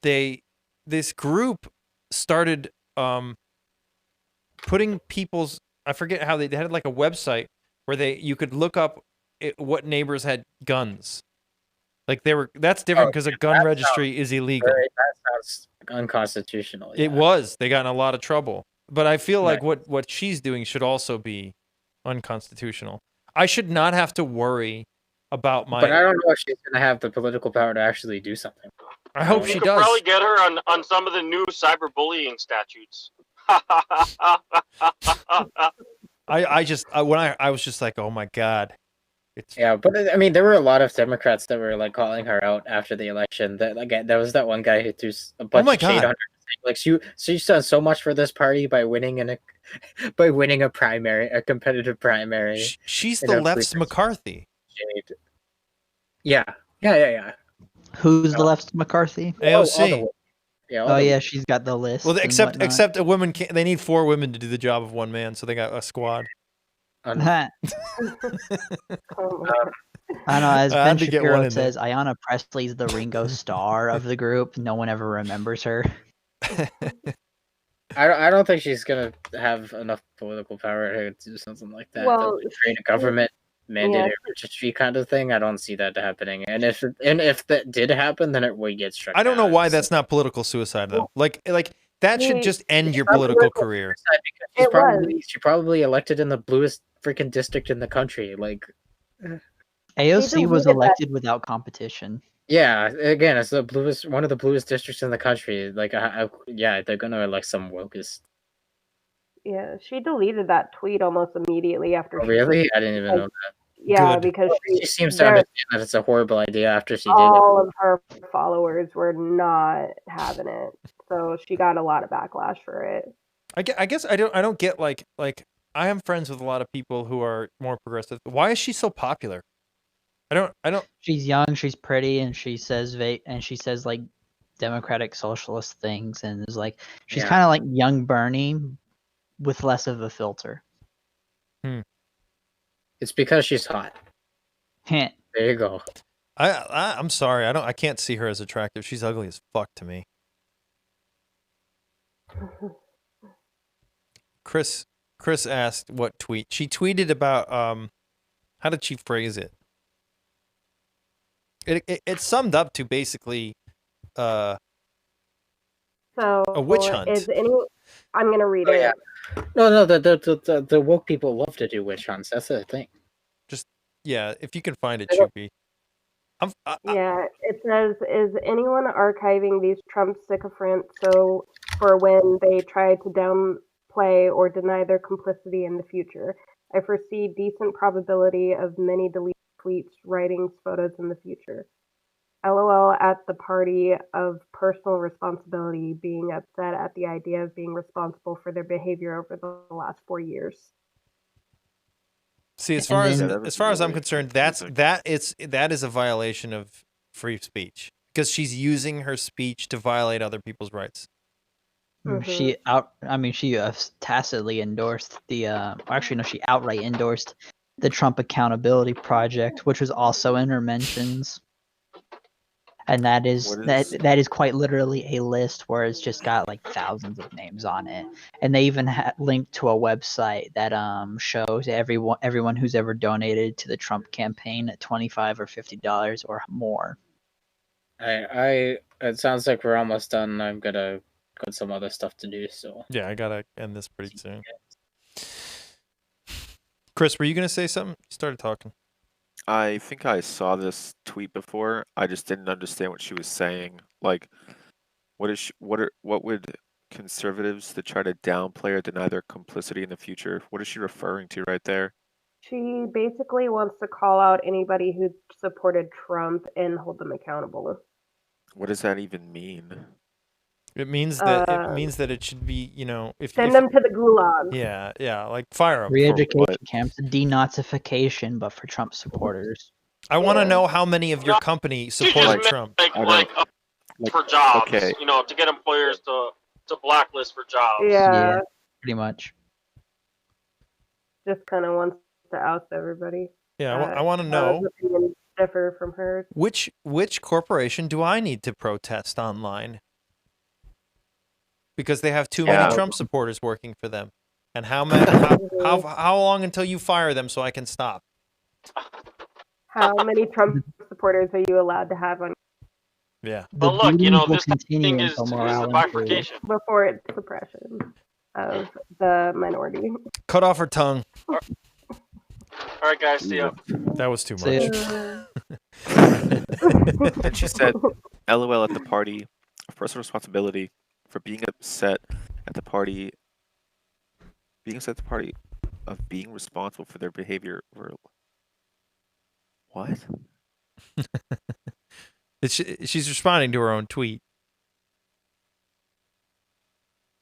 This group started putting people's, I forget how they had like a website where you could look up what neighbors had guns. Like that's different because a gun registry is illegal. That sounds unconstitutional. Yeah. It was. They got in a lot of trouble. But I feel like what she's doing should also be unconstitutional. I should not have to worry about my. But I don't know if she's going to have the political power to actually do something. I hope she does. You could probably get her on some of the new cyberbullying statutes. I was just like, oh my god. But I mean, there were a lot of Democrats that were like calling her out after the election. There was that one guy who threw a bunch of shade on her. Like she's done so much for this party by winning a primary, a competitive primary. She's the left's McCarthy. Shade. Yeah. Who's the left's McCarthy? AOC. Yeah, she's got the list. Well, except a woman can't. They need 4 women to do the job of one man, so they got a squad. I know, as Ben Shapiro says, Ayanna Presley's the Ringo Starr of the group. No one ever remembers her. I don't think she's gonna have enough political power to do something like that. Well, create a government mandated registry kind of thing. I don't see that happening. And if that did happen, then it would get struck. I don't know why that's not political suicide though. Like that should just end your political career. She probably elected in the bluest freaking district in the country. Like AOC was elected without competition. Yeah, again, it's one of the bluest districts in the country. Like, they're gonna elect some wokest. Yeah, she deleted that tweet almost immediately after. Oh, really? I didn't even know that. Yeah, because she seems to understand that it's a horrible idea after she did it. All of her followers were not having it, so she got a lot of backlash for it. I guess I don't get like I am friends with a lot of people who are more progressive. Why is she so popular? I don't. She's young, she's pretty, and she says like democratic socialist things, and is like she's kind of like young Bernie with less of a filter. It's because she's hot. There you go. I'm sorry. I can't see her as attractive. She's ugly as fuck to me. Chris asked what tweet. She tweeted about how did she phrase it? It summed up to basically a witch hunt. I'm gonna read it. Yeah. No, the woke people love to do witch hunts. That's the thing. Just if you can find it, Choopy. It says, is anyone archiving these Trump sycophants so for when they try to downplay or deny their complicity in the future? I foresee decent probability of many deleted tweets, writings, photos in the future. LOL at the party of personal responsibility, being upset at the idea of being responsible for their behavior over the last 4 years. See, as And far then- as I'm concerned, that is a violation of free speech because she's using her speech to violate other people's rights. She tacitly endorsed the actually no, she outright endorsed the Trump Accountability Project, which was also in her mentions. And that is quite literally a list where it's just got like thousands of names on it, and they even linked to a website that shows everyone who's ever donated to the Trump campaign at $25 or $50 or more. It sounds like we're almost done. I'm gonna got some other stuff to do. So yeah, I gotta end this pretty soon. Chris, were you gonna say something? You started talking. I think I saw this tweet before. I just didn't understand what she was saying. Like, what would conservatives that try to downplay or deny their complicity in the future? What is she referring to right there? She basically wants to call out anybody who supported Trump and hold them accountable. What does that even mean? It means that it should be, if send them to the gulag. Yeah, like fire them. Re-education camps, denazification, but for Trump supporters. I want to know how many of your company supported Trump. For jobs, okay. To get employers to blacklist for jobs. Yeah, pretty much. Just kind of wants to oust everybody. Yeah, I want to know. Differ from hers. Which corporation do I need to protest online? Because they have too many Trump supporters working for them. And how long until you fire them so I can stop? How many Trump supporters are you allowed to have on? Yeah. But look, this thing is a bifurcation. Before it's suppression of the minority. Cut off her tongue. All right, guys, see ya. That was too much. And she said, LOL at the party, personal responsibility for being upset at the party of being responsible for their behavior. What? She's responding to her own tweet.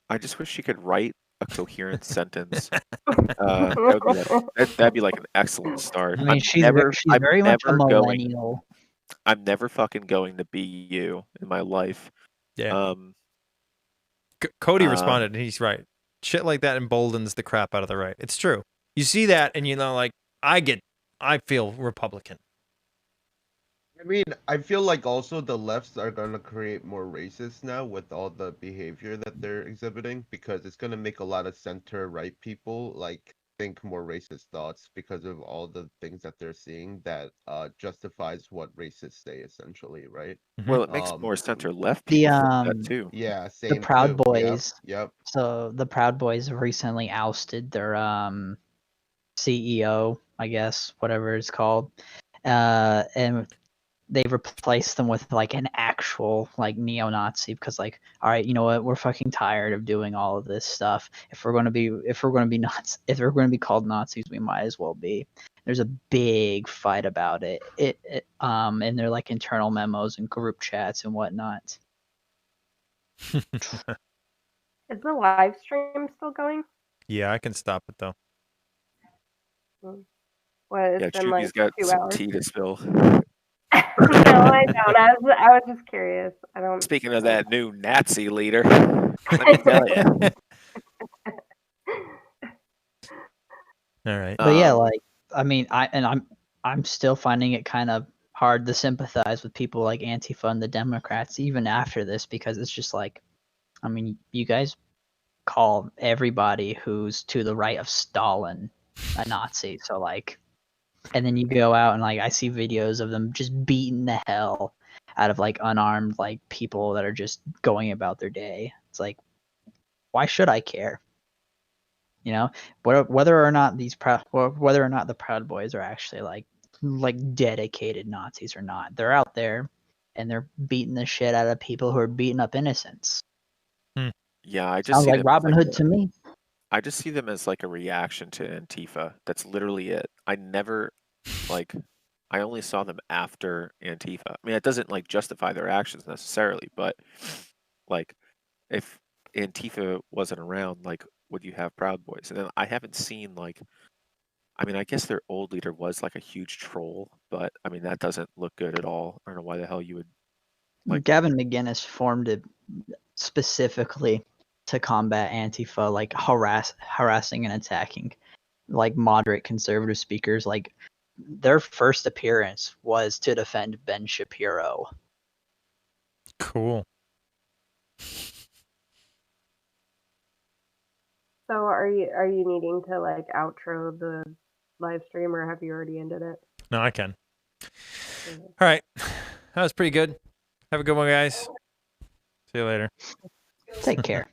I just wish she could write a coherent sentence. That'd be like an excellent start. I mean, she's very much a millennial. I'm never fucking going to be you in my life. Yeah. Cody responded, and he's right. Shit like that emboldens the crap out of the right. It's true. You see that, and I feel Republican. I mean, I feel like also the lefts are going to create more racists now with all the behavior that they're exhibiting, because it's going to make a lot of center-right people think more racist thoughts because of all the things that they're seeing that justifies what racists say, essentially, right? Well, it makes more center-left people that too. Yeah, same. The Proud Boys. Yep. So the Proud Boys have recently ousted their CEO, I guess, whatever it's called, and they've replaced them with an actual neo-Nazi, because all right, you know what, we're fucking tired of doing all of this stuff. If we're gonna be called Nazis, we might as well be. There's a big fight about it. In their internal memos and group chats and whatnot. Is the live stream still going? Yeah, I can stop it though. What? Yeah, Judy's got some tea to spill. No, I don't. I was just curious. I don't. Speaking of that new Nazi leader, let me tell you. All right. But yeah, I mean, I'm still finding it kind of hard to sympathize with people like Antifa and the Democrats even after this, because it's just I mean, you guys call everybody who's to the right of Stalin a Nazi, so and then you go out and I see videos of them just beating the hell out of unarmed people that are just going about their day. It's why should I care? Whether or not the Proud Boys are actually dedicated Nazis or not, they're out there and they're beating the shit out of people who are beating up innocents. Yeah, I just sounds see like Robin Hood to me. I just see them as a reaction to Antifa. That's literally it. I never I only saw them after Antifa. I mean, it doesn't like justify their actions necessarily, but like if Antifa wasn't around, like would you have Proud Boys? And then I haven't seen like, I mean, I guess their old leader was like a huge troll, but I mean that doesn't look good at all. I don't know why the hell you would like. Gavin McInnes formed it specifically to combat Antifa, like harassing and attacking like moderate conservative speakers. Like their first appearance was to defend Ben Shapiro. Cool. So are you needing to like outro the live stream, or have you already ended it? No, I can. All right. That was pretty good. Have a good one, guys. See you later. Take care.